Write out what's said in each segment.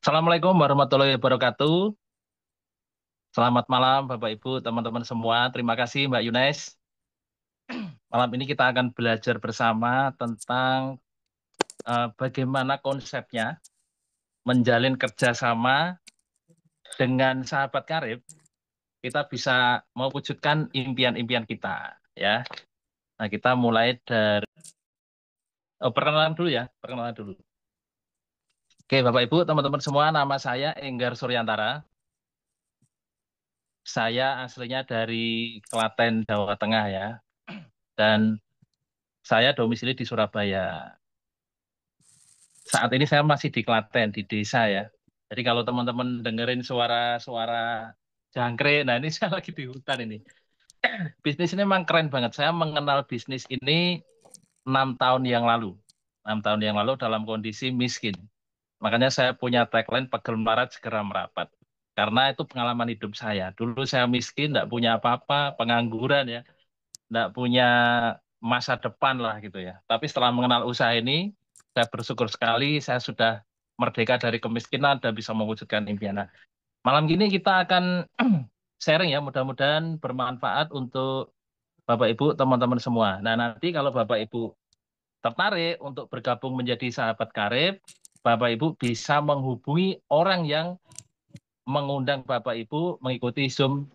Assalamualaikum warahmatullahi wabarakatuh. Selamat malam Bapak Ibu, teman-teman semua. Terima kasih Mbak Yunes. Malam ini kita akan belajar bersama tentang bagaimana konsepnya menjalin kerjasama dengan sahabat karib. Kita bisa mewujudkan impian-impian kita, ya. Nah, kita mulai dari perkenalan dulu ya, perkenalan dulu. Oke, Bapak Ibu, teman-teman semua, nama saya Enggar Suryantara. Saya aslinya dari Klaten, Jawa Tengah ya. Dan saya domisili di Surabaya. Saat ini saya masih di Klaten, di desa ya. Jadi kalau teman-teman dengerin suara-suara jangkrik, nah ini saya lagi di hutan ini. Bisnis ini memang keren banget. Saya mengenal bisnis ini 6 tahun yang lalu. 6 tahun yang lalu dalam kondisi miskin. Makanya saya punya tagline pegel melarat segera merapat. Karena itu pengalaman hidup saya. Dulu saya miskin, tidak punya apa-apa, pengangguran ya. Tidak punya masa depan lah gitu ya. Tapi setelah mengenal usaha ini, saya bersyukur sekali saya sudah merdeka dari kemiskinan dan bisa mewujudkan impian. Nah, malam gini kita akan sharing ya, mudah-mudahan bermanfaat untuk Bapak Ibu, teman-teman semua. Nah, nanti kalau Bapak Ibu tertarik untuk bergabung menjadi sahabat karib, Bapak Ibu bisa menghubungi orang yang mengundang Bapak Ibu mengikuti Zoom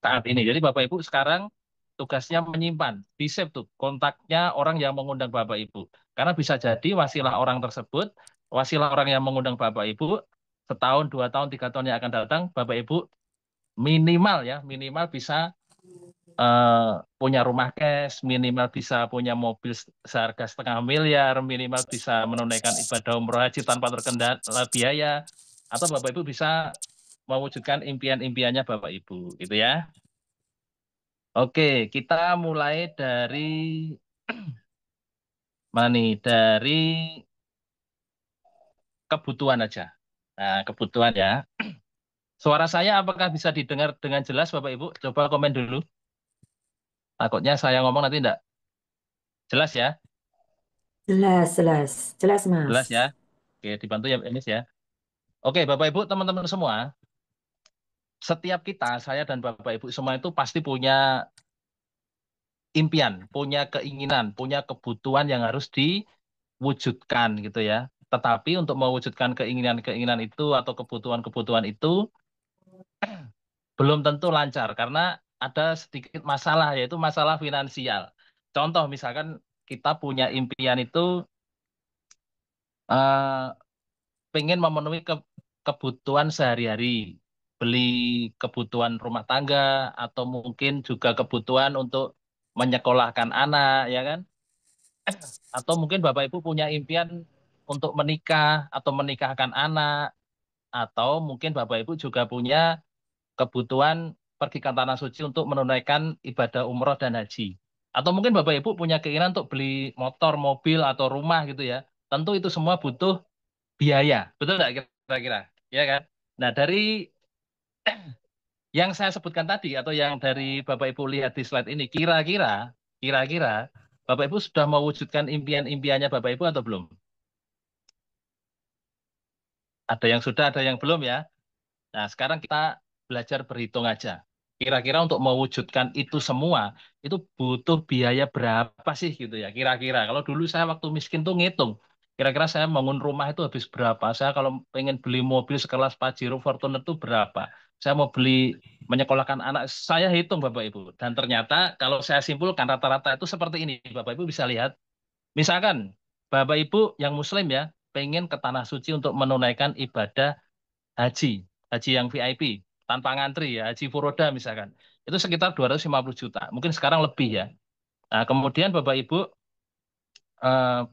saat ini. Jadi Bapak Ibu sekarang tugasnya menyimpan, di save tuh kontaknya orang yang mengundang Bapak Ibu. Karena bisa jadi wasilah orang tersebut, wasilah orang yang mengundang Bapak Ibu, setahun, 2 tahun, 3 tahun yang akan datang, Bapak Ibu minimal ya, minimal bisa punya rumah cash, minimal bisa punya mobil seharga 500 miliar, minimal bisa menunaikan ibadah umroh haji tanpa terkendala biaya, atau Bapak Ibu bisa mewujudkan impian-impiannya Bapak Ibu, gitu ya. Oke, kita mulai dari mana nih? Dari kebutuhan aja. Nah, kebutuhan ya. Suara saya apakah bisa didengar dengan jelas Bapak Ibu? Coba komen dulu. Takutnya saya ngomong nanti enggak jelas ya. Jelas, jelas, jelas, Mas. Jelas ya. Oke, dibantu ya Enis ya. Oke, Bapak Ibu, teman-teman semua, setiap kita, saya dan Bapak Ibu semua itu pasti punya impian, punya keinginan, punya kebutuhan yang harus diwujudkan gitu ya. Tetapi untuk mewujudkan keinginan-keinginan itu atau kebutuhan-kebutuhan itu belum tentu lancar karena ada sedikit masalah yaitu masalah finansial. Contoh misalkan kita punya impian itu eh, pengen memenuhi kebutuhan sehari-hari, beli kebutuhan rumah tangga atau mungkin juga kebutuhan untuk menyekolahkan anak ya kan? Atau mungkin Bapak Ibu punya impian untuk menikah atau menikahkan anak atau mungkin Bapak Ibu juga punya kebutuhan pergi ke tanah suci untuk menunaikan ibadah umroh dan haji. Atau mungkin Bapak Ibu punya keinginan untuk beli motor, mobil, atau rumah gitu ya. Tentu itu semua butuh biaya. Betul nggak kira-kira? Ya kan? Nah, dari yang saya sebutkan tadi atau yang dari Bapak Ibu lihat di slide ini, kira-kira Bapak Ibu sudah mewujudkan impian-impiannya Bapak Ibu atau belum? Ada yang sudah, ada yang belum ya. Nah, sekarang kita belajar berhitung aja. Kira-kira untuk mewujudkan itu semua, itu butuh biaya berapa sih gitu ya, kira-kira. Kalau dulu saya waktu miskin tuh ngitung. Kira-kira saya bangun rumah itu habis berapa. Saya kalau pengen beli mobil sekelas Pajero Fortuner itu berapa. Saya mau beli menyekolahkan anak, saya hitung Bapak Ibu. Dan ternyata kalau saya simpulkan rata-rata itu seperti ini. Bapak Ibu bisa lihat. Misalkan Bapak Ibu yang Muslim ya, pengen ke Tanah Suci untuk menunaikan ibadah haji, haji yang VIP, tanpa ngantri ya, haji furoda misalkan. Itu sekitar 250 juta, mungkin sekarang lebih ya. Nah, kemudian Bapak Ibu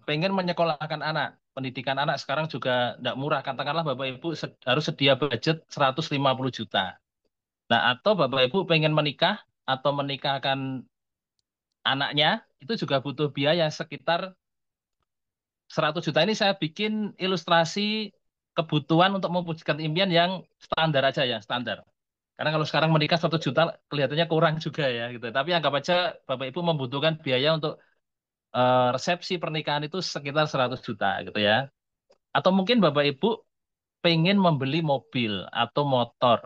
pengen menyekolahkan anak, pendidikan anak sekarang juga tidak murah. Katakanlah Bapak Ibu harus sedia budget 150 juta. Nah, atau Bapak Ibu pengen menikah atau menikahkan anaknya, itu juga butuh biaya sekitar 100 juta. Ini saya bikin ilustrasi kebutuhan untuk mewujudkan impian yang standar aja ya, standar. Karena kalau sekarang menikah 1 juta kelihatannya kurang juga ya gitu. Tapi anggap aja Bapak Ibu membutuhkan biaya untuk resepsi pernikahan itu sekitar 100 juta gitu ya. Atau mungkin Bapak Ibu pengen membeli mobil atau motor,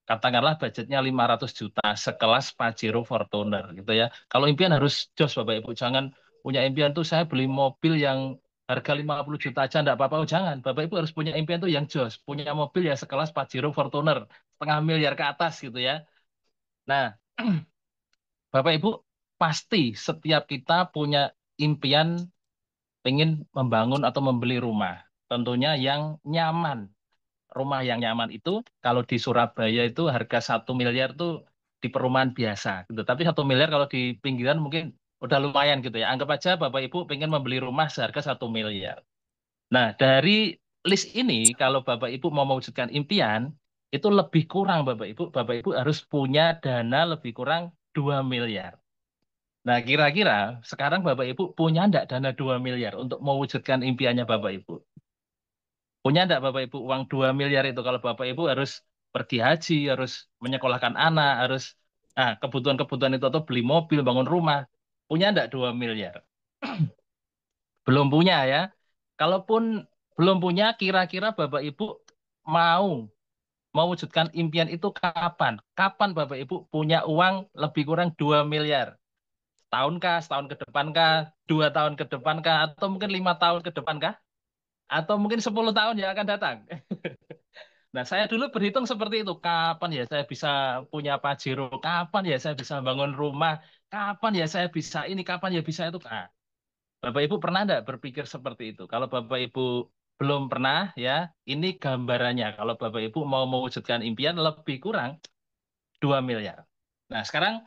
katakanlah budgetnya 500 juta, sekelas Pajero Fortuner gitu ya. Kalau impian harus jos Bapak Ibu, jangan punya impian tuh saya beli mobil yang harga 50 juta aja enggak apa-apa. Oh, jangan. Bapak Ibu harus punya impian tuh yang jos, punya mobil ya sekelas Pajero Fortuner, setengah miliar ke atas gitu ya. Nah, Bapak Ibu pasti setiap kita punya impian pengen membangun atau membeli rumah. Tentunya yang nyaman. Rumah yang nyaman itu kalau di Surabaya itu harga 1 miliar tuh di perumahan biasa gitu. Tapi 1 miliar kalau di pinggiran mungkin udah lumayan gitu ya. Anggap aja Bapak Ibu pengen membeli rumah seharga 1 miliar. Nah, dari list ini kalau Bapak Ibu mau mewujudkan impian itu lebih kurang Bapak Ibu harus punya dana lebih kurang 2 miliar. Nah, kira-kira sekarang Bapak Ibu punya enggak dana 2 miliar untuk mewujudkan impiannya Bapak Ibu? Punya enggak Bapak Ibu uang 2 miliar itu kalau Bapak Ibu harus pergi haji, harus menyekolahkan anak, harus kebutuhan-kebutuhan itu atau beli mobil, bangun rumah. Punya enggak 2 miliar? Belum punya ya. Kalaupun belum punya, kira-kira Bapak Ibu mau mewujudkan impian itu kapan? Kapan Bapak Ibu punya uang lebih kurang 2 miliar? Tahun kah, setahun ke depan kah, 2 tahun ke depan kah, atau mungkin 5 tahun ke depan kah? Atau mungkin 10 tahun yang akan datang? Nah, saya dulu berhitung seperti itu. Kapan ya saya bisa punya Pajero? Kapan ya saya bisa bangun rumah? Kapan ya saya bisa ini? Kapan ya bisa itu? Bapak Ibu pernah enggak berpikir seperti itu? Kalau Bapak Ibu belum pernah ya, ini gambarannya. Kalau Bapak Ibu mau mewujudkan impian lebih kurang 2 miliar. Nah, sekarang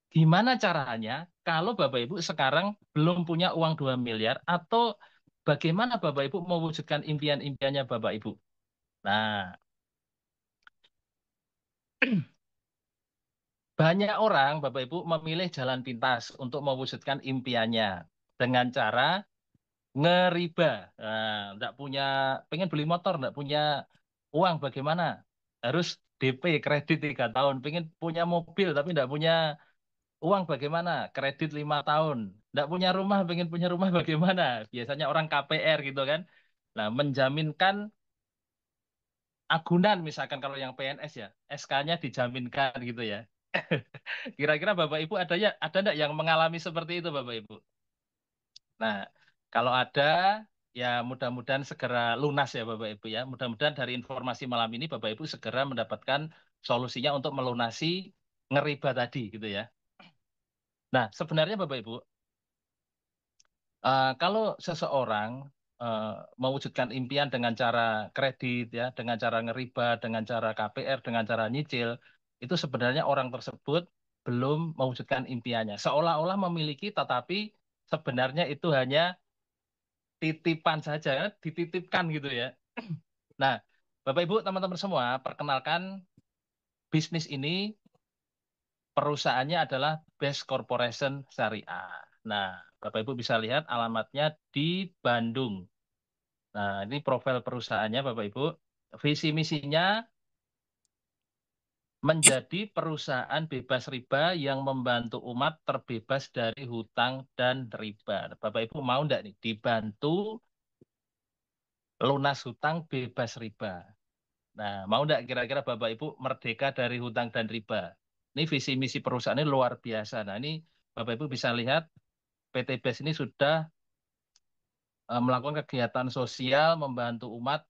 gimana caranya kalau Bapak Ibu sekarang belum punya uang 2 miliar atau bagaimana Bapak Ibu mewujudkan impian-impiannya Bapak Ibu? Nah, banyak orang, Bapak Ibu, memilih jalan pintas untuk mewujudkan impiannya dengan cara ngeriba. Nah, enggak punya, pengen beli motor, enggak punya uang, bagaimana? Harus DP, kredit 3 tahun. Pengen punya mobil, tapi enggak punya uang, bagaimana? Kredit 5 tahun. Enggak punya rumah, pengen punya rumah, bagaimana? Biasanya orang KPR gitu kan. Nah, menjaminkan agunan misalkan kalau yang PNS ya, SK-nya dijaminkan gitu ya. Kira-kira Bapak Ibu ada enggak yang mengalami seperti itu Bapak Ibu? Nah, kalau ada ya mudah-mudahan segera lunas ya Bapak Ibu ya. Mudah-mudahan dari informasi malam ini Bapak Ibu segera mendapatkan solusinya untuk melunasi ngeriba tadi gitu ya. Nah, sebenarnya Bapak Ibu, kalau seseorang eh, mewujudkan impian dengan cara kredit ya, dengan cara ngeriba, dengan cara KPR, dengan cara nyicil, itu sebenarnya orang tersebut belum mewujudkan impiannya. Seolah-olah memiliki, tetapi sebenarnya itu hanya titipan saja, dititipkan gitu ya. Nah, Bapak Ibu, teman-teman semua, perkenalkan bisnis ini perusahaannya adalah Best Corporation Syariah. Nah, Bapak Ibu bisa lihat alamatnya di Bandung. Nah, ini profil perusahaannya Bapak Ibu. Visi misinya menjadi perusahaan bebas riba yang membantu umat terbebas dari hutang dan riba. Bapak Ibu mau enggak nih dibantu lunas hutang bebas riba? Nah, mau enggak kira-kira Bapak Ibu merdeka dari hutang dan riba? Ini visi misi perusahaan ini luar biasa. Nah, ini Bapak Ibu bisa lihat PT BES ini sudah melakukan kegiatan sosial, membantu umat,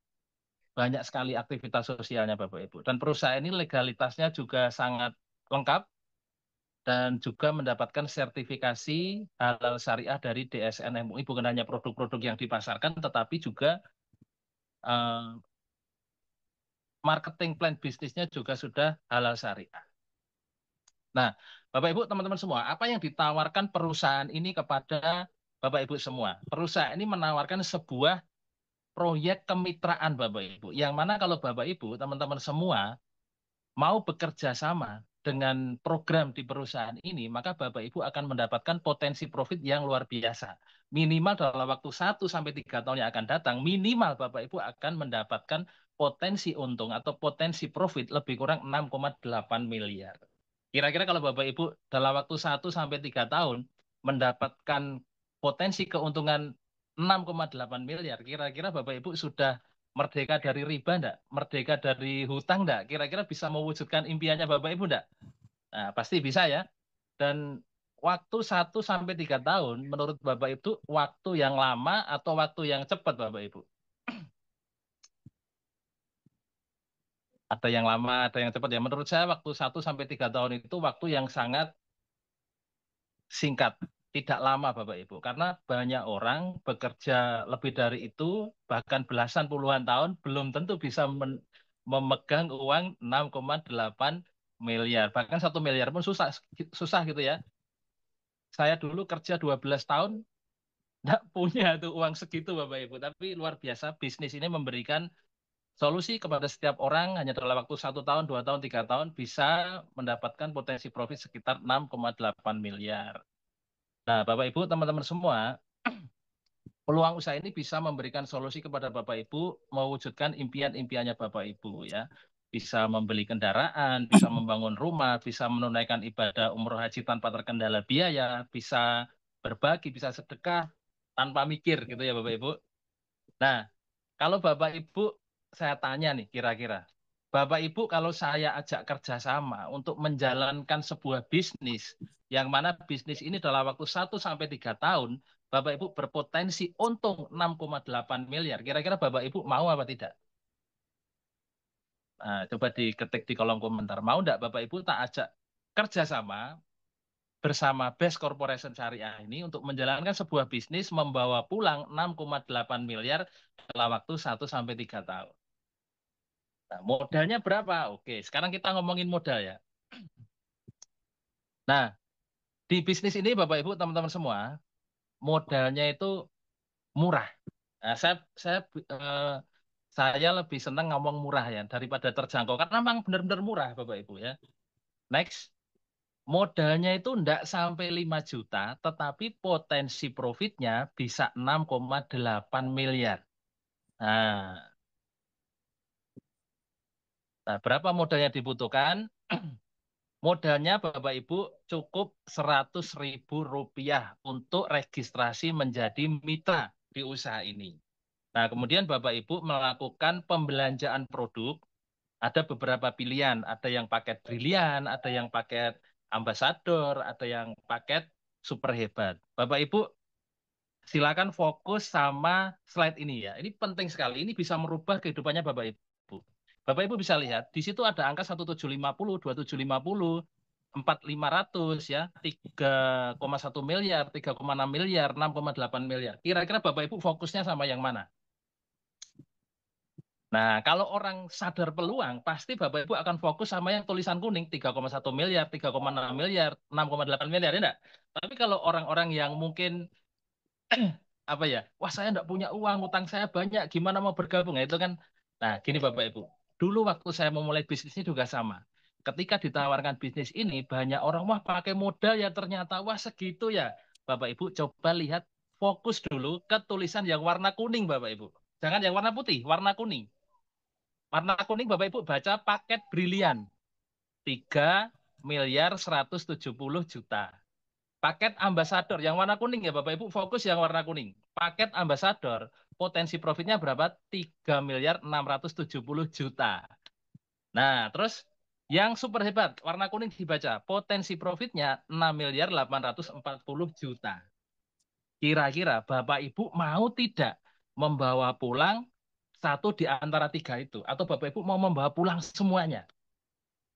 banyak sekali aktivitas sosialnya Bapak Ibu. Dan perusahaan ini legalitasnya juga sangat lengkap dan juga mendapatkan sertifikasi halal syariah dari DSN MUI, bukan hanya produk-produk yang dipasarkan, tetapi juga eh, marketing plan bisnisnya juga sudah halal syariah. Nah, Bapak Ibu, teman-teman semua, apa yang ditawarkan perusahaan ini kepada Bapak Ibu semua? Perusahaan ini menawarkan sebuah proyek kemitraan Bapak Ibu, yang mana kalau Bapak Ibu, teman-teman semua mau bekerja sama dengan program di perusahaan ini, maka Bapak Ibu akan mendapatkan potensi profit yang luar biasa. Minimal dalam waktu 1 sampai 3 tahun yang akan datang, minimal Bapak Ibu akan mendapatkan potensi untung atau potensi profit lebih kurang 6,8 miliar. Kira-kira kalau Bapak Ibu dalam waktu 1 sampai 3 tahun mendapatkan potensi keuntungan 6,8 miliar, kira-kira Bapak Ibu sudah Merdeka dari riba enggak? Merdeka dari hutang enggak? Kira-kira bisa mewujudkan impiannya Bapak Ibu enggak? Nah, pasti bisa ya. Dan waktu 1 sampai 3 tahun, menurut Bapak Ibu, waktu yang lama atau waktu yang cepat Bapak Ibu? Ada yang lama, ada yang cepat ya. Menurut saya waktu 1 sampai 3 tahun itu waktu yang sangat singkat, tidak lama Bapak Ibu. Karena banyak orang bekerja lebih dari itu, bahkan belasan puluhan tahun, belum tentu bisa memegang uang 6,8 miliar. Bahkan 1 miliar pun susah, susah gitu ya. Saya dulu kerja 12 tahun, nggak punya tuh uang segitu Bapak Ibu. Tapi luar biasa, bisnis ini memberikan solusi kepada setiap orang hanya dalam waktu 1 tahun, 2 tahun, 3 tahun bisa mendapatkan potensi profit sekitar 6,8 miliar. Nah, Bapak Ibu, teman-teman semua, peluang usaha ini bisa memberikan solusi kepada Bapak Ibu mewujudkan impian-impiannya Bapak Ibu ya. Bisa membeli kendaraan, bisa membangun rumah, bisa menunaikan ibadah umroh haji tanpa terkendala biaya, bisa berbagi, bisa sedekah tanpa mikir gitu ya Bapak Ibu. Nah, kalau Bapak Ibu saya tanya nih kira-kira, Bapak Ibu kalau saya ajak kerjasama untuk menjalankan sebuah bisnis, yang mana bisnis ini dalam waktu 1 sampai 3 tahun, Bapak Ibu berpotensi untung 6,8 miliar. Kira-kira Bapak Ibu mau apa tidak? Nah, coba diketik di kolom komentar. Mau enggak Bapak Ibu tak ajak kerjasama bersama Best Corporation Syariah ini untuk menjalankan sebuah bisnis membawa pulang 6,8 miliar dalam waktu 1 sampai 3 tahun. Nah, modalnya berapa? Oke, sekarang kita ngomongin modal ya. Nah, di bisnis ini Bapak Ibu, teman-teman semua, modalnya itu murah. Nah, saya lebih senang ngomong murah ya daripada terjangkau karena memang benar-benar murah Bapak Ibu ya. Next, modalnya itu enggak sampai 5 juta, tetapi potensi profitnya bisa 6,8 miliar. Nah, berapa modalnya dibutuhkan? Modalnya Bapak Ibu cukup Rp100.000 untuk registrasi menjadi mitra di usaha ini. Nah, kemudian Bapak Ibu melakukan pembelanjaan produk, ada beberapa pilihan, ada yang paket brilian, ada yang paket ambasador, ada yang paket super hebat. Bapak Ibu silakan fokus sama slide ini ya. Ini penting sekali, ini bisa merubah kehidupannya Bapak Ibu. Bapak Ibu bisa lihat, di situ ada angka 1750, 2750, 4500 ya, 3,1 miliar, 3,6 miliar, 6,8 miliar. Kira-kira Bapak Ibu fokusnya sama yang mana? Nah, kalau orang sadar peluang, pasti Bapak Ibu akan fokus sama yang tulisan kuning, 3,1 miliar, 3,6 miliar, 6,8 miliar, ya enggak? Tapi kalau orang-orang yang mungkin apa ya, wah saya enggak punya uang, utang saya banyak, gimana mau bergabung? Nah, itu kan, nah gini Bapak Ibu, dulu waktu saya memulai bisnis ini juga sama. Ketika ditawarkan bisnis ini, banyak orang, wah pakai modal ya ternyata, wah segitu ya. Bapak Ibu coba lihat, fokus dulu ke tulisan yang warna kuning Bapak Ibu. Jangan yang warna putih, warna kuning. Warna kuning Bapak Ibu baca paket brilian. 3.170.000.000. Paket ambasador yang warna kuning ya Bapak Ibu, fokus yang warna kuning. Paket ambasador potensi profitnya berapa? 3.670.000.000. Nah, terus yang super hebat warna kuning dibaca, potensi profitnya 6.840.000.000. Kira-kira Bapak Ibu mau tidak membawa pulang satu di antara tiga itu? Atau Bapak Ibu mau membawa pulang semuanya?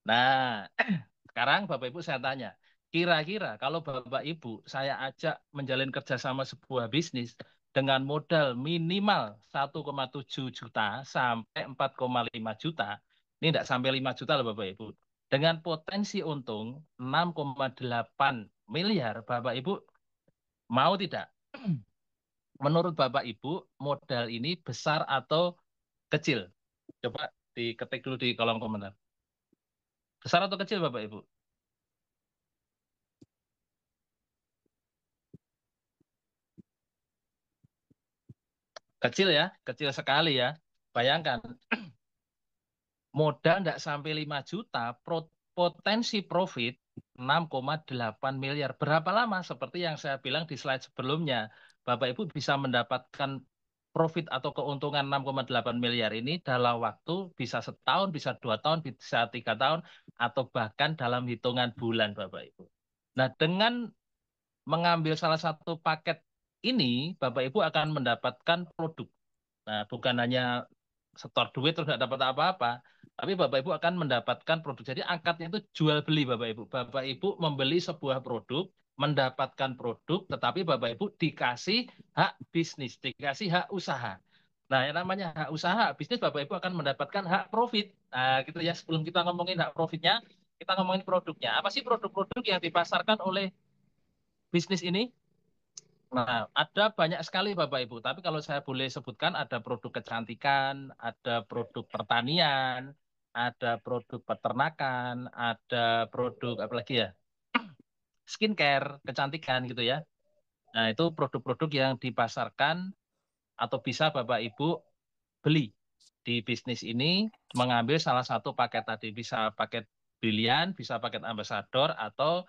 Nah, sekarang Bapak Ibu saya tanya, kira-kira kalau Bapak Ibu saya ajak menjalin kerjasama sebuah bisnis dengan modal minimal 1,7 juta sampai 4,5 juta, ini tidak sampai 5 juta loh Bapak Ibu, dengan potensi untung 6,8 miliar, Bapak Ibu mau tidak? Menurut Bapak Ibu, modal ini besar atau kecil? Coba diketik dulu di kolom komentar. Besar atau kecil Bapak Ibu? Kecil ya, kecil sekali ya. Bayangkan, modal tidak sampai 5 juta, potensi profit 6,8 miliar. Berapa lama? Seperti yang saya bilang di slide sebelumnya, Bapak Ibu bisa mendapatkan profit atau keuntungan 6,8 miliar ini dalam waktu bisa setahun, bisa 2 tahun, bisa 3 tahun, atau bahkan dalam hitungan bulan, Bapak Ibu. Nah, dengan mengambil salah satu paket ini, Bapak Ibu akan mendapatkan produk. Nah, bukan hanya setor duit terus nggak dapat apa-apa, tapi Bapak Ibu akan mendapatkan produk. Jadi angkatnya itu jual beli, Bapak Ibu. Bapak Ibu membeli sebuah produk, mendapatkan produk, tetapi Bapak Ibu dikasih hak bisnis, dikasih hak usaha. Nah, yang namanya hak usaha, hak bisnis, Bapak Ibu akan mendapatkan hak profit. Nah, gitu ya. Sebelum kita ngomongin hak profitnya, kita ngomongin produknya. Apa sih produk-produk yang dipasarkan oleh bisnis ini? Nah, ada banyak sekali Bapak Ibu, tapi kalau saya boleh sebutkan ada produk kecantikan, ada produk pertanian, ada produk peternakan, ada produk apa lagi ya? Skincare, kecantikan gitu ya. Nah, itu produk-produk yang dipasarkan atau bisa Bapak Ibu beli di bisnis ini mengambil salah satu paket tadi, bisa paket brilian, bisa paket ambasador, atau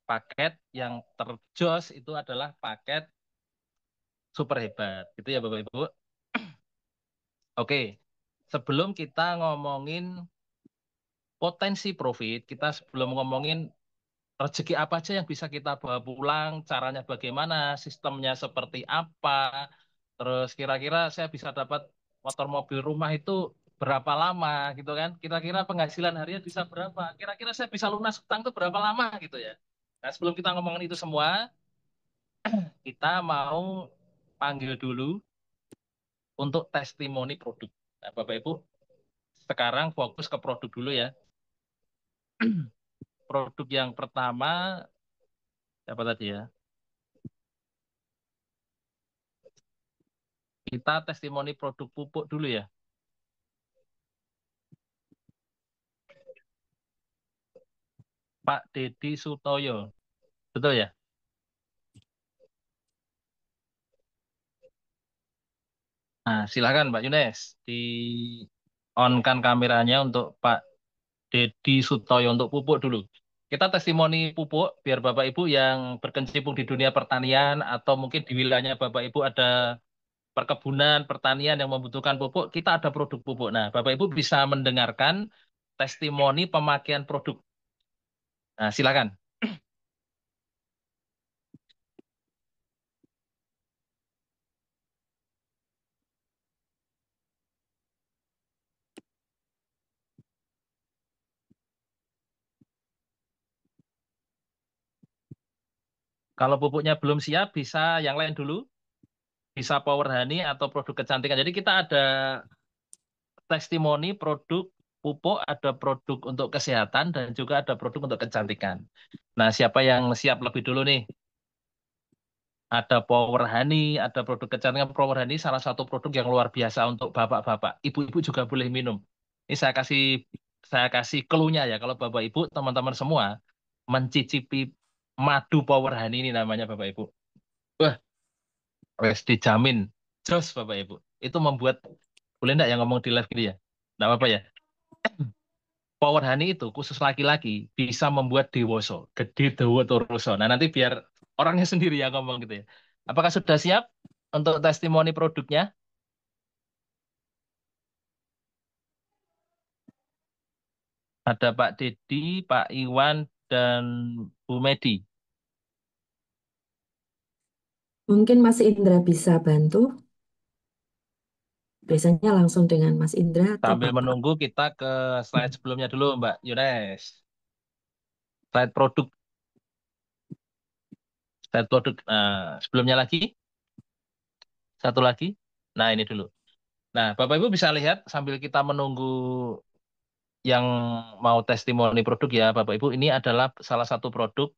paket yang terjos itu adalah paket super hebat gitu ya Bapak Ibu. Oke, sebelum kita ngomongin potensi profit, kita sebelum ngomongin rezeki apa aja yang bisa kita bawa pulang, caranya bagaimana, sistemnya seperti apa, terus kira-kira saya bisa dapat motor, mobil, rumah itu berapa lama gitu kan, kira-kira penghasilan harian bisa berapa, kira-kira saya bisa lunas utang itu berapa lama gitu ya. Nah, sebelum kita ngomongin itu semua, kita mau panggil dulu untuk testimoni produk. Nah, Bapak Ibu, sekarang fokus ke produk dulu ya. Produk yang pertama, apa tadi ya? Kita testimoni produk pupuk dulu ya. Pak Dedi Sutoyo. Betul ya? Nah, silakan Mbak Yunes. Di-on-kan kameranya untuk Pak Dedi Sutoyo untuk pupuk dulu. Kita testimoni pupuk biar Bapak Ibu yang berkecimpung di dunia pertanian atau mungkin di wilayahnya Bapak Ibu ada perkebunan, pertanian yang membutuhkan pupuk, kita ada produk pupuk. Nah, Bapak Ibu bisa mendengarkan testimoni pemakaian produk. Nah, silakan. Kalau pupuknya belum siap, bisa yang lain dulu. Bisa Power Honey atau produk kecantikan. Jadi kita ada testimoni produk pupuk, ada produk untuk kesehatan, dan juga ada produk untuk kecantikan. Nah, siapa yang siap lebih dulu nih? Ada Power Honey, ada produk kecantikan. Power Honey salah satu produk yang luar biasa untuk bapak-bapak. Ibu-ibu juga boleh minum. Ini saya kasih clue-nya ya. Kalau Bapak Ibu, teman-teman semua mencicipi madu Power Honey ini namanya Bapak Ibu. Wah, wes dijamin. Jos Bapak Ibu. Itu membuat, boleh enggak yang ngomong di live gini ya? Enggak apa-apa ya? Power honey itu khusus laki-laki bisa membuat dewoso, gede dewo toroso. Nah, nanti biar orangnya sendiri yang ngomong gitu ya. Apakah sudah siap untuk testimoni produknya? Ada Pak Dedi, Pak Iwan, dan Bu Medi. Mungkin Mas Indra bisa bantu. Biasanya langsung dengan Mas Indra atau Sambil Bapak. menunggu kita ke slide sebelumnya dulu, Mbak Yunes. Slide produk, slide produk. Nah, sebelumnya lagi, satu lagi. Nah, ini dulu. Nah, Bapak Ibu bisa lihat sambil kita menunggu yang mau testimoni produk ya, Bapak Ibu, ini adalah salah satu produk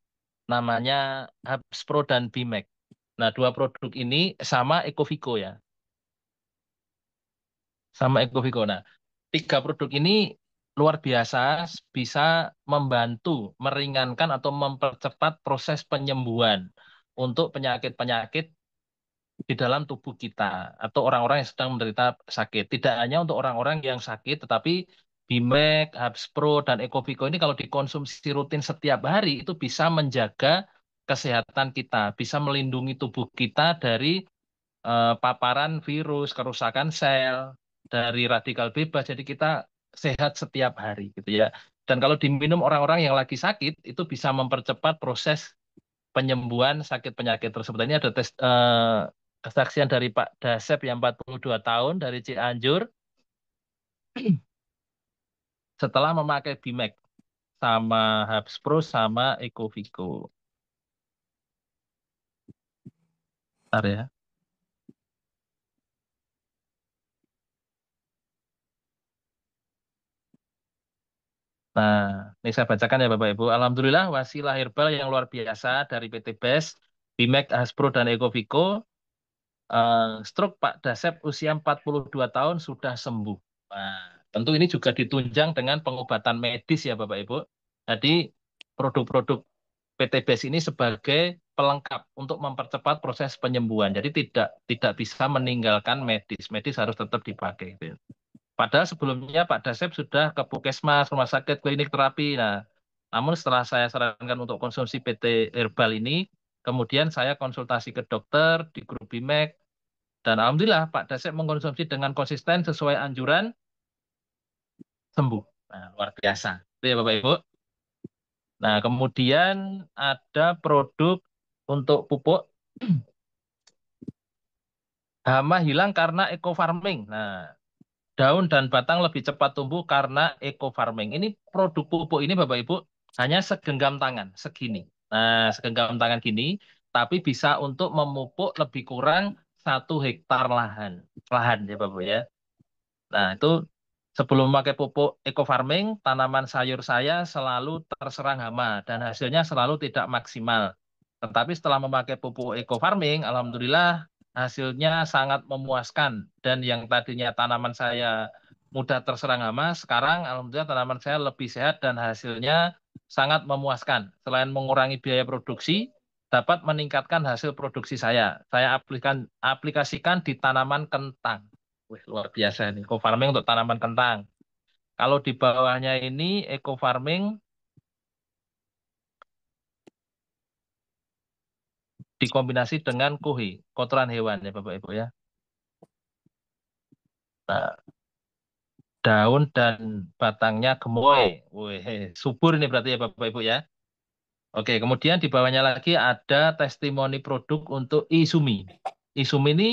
namanya Hubs Pro dan Bimax. Nah, dua produk ini sama Ecovico ya, sama Ecovico. Nah, tiga produk ini luar biasa bisa membantu meringankan atau mempercepat proses penyembuhan untuk penyakit-penyakit di dalam tubuh kita atau orang-orang yang sedang menderita sakit. Tidak hanya untuk orang-orang yang sakit, tetapi Bimek, Habs Pro, dan Ecovico ini kalau dikonsumsi rutin setiap hari itu bisa menjaga kesehatan kita, bisa melindungi tubuh kita dari paparan virus, kerusakan sel dari radikal bebas. Jadi kita sehat setiap hari gitu ya. Dan kalau diminum orang-orang yang lagi sakit itu bisa mempercepat proses penyembuhan sakit penyakit tersebut. Ini ada kesaksian dari Pak Dasep yang 42 tahun dari Cianjur setelah memakai Bimek sama Habspro sama Ecovico. Bentar ya. Nah, ini saya bacakan ya Bapak Ibu. Alhamdulillah wasilah herbal yang luar biasa dari PT BES, Bimek, Haspro, dan Ecovico. Stroke Pak Dasep usia 42 tahun sudah sembuh. Nah, tentu ini juga ditunjang dengan pengobatan medis ya Bapak Ibu. Jadi produk-produk PT BES ini sebagai pelengkap untuk mempercepat proses penyembuhan. Jadi tidak bisa meninggalkan medis. Medis harus tetap dipakai. Gitu. Padahal sebelumnya Pak Dasep sudah ke Puskesmas, rumah sakit, klinik terapi. Nah, namun setelah saya sarankan untuk konsumsi PT Herbal ini, kemudian saya konsultasi ke dokter di grup BIMEK, dan alhamdulillah Pak Dasep mengkonsumsi dengan konsisten sesuai anjuran, sembuh. Nah, luar biasa. Itu ya Bapak Ibu. Nah, kemudian ada produk untuk pupuk hama hilang karena eco farming. Nah, daun dan batang lebih cepat tumbuh karena eco farming. Ini produk pupuk ini Bapak Ibu hanya segenggam tangan, segini. Nah, segenggam tangan gini, tapi bisa untuk memupuk lebih kurang 1 hektar lahan. Lahan ya Bapak Ibu ya. Nah, itu sebelum memakai pupuk eco farming, tanaman sayur saya selalu terserang hama dan hasilnya selalu tidak maksimal. Tetapi setelah memakai pupuk eco farming, alhamdulillah hasilnya sangat memuaskan. Dan yang tadinya tanaman saya mudah terserang hama, sekarang alhamdulillah tanaman saya lebih sehat dan hasilnya sangat memuaskan. Selain mengurangi biaya produksi, dapat meningkatkan hasil produksi saya. Saya aplikasikan di tanaman kentang. Wih, luar biasa ini. Eco farming untuk tanaman kentang. Kalau di bawahnya ini eco farming dikombinasi dengan kuhi, kotoran hewan ya Bapak Ibu ya. Nah, daun dan batangnya gemoy. Wih, subur ini berarti ya Bapak Ibu ya. Oke, kemudian di bawahnya lagi ada testimoni produk untuk Isumi. Isumi ini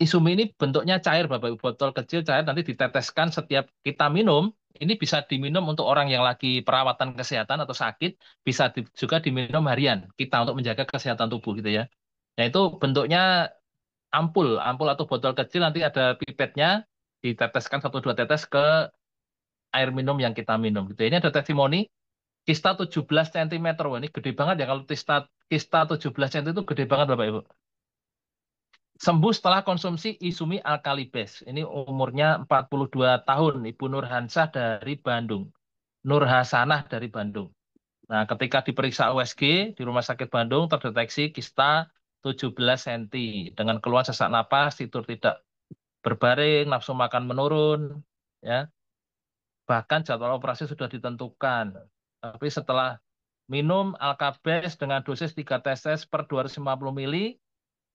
Isumi ini bentuknya cair, Bapak Ibu, botol kecil cair nanti diteteskan setiap kita minum. Ini bisa diminum untuk orang yang lagi perawatan kesehatan atau sakit, bisa juga diminum harian kita untuk menjaga kesehatan tubuh gitu ya. Nah, itu bentuknya ampul, ampul atau botol kecil nanti ada pipetnya, diteteskan 1-2 tetes ke air minum yang kita minum gitu. Ini ada testimoni kista 17 cm. Wah, ini gede banget ya kalau kista 17 cm itu gede banget Bapak Ibu. Sembuh setelah konsumsi Isumi Alkalibes. Ini umurnya 42 tahun, Ibu Nur Hansah dari Bandung. Nur Hasanah dari Bandung. Nah, ketika diperiksa USG di Rumah Sakit Bandung, terdeteksi kista 17 cm. Dengan keluhan sesak napas, tidur tidak berbaring, nafsu makan menurun. Ya. Bahkan jadwal operasi sudah ditentukan. Tapi setelah minum Alkabes dengan dosis 3 tetes per 250 mili,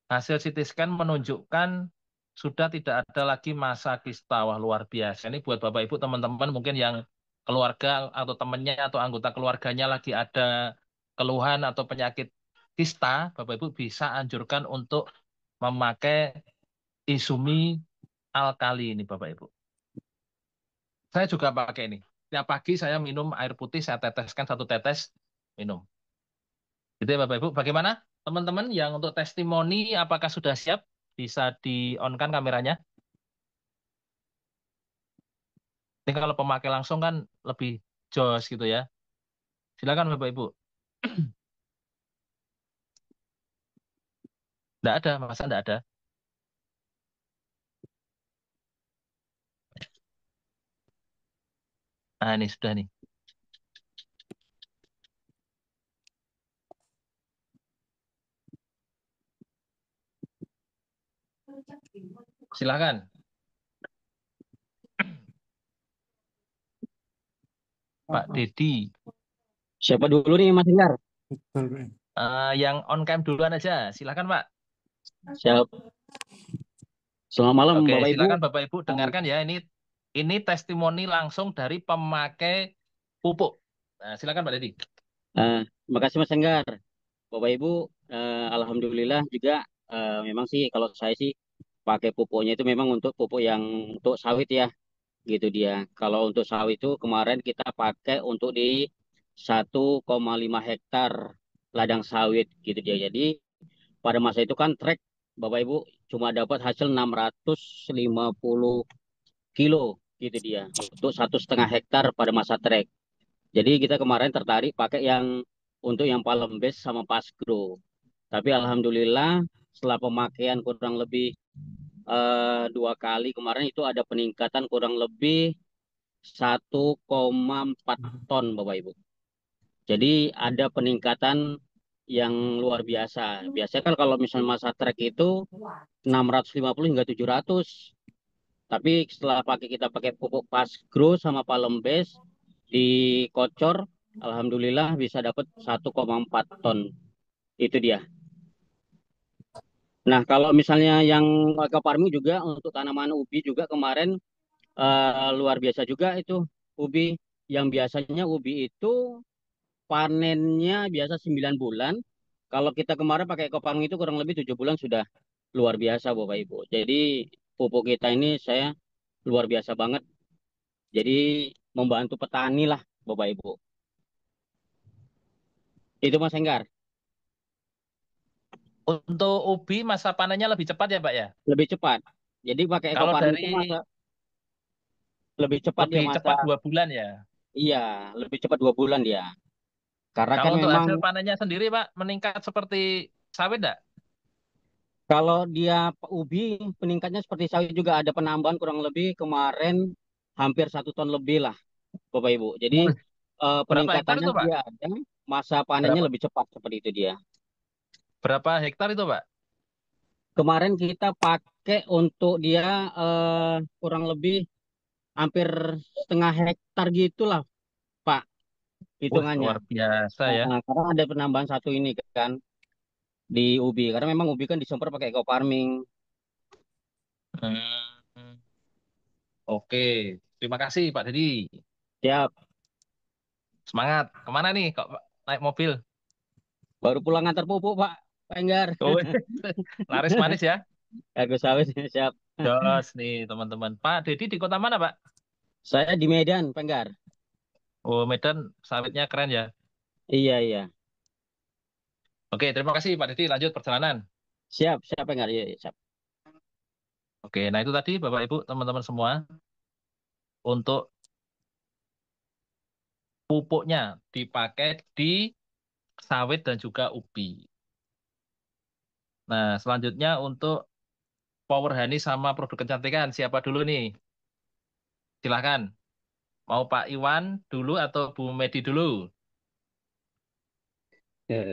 hasil CT scan menunjukkan sudah tidak ada lagi masa kista. Wah, luar biasa. Ini buat Bapak Ibu teman-teman mungkin yang keluarga atau temannya atau anggota keluarganya lagi ada keluhan atau penyakit kista, Bapak Ibu bisa anjurkan untuk memakai Isumi Alkali ini Bapak Ibu. Saya juga pakai ini. Tiap pagi saya minum air putih, saya teteskan 1 tetes, minum. Gitu ya Bapak Ibu. Bagaimana teman-teman yang untuk testimoni apakah sudah siap? Bisa di-on-kan kameranya. Ini kalau pemakai langsung kan lebih jos gitu ya. Silakan Bapak Ibu. Enggak ada, masa enggak ada? Nah, ini sudah nih. Silakan. Pak Dedi. Siapa dulu nih Mas Inggar? Yang on cam duluan aja. Silakan Pak. Siap. Selamat malam Oke, Bapak Ibu. silakan Bapak Ibu dengarkan ya. Ini testimoni langsung dari pemakai pupuk. Nah, silakan Pak Dedi. Terima kasih Mas Enggar. Bapak Ibu, Alhamdulillah juga memang sih kalau saya sih pakai pupuknya itu memang untuk pupuk yang untuk sawit ya, gitu dia. Kalau untuk sawit itu kemarin kita pakai untuk di 1,5 hektar ladang sawit gitu dia. Jadi pada masa itu kan trek Bapak Ibu cuma dapat hasil 650 kilo gitu dia untuk 1,5 hektar pada masa trek. Jadi kita kemarin tertarik pakai yang untuk yang Palem Base sama Pasgro. Tapi alhamdulillah setelah pemakaian kurang lebih 2 kali kemarin itu ada peningkatan kurang lebih 1,4 ton Bapak Ibu. Jadi ada peningkatan yang luar biasa. Biasanya kan kalau misalnya masa trek itu 650 hingga 700. Tapi setelah kita pakai pupuk Pasgro sama Palem Base dikocor, alhamdulillah bisa dapat 1,4 ton. Itu dia. Nah, kalau misalnya yang ke farming juga untuk tanaman ubi juga kemarin luar biasa juga itu ubi. Yang biasanya ubi itu panennya biasa 9 bulan. Kalau kita kemarin pakai eco farming itu kurang lebih 7 bulan sudah luar biasa Bapak Ibu. Jadi pupuk kita ini saya luar biasa banget. Jadi membantu petani lah Bapak Ibu. Itu Mas Enggar. Untuk ubi masa panennya lebih cepat ya Pak ya? Lebih cepat. Jadi pakai eco Kalau farming dari itu masa lebih cepat dia lebih masa. cepat 2 bulan ya. Iya, lebih cepat 2 bulan dia. Karena Kalau kan untuk memang hasil panennya sendiri Pak meningkat seperti sawit enggak? kalau dia ubi peningkatnya seperti sawit juga ada penambahan kurang lebih kemarin hampir 1 ton lebih lah, Bapak Ibu. Jadi Oh, berapa hektar peningkatannya itu Pak? dia ada, masa panennya Berapa lebih cepat seperti itu dia. berapa hektar itu Pak? Kemarin kita pakai untuk dia kurang lebih hampir 1/2 hektar gitulah, Pak, Wah, hitungannya. luar biasa ya. Karena ada penambahan satu ini kan di ubi. Karena memang ubi kan disemprot pakai eco farming. Hmm, oke, terima kasih Pak Dedi. Siap. Semangat. Kemana nih kok naik mobil? Baru pulang ngantar pupuk, Pak Enggar. Oh, laris manis ya. Agus sawit, siap. Jos nih teman-teman. Pak Dedi di kota mana Pak? Saya di Medan, Pak Enggar. Oh, Medan sawitnya keren ya. Iya, iya. Oke, terima kasih Pak Dedi. Lanjut perjalanan. Siap, siap, Pak Enggar. Iya, iya, siap. Oke, nah itu tadi Bapak Ibu teman-teman semua untuk pupuknya dipakai di sawit dan juga ubi. Nah, selanjutnya untuk Power Honey sama produk kecantikan siapa dulu nih? Silahkan. Mau Pak Iwan dulu atau Bu Medi dulu? Ya,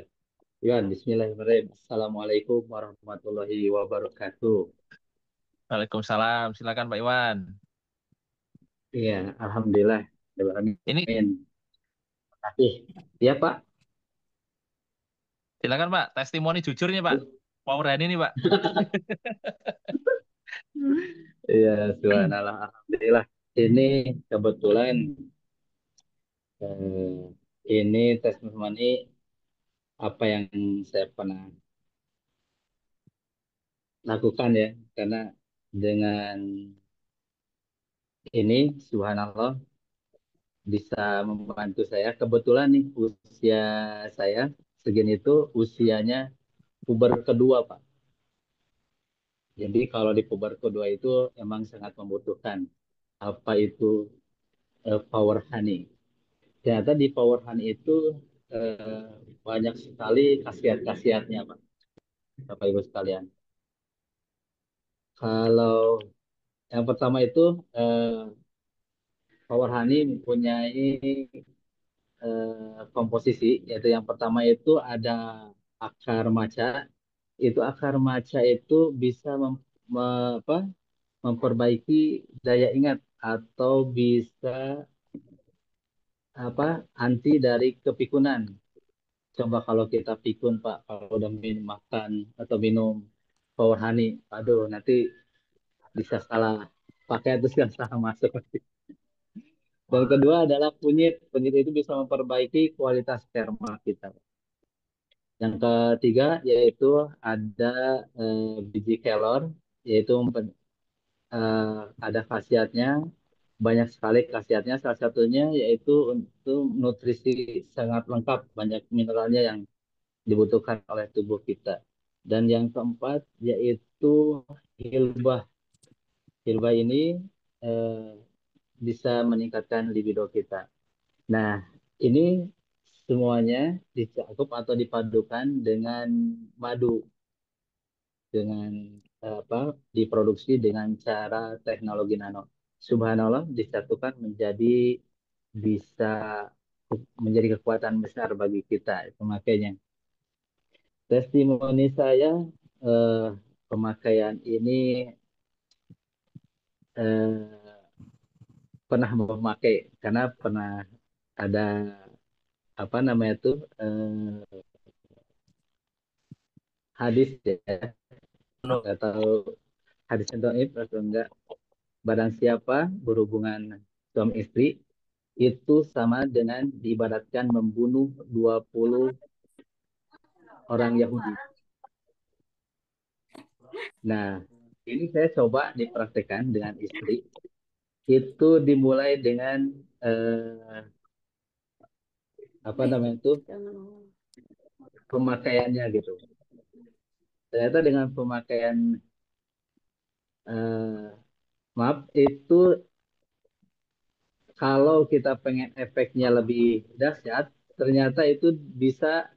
Bismillahirrahmanirrahim. Assalamualaikum warahmatullahi wabarakatuh. Waalaikumsalam. Silakan Pak Iwan. Iya, Alhamdulillah. Ini Amin. Terima kasih. Ya, Pak. silakan Pak. Testimoni jujur nih Pak. Power Honey nih Pak. Iya, subhanallah. Alhamdulillah. Ini kebetulan eh, ini testimoni apa yang saya pernah lakukan ya. Karena dengan ini, subhanallah, bisa membantu saya. Kebetulan nih, usia saya segini itu usianya puber kedua, Pak. Jadi kalau di puber kedua itu emang sangat membutuhkan apa itu power honey. Ternyata di power honey itu eh, banyak sekali khasiat-khasiatnya, Pak. Bapak Ibu sekalian. Kalau yang pertama itu eh, power honey mempunyai komposisi, yaitu yang pertama itu ada akar matcha. Itu akar matcha itu bisa apa, memperbaiki daya ingat atau bisa apa, anti dari kepikunan. Coba kalau kita pikun Pak, kalau udah makan atau minum Power Honey. Aduh, nanti bisa salah pakai atau salah masuk. Dan kedua adalah kunyit. Kunyit itu bisa memperbaiki kualitas sperma kita. Yang ketiga yaitu ada biji kelor, yaitu ada khasiatnya, banyak sekali khasiatnya. Salah satunya yaitu untuk nutrisi sangat lengkap, banyak mineralnya yang dibutuhkan oleh tubuh kita. Dan yang keempat yaitu hilbah. Hilbah ini eh, bisa meningkatkan libido kita. Nah, ini semuanya dicakup atau dipadukan dengan madu, dengan diproduksi dengan cara teknologi nano. Subhanallah, disatukan bisa menjadi kekuatan besar bagi kita. Itu makanya testimoni saya eh, pemakaian ini eh, pernah memakai karena pernah ada apa namanya tuh hadis ya, nggak tahu hadisnya dhaif atau enggak. Barang siapa berhubungan suami istri itu sama dengan diibaratkan membunuh 20 orang Yahudi. Nah, ini saya coba dipraktekkan dengan istri. Itu dimulai dengan apa namanya itu pemakaiannya gitu. Ternyata dengan pemakaian maaf itu kalau kita pengen efeknya lebih dahsyat, ternyata itu bisa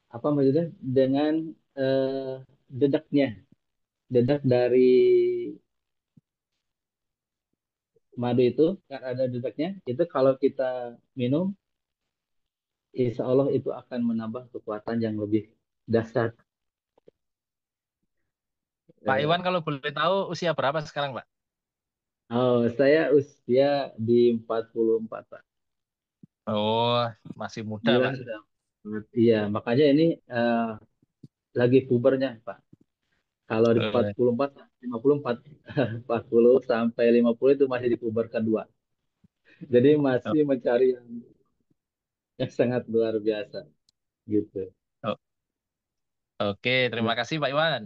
apa maksudnya dengan dedaknya, dedak dari madu itu kan ada dedaknya. Itu kalau kita minum, insya Allah itu akan menambah kekuatan yang lebih dahsyat. Pak Iwan kalau boleh tahu usia berapa sekarang, Pak? Oh, saya usia di 44, Pak. Oh, masih muda, Gila Pak. sudah. Iya, makanya ini lagi pubernya, Pak. Kalau di Oh, 44, 54, 40 sampai 50 itu masih di puber kedua. Jadi oh, masih mencari yang sangat luar biasa gitu. oh. Oke, terima Ya, kasih Pak Iwan.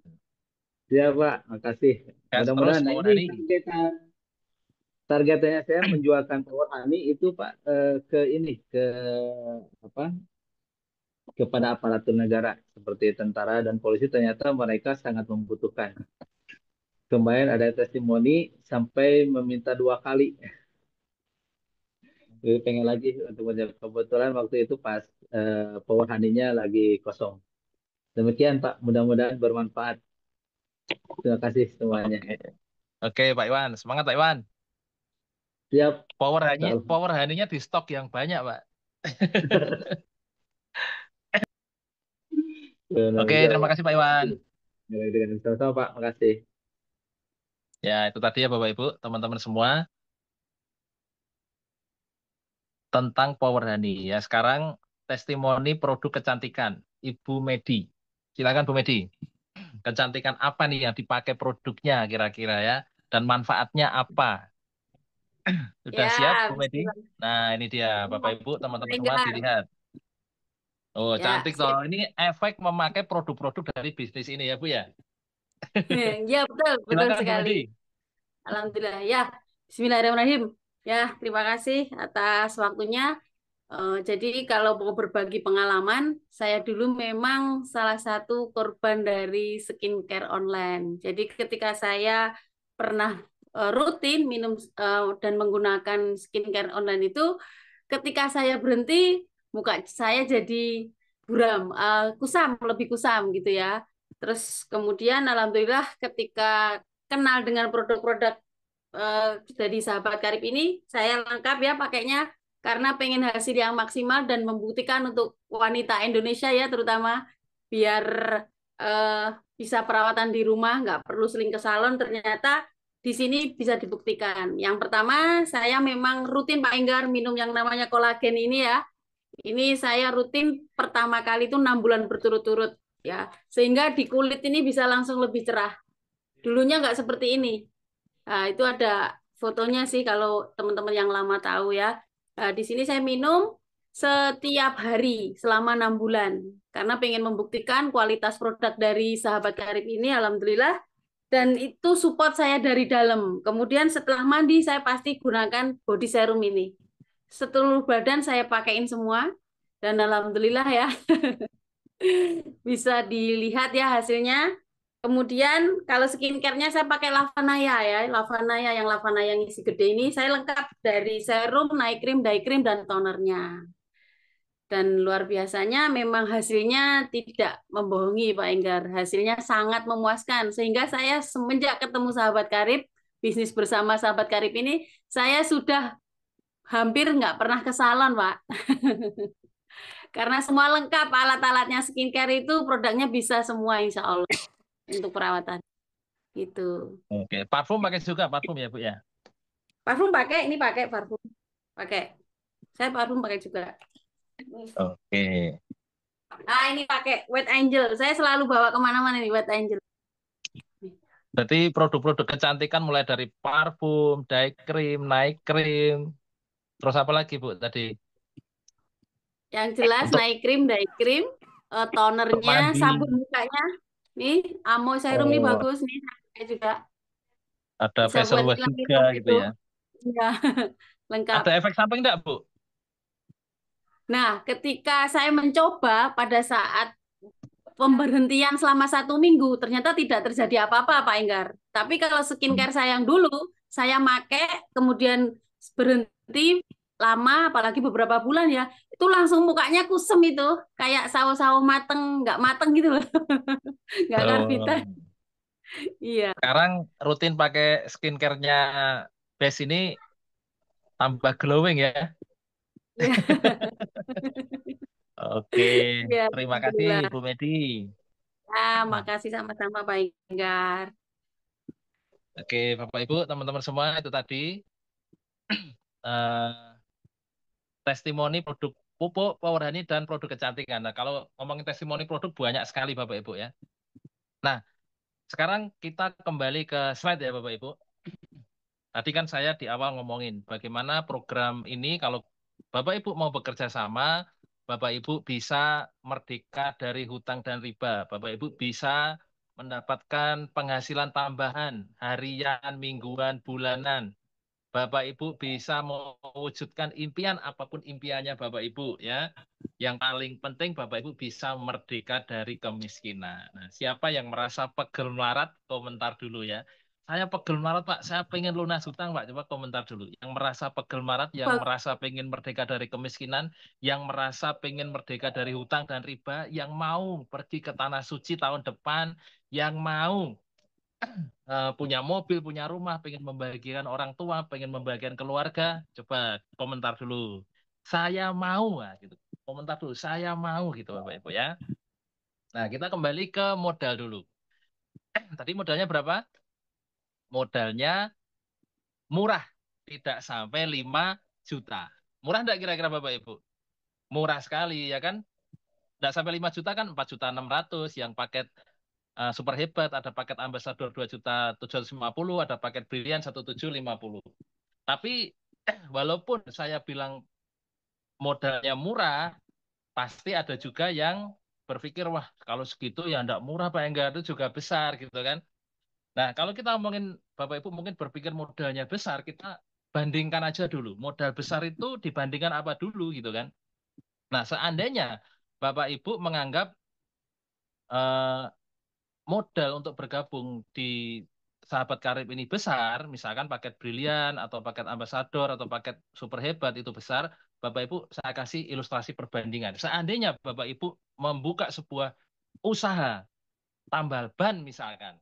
ya Pak, makasih. Gas terus, Mudah-mudahan. Nah Power ini Honey. targetnya saya menjualkan Power Honey itu Pak ke ini ke apa? Kepada aparatur negara seperti tentara dan polisi, ternyata mereka sangat membutuhkan. Kemarin ada testimoni sampai meminta 2 kali. Jadi pengen lagi untuk menjawab. Kebetulan waktu itu pas Power Honey-nya lagi kosong. Demikian Pak, mudah-mudahan bermanfaat. Terima kasih semuanya. Oke. Oke, Pak Iwan. Semangat, Pak Iwan. Siap. Power Honey-nya di stok yang banyak, Pak. Oke, terima kasih Pak Iwan. Dengan sama-sama Pak, makasih. Ya, itu tadi ya Bapak Ibu, teman-teman semua tentang Power Honey. Ya, sekarang testimoni produk kecantikan Ibu Medi. Silakan Bu Medi. Kecantikan apa nih yang dipakai produknya kira-kira ya? Dan manfaatnya apa? Sudah siap Bu Ya, Medi? bismillah. Nah, ini dia Bapak Ibu, teman-teman semua Enggar. dilihat. Oh, Ya, cantik toh. sip. Ini efek memakai produk-produk dari bisnis ini ya Bu ya. Ya, betul, betul Silakan Bu sekali. Medi. Alhamdulillah. Ya, Bismillahirrahmanirrahim. Ya, terima kasih atas waktunya. Jadi kalau mau berbagi pengalaman, saya dulu memang salah satu korban dari skincare online. Jadi ketika saya pernah rutin minum dan menggunakan skincare online itu, ketika saya berhenti, muka saya jadi buram, kusam, lebih kusam gitu ya. Terus kemudian alhamdulillah ketika kenal dengan produk-produk dari sahabat karib ini, saya lengkap ya pakainya karena pengen hasil yang maksimal dan membuktikan untuk wanita Indonesia ya terutama biar eh, bisa perawatan di rumah, nggak perlu seling ke salon. Ternyata di sini bisa dibuktikan. Yang pertama, saya memang rutin Pak Enggar minum yang namanya kolagen ini ya. Ini saya rutin pertama kali itu 6 bulan berturut-turut. ya, sehingga di kulit ini bisa langsung lebih cerah. Dulunya nggak seperti ini. Nah, itu ada fotonya sih kalau teman-teman yang lama tahu ya. Nah, di sini saya minum setiap hari selama 6 bulan karena pengen membuktikan kualitas produk dari Sahabat Karib ini, alhamdulillah. Dan itu support saya dari dalam. Kemudian setelah mandi saya pasti gunakan body serum ini. Seluruh badan saya pakaiin semua dan alhamdulillah ya bisa dilihat ya hasilnya. Kemudian kalau skincare-nya saya pakai Lavanaya ya, Lavanaya yang isi gede ini saya lengkap dari serum, night cream, day cream dan tonernya. Dan luar biasanya memang hasilnya tidak membohongi Pak Enggar. Hasilnya sangat memuaskan. Sehingga saya semenjak ketemu Sahabat Karib, bisnis bersama Sahabat Karib ini, saya sudah hampir nggak pernah ke salon, Pak. Karena semua lengkap, alat-alatnya skincare itu produknya bisa semua insya Allah untuk perawatan. Gitu. Oke, parfum pakai juga parfum ya Bu ya. Parfum pakai, ini pakai parfum. Pakai. Saya parfum pakai juga. Oke. Ah, ini pakai White Angel. Saya selalu bawa kemana-mana nih White Angel. Berarti produk-produk kecantikan mulai dari parfum, day cream, night cream, terus apa lagi Bu tadi? Yang jelas Untuk night cream, day cream, tonernya, mandi. sabun mukanya. Nih, Amo Serum nih Oh, bagus nih. Saya pakai juga. ada Bisa facial buat wash juga hilang-hilang gitu gitu. ya. Iya, lengkap. Ada efek samping enggak Bu? Nah, ketika saya mencoba pada saat pemberhentian selama 1 minggu, ternyata tidak terjadi apa-apa, Pak Enggar. Tapi kalau skincare saya yang dulu, saya pakai, kemudian berhenti lama, apalagi beberapa bulan ya, itu langsung mukanya kusem itu, kayak sawo-sawo mateng, nggak mateng gitu loh, nggak karbitan. Oh. Iya. Sekarang rutin pakai skincare-nya Best ini tambah glowing ya. Iya. Oke, Ya, terima kasih alhamdulillah. Bu Medi. Ya, makasih sama-sama Pak Enggar. Oke, Bapak Ibu, teman-teman semua itu tadi eh, testimoni produk pupuk, Power Honey, dan produk kecantikan. Nah, kalau ngomongin testimoni produk banyak sekali Bapak Ibu ya. Nah, sekarang kita kembali ke slide ya Bapak Ibu. Tadi kan saya di awal ngomongin bagaimana program ini kalau Bapak Ibu mau bekerja sama, Bapak Ibu bisa merdeka dari hutang dan riba. Bapak Ibu bisa mendapatkan penghasilan tambahan harian, mingguan, bulanan. Bapak Ibu bisa mewujudkan impian apapun impiannya Bapak Ibu ya. Yang paling penting Bapak Ibu bisa merdeka dari kemiskinan. Nah, siapa yang merasa pegel melarat komentar dulu ya. Saya pegel melarat Pak, saya pengen lunas hutang Pak. Coba komentar dulu. Yang merasa pegel melarat, yang merasa pengen merdeka dari kemiskinan, yang merasa pengen merdeka dari hutang dan riba, yang mau pergi ke tanah suci tahun depan, yang mau punya mobil, punya rumah, pengen membahagiakan orang tua, pengen membahagiakan keluarga, coba komentar dulu. Saya mau, nah, gitu. Komentar dulu, saya mau gitu Bapak Ibu ya. Nah, kita kembali ke modal dulu. Tadi modalnya berapa? Modalnya murah, tidak sampai 5 juta. Murah enggak kira-kira Bapak Ibu? Murah sekali ya kan? Enggak sampai 5 juta kan 4.600.000 yang paket super hebat, ada paket ambassador 2.750.000, ada paket brilian 1.750.000. Tapi walaupun saya bilang modalnya murah, pasti ada juga yang berpikir, wah kalau segitu ya enggak murah Pak Enggar, itu juga besar gitu kan. Nah kalau kita ngomongin, Bapak Ibu mungkin berpikir modalnya besar, kita bandingkan aja dulu. Modal besar itu dibandingkan apa dulu gitu kan. Nah seandainya Bapak Ibu menganggap modal untuk bergabung di Sahabat Karib ini besar, misalkan paket brilian atau paket ambasador atau paket super hebat itu besar, Bapak Ibu saya kasih ilustrasi perbandingan. Seandainya Bapak Ibu membuka sebuah usaha tambal ban misalkan.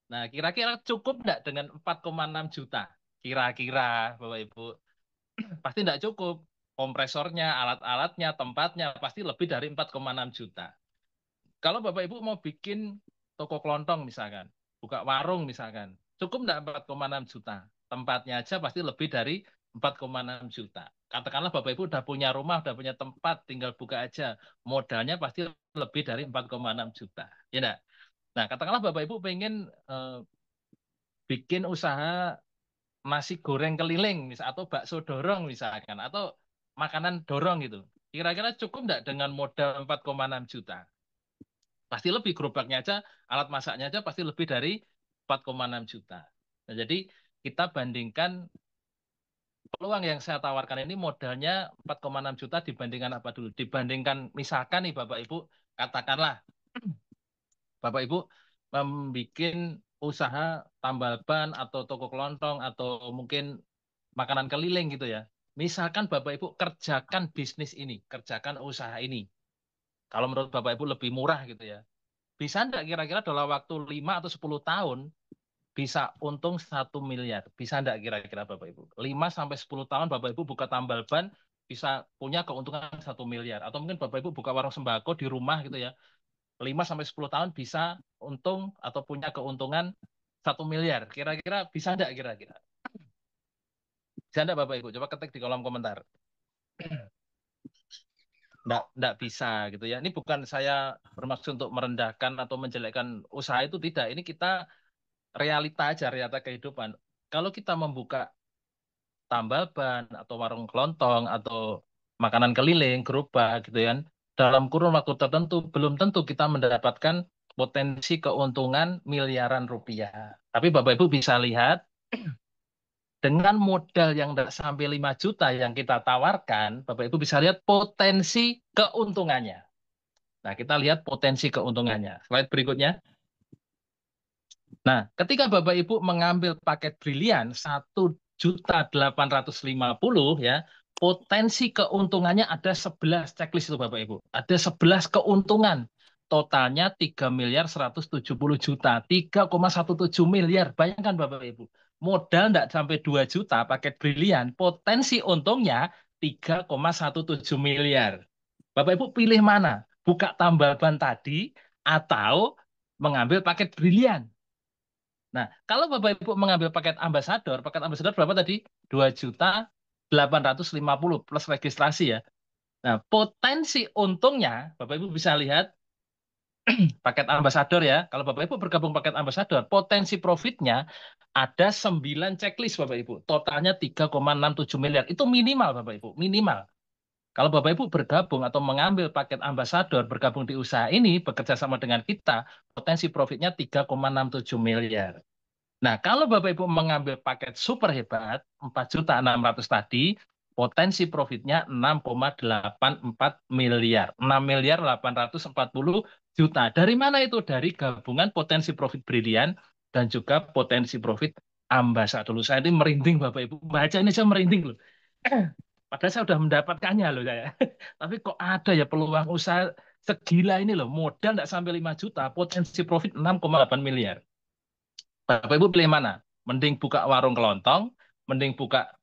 Nah, kira-kira cukup enggak dengan 4,6 juta? Kira-kira Bapak Ibu pasti enggak cukup. Kompresornya, alat-alatnya, tempatnya pasti lebih dari 4,6 juta. Kalau Bapak Ibu mau bikin toko kelontong misalkan, buka warung misalkan, cukup enggak 4,6 juta? Tempatnya aja pasti lebih dari 4,6 juta. Katakanlah Bapak Ibu udah punya rumah, udah punya tempat, tinggal buka aja. Modalnya pasti lebih dari 4,6 juta. Ya enggak? Nah, katakanlah Bapak Ibu pengen bikin usaha nasi goreng keliling atau bakso dorong misalkan, atau makanan dorong gitu. Kira-kira cukup enggak dengan modal 4,6 juta? Pasti lebih, gerobaknya aja, alat masaknya aja pasti lebih dari 4,6 juta. Nah, jadi kita bandingkan peluang yang saya tawarkan ini modalnya 4,6 juta dibandingkan apa dulu? Dibandingkan misalkan nih Bapak Ibu, katakanlah Bapak Ibu membuat usaha tambal ban atau toko kelontong atau mungkin makanan keliling gitu ya. Misalkan Bapak Ibu kerjakan bisnis ini, kerjakan usaha ini. Kalau menurut Bapak Ibu lebih murah gitu ya. Bisa enggak kira-kira dalam waktu 5 atau 10 tahun bisa untung 1 miliar? Bisa enggak kira-kira Bapak Ibu? 5-10 tahun Bapak Ibu buka tambal ban bisa punya keuntungan 1 miliar. Atau mungkin Bapak Ibu buka warung sembako di rumah gitu ya. 5-10 tahun bisa untung atau punya keuntungan 1 miliar. Kira-kira bisa enggak kira-kira? Bisa enggak Bapak Ibu? Coba ketik di kolom komentar. Enggak bisa gitu ya. Ini bukan saya bermaksud untuk merendahkan atau menjelekkan usaha itu, tidak. Ini kita realita aja, realita kehidupan. Kalau kita membuka tambal ban atau warung kelontong atau makanan keliling, gerobak gitu kan, dalam kurun waktu tertentu belum tentu kita mendapatkan potensi keuntungan miliaran rupiah. Tapi Bapak Ibu bisa lihat dengan modal yang tidak sampai 5 juta yang kita tawarkan, Bapak Ibu bisa lihat potensi keuntungannya. Nah, kita lihat potensi keuntungannya. Slide berikutnya. Nah, ketika Bapak Ibu mengambil paket brilian 1.850.000 ya, potensi keuntungannya ada 11 checklist itu Bapak Ibu. Ada 11 keuntungan. Totalnya 3.170.000.000, 3,17 miliar. Bayangkan Bapak Ibu, modal tidak sampai 2 juta paket brilian, potensi untungnya 3,17 miliar. Bapak Ibu pilih mana? Buka tambal ban tadi atau mengambil paket brilian? Nah, kalau Bapak Ibu mengambil paket ambasador berapa tadi? 2.850.000 plus registrasi ya. Nah, potensi untungnya Bapak Ibu bisa lihat paket ambasador ya. Kalau Bapak Ibu bergabung paket ambasador, potensi profitnya ada 9 checklist Bapak Ibu. Totalnya 3,67 miliar. Itu minimal Bapak Ibu, minimal. Kalau Bapak Ibu bergabung atau mengambil paket ambasador, bergabung di usaha ini, bekerja sama dengan kita, potensi profitnya 3,67 miliar. Nah, kalau Bapak Ibu mengambil paket super hebat, 4.600.000 tadi, potensi profitnya 6,84 miliar. 6.840.000.000. Dari mana itu? Dari gabungan potensi profit brilian dan juga potensi profit ambasador. Saya ini merinding Bapak Ibu. Baca ini saya merinding loh. Padahal saya sudah mendapatkannya loh saya. Tapi kok ada ya peluang usaha segila ini loh. Modal tidak sampai 5 juta, potensi profit 6,8 miliar. Bapak Ibu pilih mana? Mending buka warung kelontong, mending buka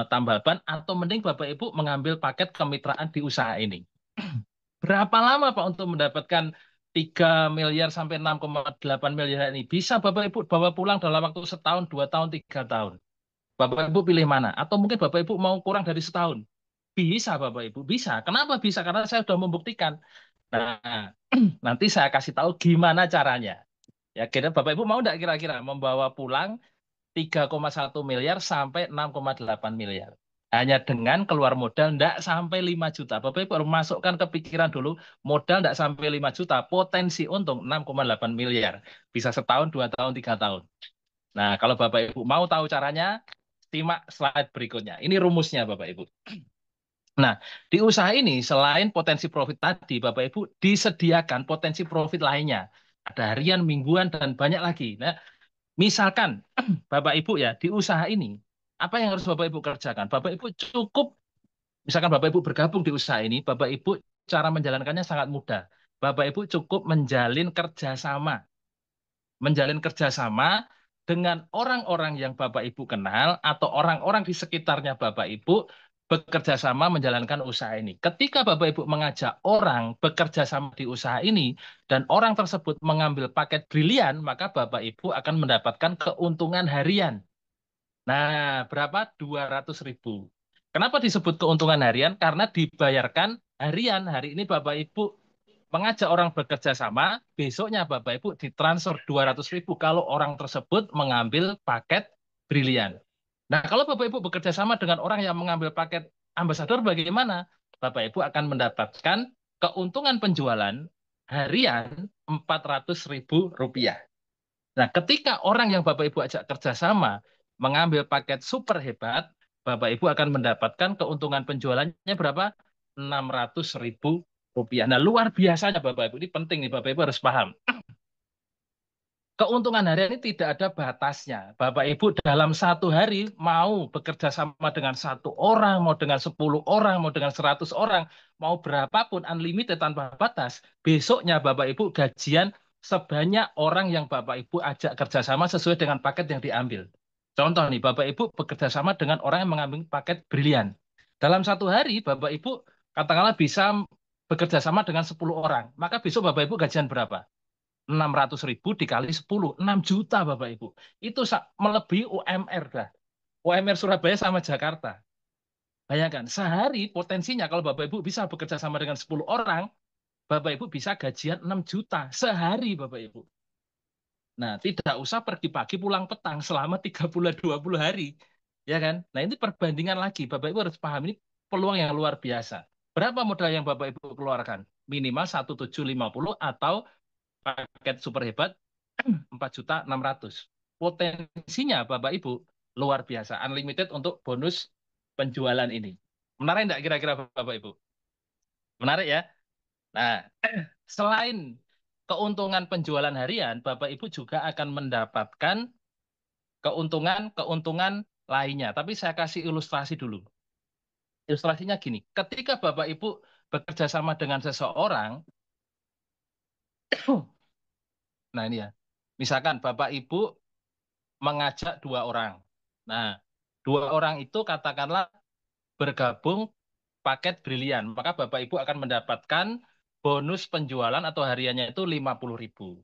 tambal ban, atau mending Bapak Ibu mengambil paket kemitraan di usaha ini. Berapa lama Pak untuk mendapatkan 3 miliar sampai 6,8 miliar ini? Bisa Bapak Ibu bawa pulang dalam waktu setahun, 2 tahun, 3 tahun. Bapak Ibu pilih mana? Atau mungkin Bapak Ibu mau kurang dari setahun? Bisa Bapak Ibu, bisa. Kenapa bisa? Karena saya sudah membuktikan. Nah, nanti saya kasih tahu gimana caranya. Ya, kira Bapak Ibu mau enggak kira-kira membawa pulang 3,1 miliar sampai 6,8 miliar? Hanya dengan keluar modal enggak sampai 5 juta. Bapak Ibu harus masukkan ke pikiran dulu, modal enggak sampai 5 juta, potensi untung 6,8 miliar. Bisa setahun, 2 tahun, 3 tahun. Nah, kalau Bapak Ibu mau tahu caranya, simak slide berikutnya. Ini rumusnya Bapak Ibu. Nah, di usaha ini selain potensi profit tadi, Bapak Ibu disediakan potensi profit lainnya. Ada harian, mingguan, dan banyak lagi. Nah, misalkan Bapak Ibu ya di usaha ini, apa yang harus Bapak Ibu kerjakan? Bapak Ibu cukup, misalkan Bapak Ibu bergabung di usaha ini, Bapak Ibu cara menjalankannya sangat mudah. Bapak Ibu cukup menjalin kerjasama. Menjalin kerjasama dengan orang-orang yang Bapak Ibu kenal atau orang-orang di sekitarnya Bapak Ibu bekerja sama menjalankan usaha ini. Ketika Bapak Ibu mengajak orang bekerja sama di usaha ini dan orang tersebut mengambil paket brilian, maka Bapak Ibu akan mendapatkan keuntungan harian. Nah, berapa? 200.000. Kenapa disebut keuntungan harian? Karena dibayarkan harian. Hari ini Bapak Ibu mengajak orang bekerja sama, besoknya Bapak Ibu ditransfer 200.000 kalau orang tersebut mengambil paket brilian. Nah, kalau Bapak Ibu bekerja sama dengan orang yang mengambil paket ambasador, bagaimana? Bapak Ibu akan mendapatkan keuntungan penjualan harian 400.000 rupiah. Nah, ketika orang yang Bapak Ibu ajak kerjasama mengambil paket super hebat, Bapak Ibu akan mendapatkan keuntungan penjualannya berapa? 600.000 rupiah. Nah, luar biasanya Bapak Ibu. Ini penting nih, Bapak Ibu harus paham. Keuntungan harian ini tidak ada batasnya. Bapak Ibu dalam satu hari mau bekerja sama dengan 1 orang, mau dengan 10 orang, mau dengan 100 orang, mau berapapun, unlimited tanpa batas. Besoknya Bapak Ibu gajian sebanyak orang yang Bapak Ibu ajak kerjasama sesuai dengan paket yang diambil. Contoh nih, Bapak Ibu bekerja sama dengan orang yang mengambil paket brilian. Dalam satu hari, Bapak Ibu katakanlah bisa bekerja sama dengan 10 orang. Maka besok Bapak Ibu gajian berapa? 600.000 dikali 10, 6 juta Bapak Ibu. Itu melebihi UMR dah. UMR Surabaya sama Jakarta. Bayangkan, sehari potensinya kalau Bapak Ibu bisa bekerja sama dengan 10 orang, Bapak Ibu bisa gajian 6 juta sehari Bapak Ibu. Nah, tidak usah pergi pagi pulang petang selama 30-20 hari. Ya kan? Nah, ini perbandingan lagi. Bapak Ibu harus paham, ini peluang yang luar biasa. Berapa modal yang Bapak Ibu keluarkan? Minimal 1.750 atau paket super hebat 4.600.000. Potensinya Bapak Ibu luar biasa, unlimited untuk bonus penjualan ini. Menarik enggak kira-kira Bapak Ibu? Menarik ya? Nah, selain keuntungan penjualan harian, Bapak Ibu juga akan mendapatkan keuntungan lainnya. Tapi saya kasih ilustrasi dulu. Ilustrasinya gini, ketika Bapak Ibu bekerja sama dengan seseorang, nah ini ya, misalkan Bapak Ibu mengajak 2 orang. Nah, 2 orang itu katakanlah bergabung paket brilian, maka Bapak Ibu akan mendapatkan bonus penjualan atau hariannya itu 50.000.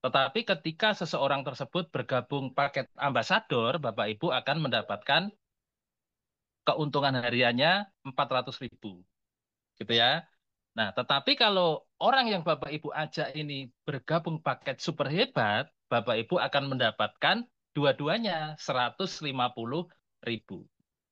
Tetapi ketika seseorang tersebut bergabung paket ambasador, Bapak Ibu akan mendapatkan keuntungan hariannya 400.000. Gitu ya. Nah, tetapi kalau orang yang Bapak Ibu ajak ini bergabung paket super hebat, Bapak Ibu akan mendapatkan dua-duanya 150.000.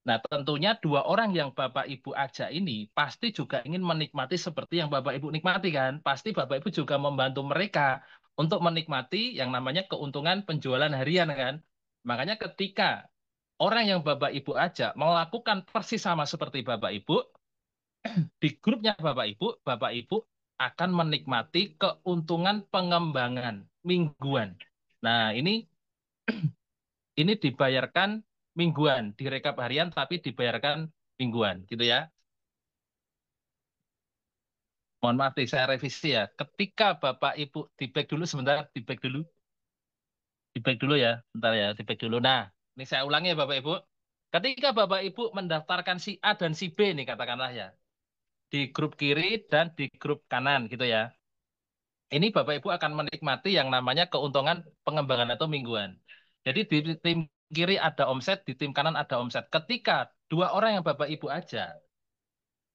Nah, tentunya 2 orang yang Bapak Ibu ajak ini pasti juga ingin menikmati seperti yang Bapak Ibu nikmati kan? Pasti Bapak Ibu juga membantu mereka untuk menikmati yang namanya keuntungan penjualan harian kan? Makanya ketika orang yang Bapak Ibu ajak melakukan persis sama seperti Bapak Ibu, di grupnya Bapak Ibu akan menikmati keuntungan pengembangan mingguan. Nah, ini dibayarkan mingguan, direkap harian tapi dibayarkan mingguan, gitu ya. Mohon maaf, saya revisi ya. Ketika Bapak Ibu di back dulu sebentar, di back dulu ya, bentar ya, di back dulu. Nah, ini saya ulangi ya Bapak Ibu. Ketika Bapak Ibu mendaftarkan si A dan si B nih katakanlah ya, di grup kiri dan di grup kanan gitu ya. Ini Bapak Ibu akan menikmati yang namanya keuntungan pengembangan atau mingguan. Jadi di tim kiri ada omset, di tim kanan ada omset. Ketika 2 orang yang Bapak Ibu ajak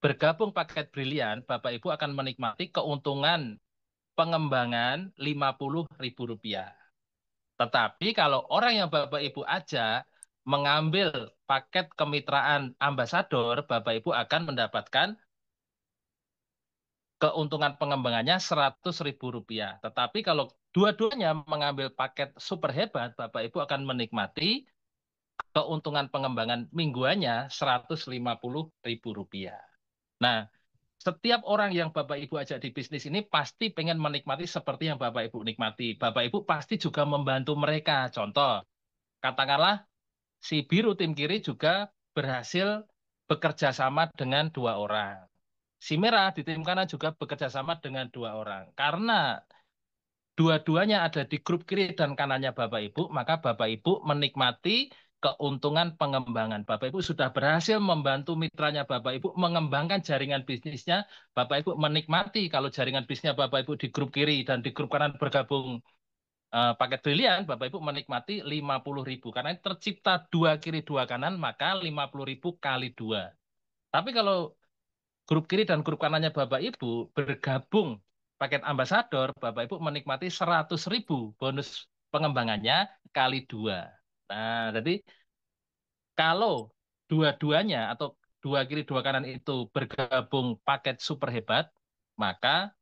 bergabung paket brilian, Bapak Ibu akan menikmati keuntungan pengembangan 50.000 rupiah. Tetapi kalau orang yang Bapak Ibu ajak mengambil paket kemitraan ambasador, Bapak Ibu akan mendapatkan keuntungan pengembangannya 100.000 rupiah. Tetapi kalau dua-duanya mengambil paket super hebat, Bapak Ibu akan menikmati keuntungan pengembangan mingguannya 150.000 rupiah. Nah, setiap orang yang Bapak Ibu ajak di bisnis ini pasti pengen menikmati seperti yang Bapak Ibu nikmati. Bapak Ibu pasti juga membantu mereka. Contoh, katakanlah si biru tim kiri juga berhasil bekerja sama dengan 2 orang. Si merah di tim kanan juga bekerja sama dengan 2 orang. Karena dua-duanya ada di grup kiri dan kanannya Bapak Ibu, maka Bapak Ibu menikmati keuntungan pengembangan. Bapak Ibu sudah berhasil membantu mitranya Bapak Ibu mengembangkan jaringan bisnisnya. Bapak Ibu menikmati kalau jaringan bisnisnya Bapak Ibu di grup kiri dan di grup kanan bergabung paket brilian, Bapak Ibu menikmati 50.000. Karena ini tercipta 2 kiri 2 kanan, maka 50.000 kali 2. Tapi kalau grup kiri dan grup kanannya Bapak Ibu bergabung paket ambasador, Bapak Ibu menikmati 100.000 bonus pengembangannya kali 2. Nah, jadi kalau dua-duanya atau 2 kiri 2 kanan itu bergabung paket super hebat, maka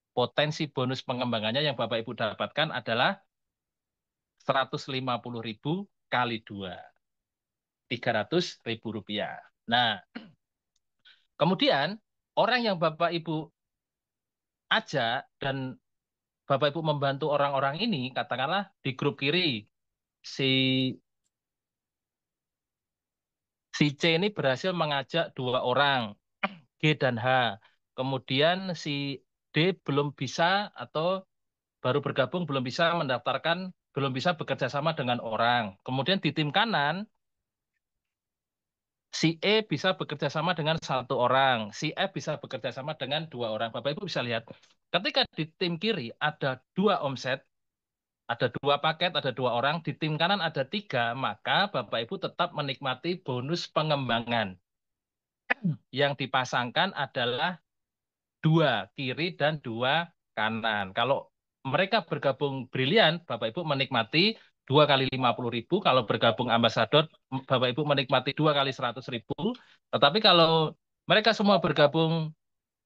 potensi bonus pengembangannya yang Bapak Ibu dapatkan adalah 150.000 kali 2. 300.000 rupiah. Nah, kemudian orang yang Bapak Ibu ajak dan Bapak Ibu membantu orang-orang ini, katakanlah di grup kiri, si C ini berhasil mengajak 2 orang, G dan H. Kemudian si D belum bisa atau baru bergabung, belum bisa mendaftarkan, belum bisa bekerja sama dengan orang. Kemudian di tim kanan, si E bisa bekerja sama dengan 1 orang, si F bisa bekerja sama dengan 2 orang. Bapak Ibu bisa lihat, ketika di tim kiri ada 2 omset, ada 2 paket, ada 2 orang, di tim kanan ada 3, maka Bapak Ibu tetap menikmati bonus pengembangan. Yang dipasangkan adalah 2 kiri dan 2 kanan. Kalau mereka bergabung brilian, Bapak Ibu menikmati 2 kali 50.000. Kalau bergabung ambasador, Bapak Ibu menikmati 2 kali 100.000. Tetapi kalau mereka semua bergabung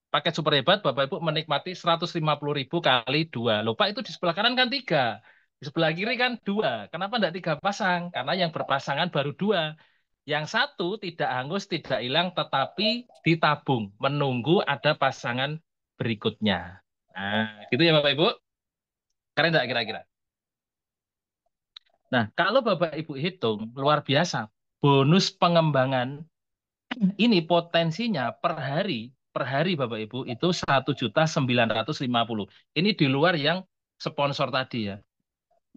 paket super hebat, Bapak Ibu menikmati 150.000 kali 2. Lupa itu di sebelah kanan kan 3. Di sebelah kiri kan 2. Kenapa tidak 3 pasang? Karena yang berpasangan baru 2. Yang satu tidak hangus, tidak hilang, tetapi ditabung, menunggu ada pasangan berikutnya. Nah, gitu ya Bapak Ibu. Keren nggak kira-kira? Nah, kalau Bapak Ibu hitung, luar biasa. Bonus pengembangan ini potensinya per hari Bapak Ibu itu 1.950.000. Ini di luar yang sponsor tadi ya.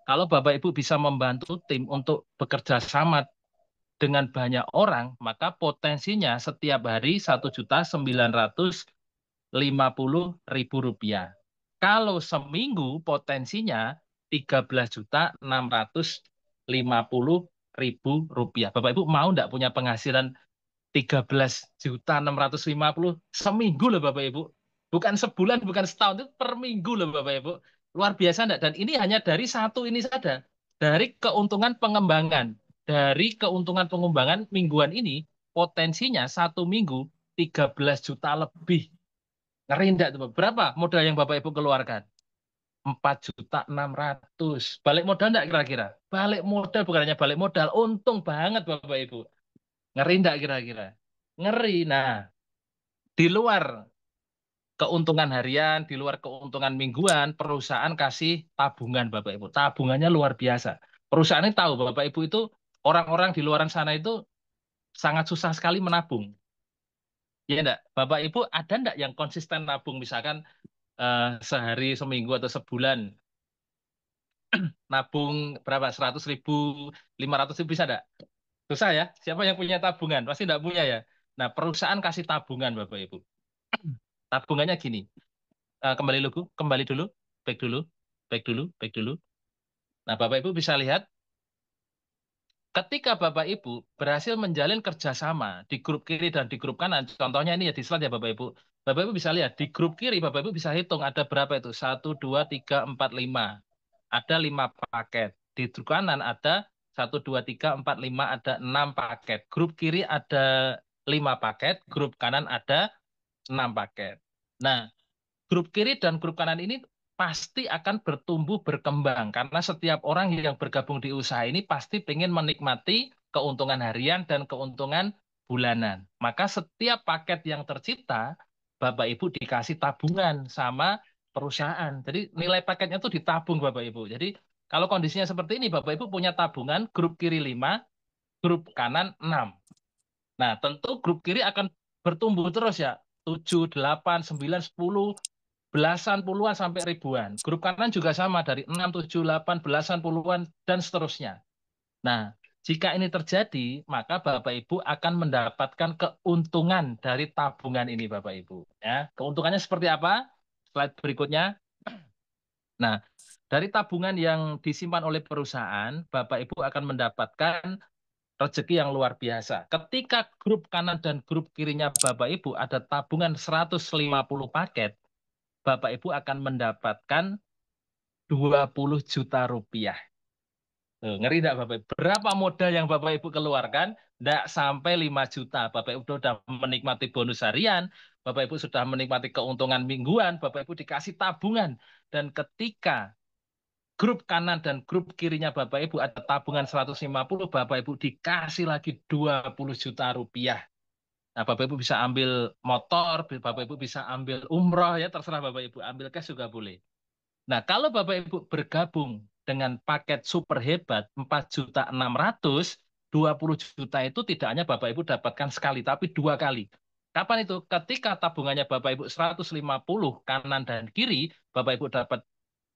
Kalau Bapak Ibu bisa membantu tim untuk bekerja sama dengan banyak orang, maka potensinya setiap hari 1.950.000 rupiah. Kalau seminggu potensinya 13.650.000 rupiah. Bapak Ibu mau enggak punya penghasilan 13.650 seminggu loh Bapak Ibu. Bukan sebulan, bukan setahun, itu per minggu loh Bapak Ibu. Luar biasa enggak? Dan ini hanya dari satu ini saja. Dari keuntungan pengembangan. Dari keuntungan pengembangan mingguan ini, potensinya 1 minggu 13 juta lebih. Ngeri enggak tuh? Berapa modal yang Bapak Ibu keluarkan? 4.600.000. Balik modal enggak kira-kira? Balik modal, bukan hanya balik modal. Untung banget Bapak Ibu. Ngeri enggak kira-kira? Ngeri. Nah, di luar keuntungan harian, di luar keuntungan mingguan, perusahaan kasih tabungan Bapak Ibu. Tabungannya luar biasa. Perusahaan ini tahu Bapak Ibu itu orang-orang di luar sana itu sangat susah sekali menabung. Ya enggak? Bapak Ibu ada enggak yang konsisten nabung misalkan sehari, seminggu atau sebulan nabung berapa? 100.000, 500.000 bisa enggak? Susah ya? Siapa yang punya tabungan? Pasti enggak punya ya. Nah, perusahaan kasih tabungan Bapak Ibu. Tabungannya gini. Kembali dulu, back dulu. Nah, Bapak Ibu bisa lihat ketika Bapak Ibu berhasil menjalin kerjasama di grup kiri dan di grup kanan, contohnya ini ya di slide ya Bapak Ibu. Bapak Ibu bisa lihat di grup kiri Bapak Ibu bisa hitung ada berapa itu? 1, 2, 3, 4, 5. Ada 5 paket. Di grup kanan ada 1, 2, 3, 4, 5, ada 6 paket. Grup kiri ada 5 paket, grup kanan ada 6 paket. Nah, grup kiri dan grup kanan ini pasti akan bertumbuh berkembang karena setiap orang yang bergabung di usaha ini pasti ingin menikmati keuntungan harian dan keuntungan bulanan. Maka setiap paket yang tercipta, Bapak Ibu dikasih tabungan sama perusahaan. Jadi nilai paketnya itu ditabung Bapak Ibu. Jadi kalau kondisinya seperti ini, Bapak Ibu punya tabungan grup kiri 5, grup kanan 6. Nah, tentu grup kiri akan bertumbuh terus ya. 7, 8, 9, 10, belasan, puluhan, sampai ribuan. Grup kanan juga sama, dari 6, 7, 8, belasan, puluhan, dan seterusnya. Nah, jika ini terjadi, maka Bapak Ibu akan mendapatkan keuntungan dari tabungan ini, Bapak Ibu. Ya, keuntungannya seperti apa? Slide berikutnya. Nah, dari tabungan yang disimpan oleh perusahaan, Bapak Ibu akan mendapatkan rezeki yang luar biasa. Ketika grup kanan dan grup kirinya Bapak Ibu ada tabungan 150 paket, Bapak Ibu akan mendapatkan 20 juta rupiah. Tuh, ngeri enggak Bapak Ibu? Berapa modal yang Bapak Ibu keluarkan? Enggak sampai 5 juta. Bapak Ibu sudah menikmati bonus harian, Bapak Ibu sudah menikmati keuntungan mingguan, Bapak Ibu dikasih tabungan. Dan ketika grup kanan dan grup kirinya Bapak Ibu ada tabungan 150, Bapak Ibu dikasih lagi 20 juta rupiah. Nah, Bapak Ibu bisa ambil motor, Bapak Ibu bisa ambil umroh, ya terserah Bapak Ibu, ambil cash juga boleh. Nah, kalau Bapak Ibu bergabung dengan paket super hebat 4.600.000, 20 juta itu tidak hanya Bapak Ibu dapatkan sekali, tapi 2 kali. Kapan itu? Ketika tabungannya Bapak Ibu 150 kanan dan kiri, Bapak Ibu dapat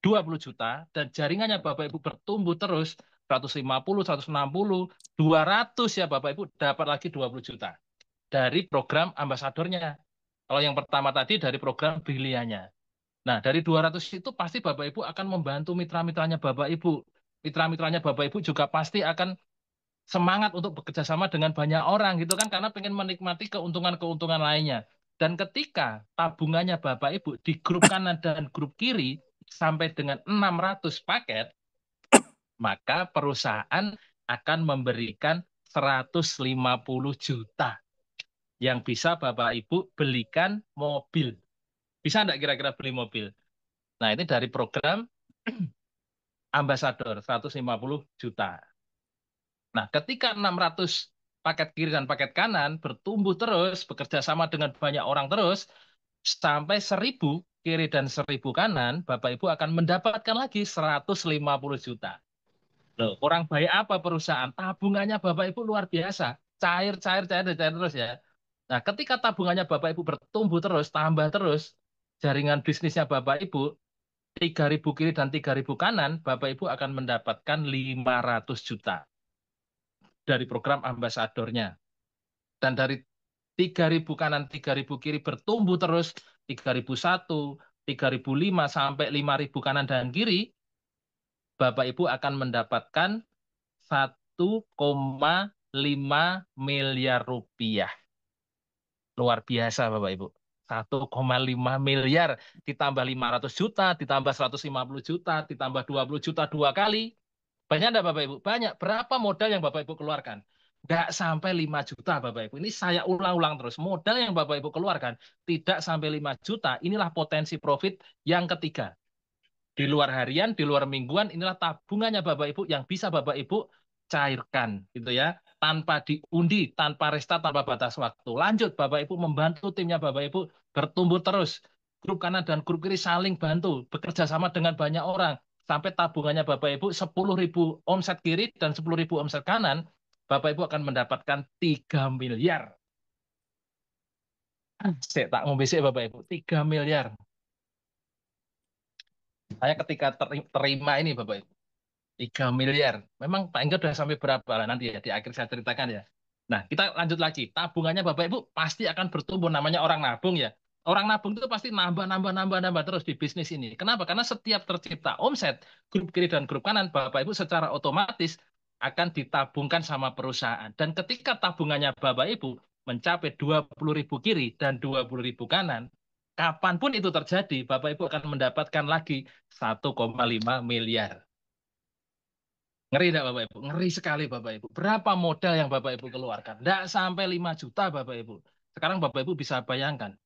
20 juta, dan jaringannya Bapak Ibu bertumbuh terus, 150, 160, 200 ya Bapak Ibu dapat lagi 20 juta. Dari program ambasadornya. Kalau yang pertama tadi dari program briliannya. Nah, dari 200 itu pasti Bapak Ibu akan membantu mitra-mitranya Bapak Ibu. Mitra-mitranya Bapak Ibu juga pasti akan semangat untuk bekerja sama dengan banyak orang gitu kan, karena pengen menikmati keuntungan-keuntungan lainnya. Dan ketika tabungannya Bapak Ibu di grup kanan dan grup kiri sampai dengan 600 paket, maka perusahaan akan memberikan 150 juta yang bisa Bapak Ibu belikan mobil. Bisa enggak kira-kira beli mobil? Nah, ini dari program ambasador 150 juta. Nah, ketika 600 paket kiri dan paket kanan bertumbuh terus, bekerja sama dengan banyak orang terus, sampai 1000 kiri dan 1000 kanan, Bapak Ibu akan mendapatkan lagi 150 juta. Loh, kurang baik apa perusahaan? Tabungannya Bapak Ibu luar biasa. Cair terus ya. Nah, ketika tabungannya Bapak Ibu bertumbuh terus, tambah terus, jaringan bisnisnya Bapak Ibu 3.000 kiri dan 3.000 kanan, Bapak Ibu akan mendapatkan 500 juta dari program ambasadornya. Dan dari 3.000 kanan, 3.000 kiri bertumbuh terus, 3.001, 3.005 sampai 5.000 kanan dan kiri, Bapak Ibu akan mendapatkan 1,5 miliar rupiah. Luar biasa Bapak Ibu. 1,5 miliar ditambah 500 juta, ditambah 150 juta, ditambah 20 juta 2 kali. Banyak enggak Bapak Ibu? Banyak. Berapa modal yang Bapak Ibu keluarkan? Enggak sampai 5 juta Bapak Ibu. Ini saya ulang-ulang terus. Modal yang Bapak Ibu keluarkan tidak sampai 5 juta. Inilah potensi profit yang ketiga. Di luar harian, di luar mingguan, inilah tabungannya Bapak Ibu yang bisa Bapak Ibu cairkan gitu ya, tanpa diundi, tanpa restart, tanpa batas waktu. Lanjut Bapak Ibu membantu timnya Bapak Ibu bertumbuh terus. Grup kanan dan grup kiri saling bantu, bekerja sama dengan banyak orang sampai tabungannya Bapak Ibu 10.000 omset kiri dan 10.000 omset kanan, Bapak Ibu akan mendapatkan 3 miliar. Saya tak ngombe sih Bapak Ibu, 3 miliar. Saya ketika terima ini Bapak Ibu, 3 miliar. Memang Pak Enggar sudah sampai berapa lah nanti ya di akhir saya ceritakan ya. Nah, kita lanjut lagi. Tabungannya Bapak Ibu pasti akan bertumbuh, namanya orang nabung ya. Orang nabung itu pasti nambah terus di bisnis ini. Kenapa? Karena setiap tercipta omset grup kiri dan grup kanan, Bapak Ibu secara otomatis akan ditabungkan sama perusahaan. Dan ketika tabungannya Bapak Ibu mencapai 20.000 kiri dan 20.000 kanan, kapanpun itu terjadi, Bapak Ibu akan mendapatkan lagi 1,5 miliar. Ngeri enggak Bapak Ibu? Ngeri sekali Bapak Ibu. Berapa modal yang Bapak Ibu keluarkan? Enggak sampai 5 juta Bapak Ibu. Sekarang Bapak Ibu bisa bayangkan.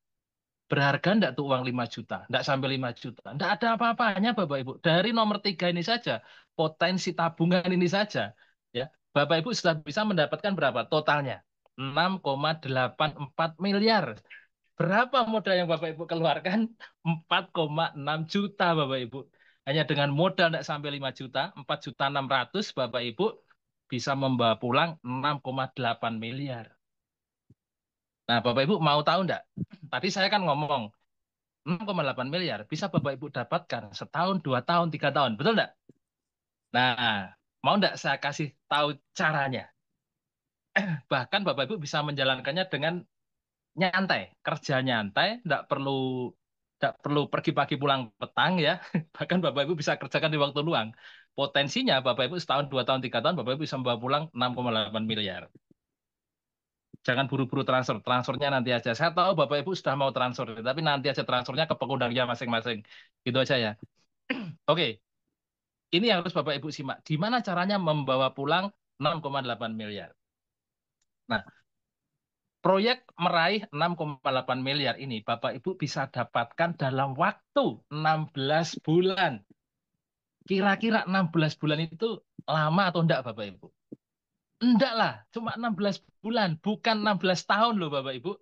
Berharga enggak tuh uang 5 juta? Enggak sampai 5 juta. Enggak ada apa-apanya Bapak Ibu. Dari nomor 3 ini saja, potensi tabungan ini saja, ya, Bapak Ibu sudah bisa mendapatkan berapa totalnya? 6,84 miliar. Berapa modal yang Bapak Ibu keluarkan? 4,6 juta Bapak Ibu. Hanya dengan modal tidak sampai 5 juta, 4.600.000 Bapak Ibu bisa membawa pulang 6,8 miliar. Nah, Bapak Ibu mau tahu enggak? Tadi saya kan ngomong 6,8 miliar bisa Bapak Ibu dapatkan setahun, 2 tahun, 3 tahun. Betul enggak? Nah, mau enggak saya kasih tahu caranya? Bahkan Bapak Ibu bisa menjalankannya dengan nyantai, kerja nyantai, enggak perlu tidak perlu pergi pagi pulang petang ya. Bahkan Bapak Ibu bisa kerjakan di waktu luang. Potensinya Bapak Ibu setahun, 2 tahun, 3 tahun Bapak Ibu bisa membawa pulang 6,8 miliar. Jangan buru-buru transfer. Transfernya nanti aja. Saya tahu Bapak Ibu sudah mau transfer, tapi nanti aja transfernya ke pengundangnya masing-masing. Gitu aja ya. Oke. Ini yang harus Bapak Ibu simak. Gimana caranya membawa pulang 6,8 miliar. Nah, proyek meraih 6,8 miliar ini Bapak Ibu bisa dapatkan dalam waktu 16 bulan. Kira-kira 16 bulan itu lama atau enggak Bapak Ibu? Enggak lah, cuma 16 bulan, bukan 16 tahun loh Bapak Ibu.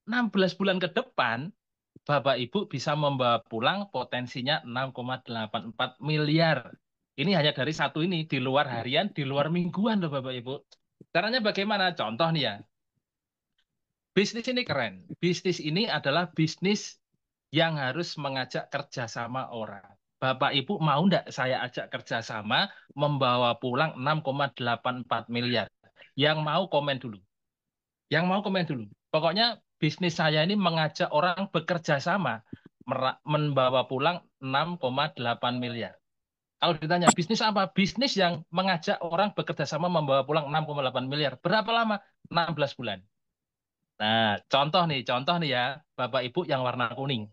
16 bulan ke depan, Bapak Ibu bisa membawa pulang potensinya 6,84 miliar. Ini hanya dari satu ini, di luar harian, di luar mingguan loh Bapak Ibu. Caranya bagaimana? Contoh nih ya. Bisnis ini keren. Bisnis ini adalah bisnis yang harus mengajak kerjasama orang. Bapak Ibu mau enggak saya ajak kerjasama membawa pulang 6,84 miliar? Yang mau komen dulu. Yang mau komen dulu. Pokoknya bisnis saya ini mengajak orang bekerja sama membawa pulang 6,8 miliar. Kalau ditanya bisnis apa? Bisnis yang mengajak orang bekerja sama membawa pulang 6,8 miliar. Berapa lama? 16 bulan. Nah, contoh nih ya, Bapak Ibu yang warna kuning.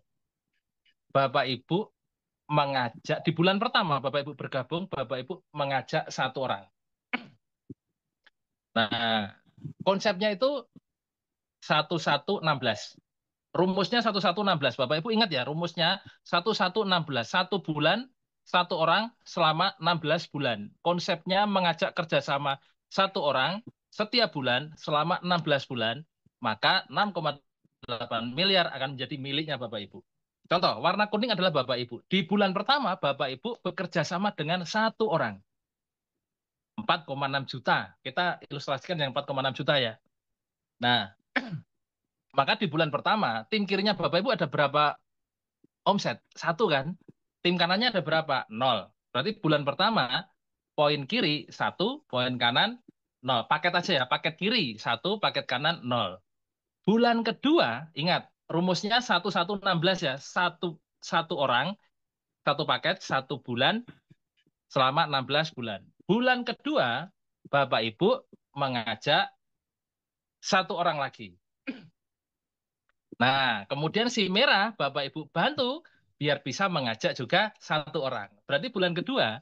Bapak Ibu mengajak di bulan pertama Bapak Ibu bergabung, Bapak Ibu mengajak 1 orang. Nah, konsepnya itu 1116. Rumusnya 1116. Bapak Ibu ingat ya, rumusnya 1116. 1 bulan 1 orang selama 16 bulan. Konsepnya mengajak kerjasama 1 orang setiap bulan selama 16 bulan, maka 6,8 miliar akan menjadi miliknya Bapak Ibu. Contoh, warna kuning adalah Bapak Ibu. Di bulan pertama, Bapak Ibu bekerja sama dengan 1 orang. 4,6 juta. Kita ilustrasikan yang 4,6 juta ya. Nah, maka di bulan pertama, tim kirinya Bapak Ibu ada berapa omset? 1 kan? Tim kanannya ada berapa? 0. Berarti bulan pertama, poin kiri 1, poin kanan 0. Paket aja ya, paket kiri 1, paket kanan 0. Bulan kedua, ingat, rumusnya 1116 ya. 1 orang, 1 paket, 1 bulan, selama 16 bulan. Bulan kedua, Bapak Ibu mengajak 1 orang lagi. Nah, kemudian si merah Bapak Ibu bantu biar bisa mengajak juga 1 orang. Berarti bulan kedua,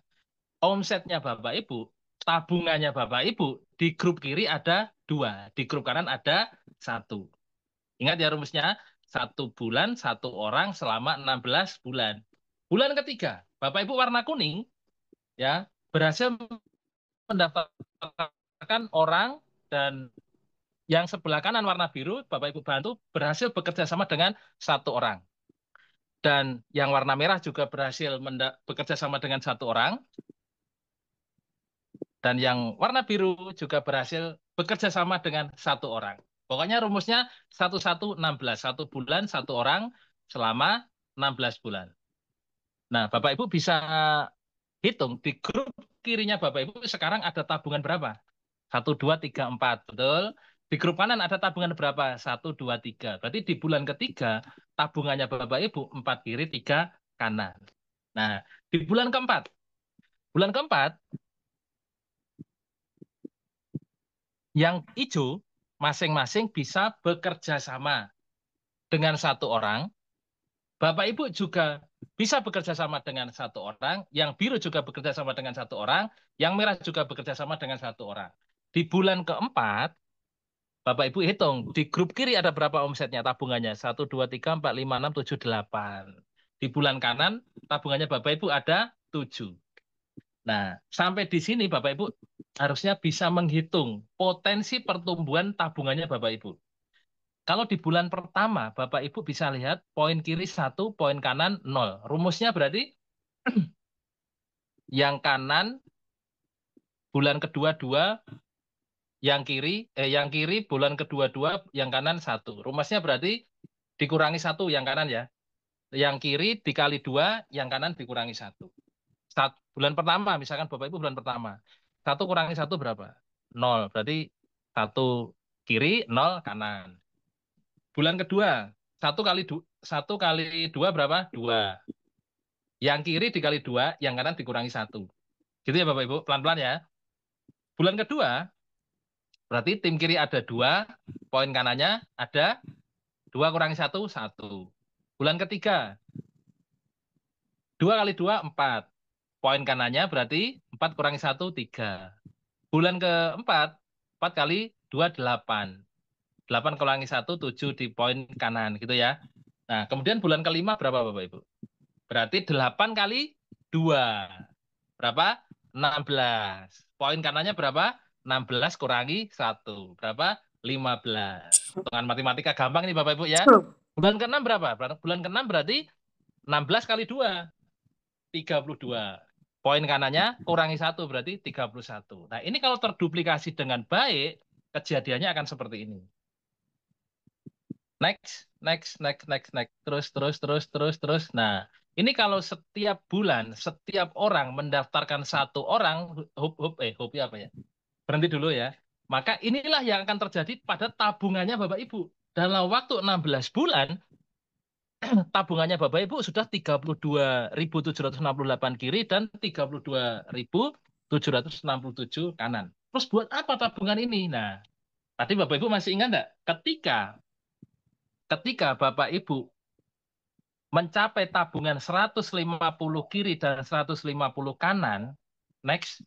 omsetnya Bapak Ibu, tabungannya Bapak Ibu, di grup kiri ada 2, di grup kanan ada 1. Ingat ya rumusnya, 1 bulan, 1 orang selama 16 bulan. Bulan ketiga, Bapak Ibu warna kuning, ya berhasil mendaftarkan orang, dan yang sebelah kanan warna biru, Bapak Ibu bantu berhasil bekerja sama dengan 1 orang. Dan yang warna merah juga berhasil bekerja sama dengan 1 orang. Dan yang warna biru juga berhasil bekerja sama dengan 1 orang. Pokoknya rumusnya 1116, 1 bulan, 1 orang selama 16 bulan. Nah, Bapak Ibu bisa hitung di grup kirinya Bapak Ibu sekarang ada tabungan berapa? 1, 2, 3, 4, betul? Di grup kanan ada tabungan berapa? 1, 2, 3. Berarti di bulan ketiga tabungannya Bapak Ibu 4 kiri, 3 kanan. Nah, di bulan keempat yang hijau masing-masing bisa bekerja sama dengan 1 orang. Bapak Ibu juga bisa bekerja sama dengan 1 orang. Yang biru juga bekerja sama dengan 1 orang. Yang merah juga bekerja sama dengan 1 orang. Di bulan keempat, Bapak Ibu hitung, di grup kiri ada berapa omsetnya, tabungannya? 1, 2, 3, 4, 5, 6, 7, 8. Di bulan kanan, tabungannya Bapak Ibu ada 7. Nah, sampai di sini Bapak Ibu harusnya bisa menghitung potensi pertumbuhan tabungannya Bapak Ibu. Kalau di bulan pertama, Bapak Ibu bisa lihat poin kiri 1, poin kanan 0. Rumusnya berarti yang kanan bulan kedua 2, yang kiri bulan kedua 2, yang kanan 1. Rumusnya berarti dikurangi 1 yang kanan ya. Yang kiri dikali 2, yang kanan dikurangi 1. Bulan pertama, misalkan Bapak Ibu bulan pertama. 1 kurangi 1 berapa? 0. Berarti 1 kiri, 0 kanan. Bulan kedua, 1 kali 2 berapa? 2. Yang kiri dikali 2, yang kanan dikurangi 1. Gitu ya Bapak Ibu, pelan-pelan ya. Bulan kedua, berarti tim kiri ada 2, poin kanannya ada 2 kurangi 1, 1. Bulan ketiga, 2 kali 2, 4. Poin kanannya berarti 4 kurangi 1, 3. Bulan keempat, 4 kali 2, 8. 8 kurangi 1, 7 di poin kanan, gitu ya. Nah, kemudian bulan kelima berapa Bapak Ibu? Berarti 8 kali 2. Berapa? 16. Poin kanannya berapa? 16 kurangi 1. Berapa? 15. Hitungan matematika gampang nih Bapak Ibu ya. Bulan ke-6 berapa? Bulan ke-6 berarti 16 kali 2. 32. Poin kanannya kurangi 1 berarti 31. Nah, ini kalau terduplikasi dengan baik, kejadiannya akan seperti ini. Next. Terus. Nah, ini kalau setiap bulan, setiap orang mendaftarkan 1 orang, hopi apa ya? Berhenti dulu ya. Maka inilah yang akan terjadi pada tabungannya Bapak Ibu. Dalam waktu 16 bulan, tabungannya Bapak Ibu sudah 32.768 kiri dan 32.767 kanan. Terus buat apa tabungan ini? Nah, tadi Bapak Ibu masih ingat enggak? Ketika Bapak Ibu mencapai tabungan 150 kiri dan 150 kanan, next,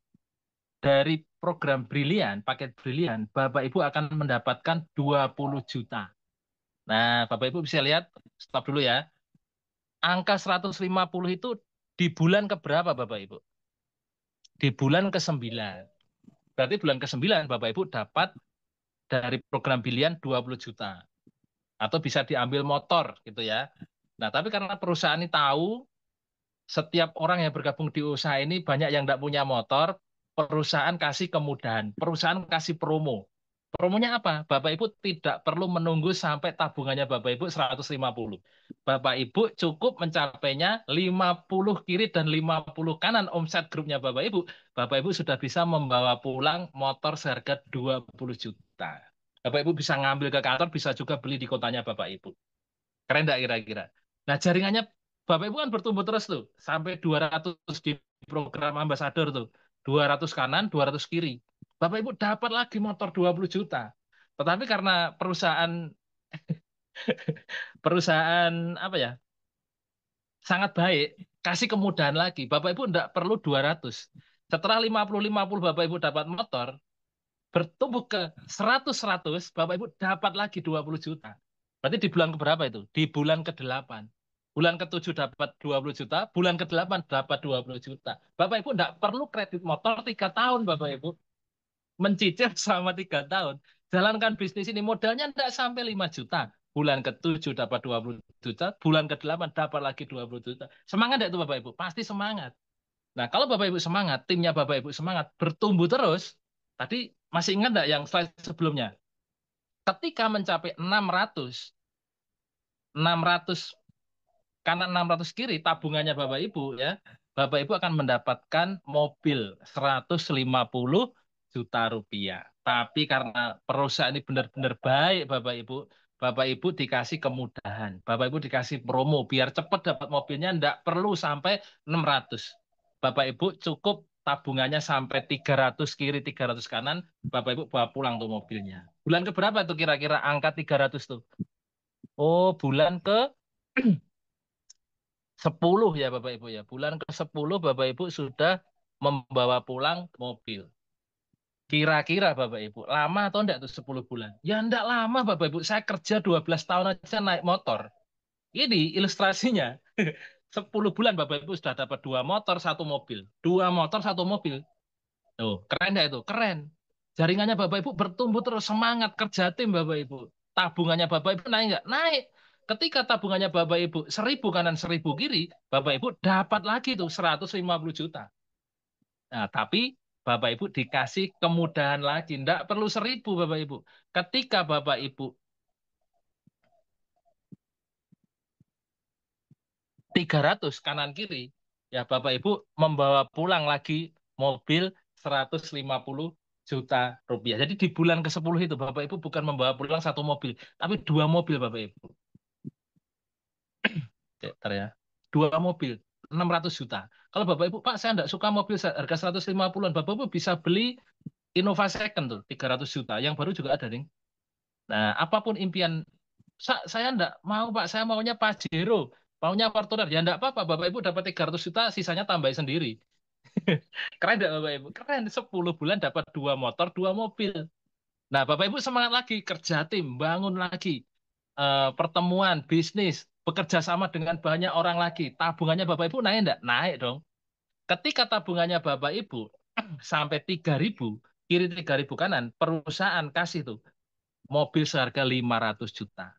dari program Brilian, paket Brilian, Bapak Ibu akan mendapatkan 20 juta. Nah, Bapak Ibu bisa lihat, stop dulu ya. Angka 150 itu di bulan keberapa Bapak Ibu? Di bulan ke-9. Berarti bulan ke-9 Bapak Ibu dapat dari program Brilian 20 juta. Atau bisa diambil motor gitu ya. Nah, tapi karena perusahaan ini tahu setiap orang yang bergabung di usaha ini banyak yang tidak punya motor, perusahaan kasih kemudahan, perusahaan kasih promo. Promonya apa? Bapak Ibu tidak perlu menunggu sampai tabungannya Bapak Ibu 150. Bapak Ibu cukup mencapainya 50 kiri dan 50 kanan omset grupnya Bapak Ibu. Bapak Ibu sudah bisa membawa pulang motor seharga 20 juta. Bapak Ibu bisa ngambil ke kantor, bisa juga beli di kotanya Bapak Ibu. Keren nggak kira-kira? Nah, jaringannya Bapak Ibu kan bertumbuh terus tuh, sampai 200 di program ambasador tuh. 200 kanan, 200 kiri. Bapak Ibu dapat lagi motor 20 juta. Tetapi karena perusahaan apa ya? Sangat baik, kasih kemudahan lagi. Bapak Ibu enggak perlu 200. Setelah 50-50 Bapak Ibu dapat motor, bertumbuh ke 100-100, Bapak Ibu dapat lagi 20 juta. Berarti di bulan keberapa itu? Di bulan ke-8. Bulan ke-7 dapat 20 juta, bulan ke-8 dapat 20 juta. Bapak Ibu enggak perlu kredit motor 3 tahun, Bapak Ibu. Mencicil selama 3 tahun. Jalankan bisnis ini, modalnya enggak sampai 5 juta. Bulan ke-7 dapat 20 juta, bulan ke-8 dapat lagi 20 juta. Semangat enggak itu Bapak Ibu? Pasti semangat. Nah, kalau Bapak Ibu semangat, timnya Bapak Ibu semangat, bertumbuh terus. Tadi masih ingat enggak yang slide sebelumnya? Ketika mencapai 600 kanan 600 kiri tabungannya Bapak Ibu ya, Bapak Ibu akan mendapatkan mobil 150 juta rupiah. Tapi karena perusahaan ini benar-benar baik Bapak Ibu dikasih kemudahan, Bapak Ibu dikasih promo biar cepat dapat mobilnya, enggak perlu sampai 600. Bapak Ibu cukup tabungannya sampai 300 kiri 300 kanan, Bapak Ibu bawa pulang tuh mobilnya. Bulan keberapa tuh kira-kira angka 300 tuh? Oh, bulan ke 10 ya Bapak Ibu ya. Bulan ke-10 Bapak Ibu sudah membawa pulang mobil. Kira-kira Bapak Ibu, lama atau enggak tuh 10 bulan? Ya enggak lama Bapak Ibu. Saya kerja 12 tahun aja naik motor. Ini ilustrasinya. 10 bulan Bapak Ibu sudah dapat 2 motor, 1 mobil. 2 motor, 1 mobil. Tuh, keren enggak itu? Keren. Jaringannya Bapak Ibu bertumbuh terus, semangat kerja tim Bapak Ibu. Tabungannya Bapak Ibu naik enggak? Naik. Ketika tabungannya Bapak Ibu 1000 kanan 1000 kiri, Bapak Ibu dapat lagi tuh 150 juta. Nah, tapi Bapak Ibu dikasih kemudahan lagi. Enggak perlu 1000 Bapak Ibu. Ketika Bapak Ibu 300 kanan kiri, ya Bapak Ibu membawa pulang lagi mobil 150 juta rupiah. Jadi di bulan ke-10 itu Bapak Ibu bukan membawa pulang 1 mobil, tapi 2 mobil Bapak Ibu. Ntar ya. 2 mobil 600 juta. Kalau Bapak Ibu, Pak, saya enggak suka mobil harga 150-an. Bapak Ibu bisa beli Innova Second tuh 300 juta. Yang baru juga ada, nih. Nah, apapun impian saya enggak mau, Pak, saya maunya Pajero, maunya Fortuner. Ya enggak apa-apa, Bapak Ibu dapat 300 juta, sisanya tambahin sendiri. Keren enggak Bapak Ibu? Keren, 10 bulan dapat 2 motor, 2 mobil. Nah, Bapak Ibu semangat lagi, kerja tim, bangun lagi. Pertemuan, bisnis, bekerja sama dengan banyak orang lagi. Tabungannya Bapak Ibu naik enggak? Naik dong. Ketika tabungannya Bapak Ibu sampai 3.000, kiri 3.000 kanan, perusahaan kasih tuh mobil seharga 500 juta.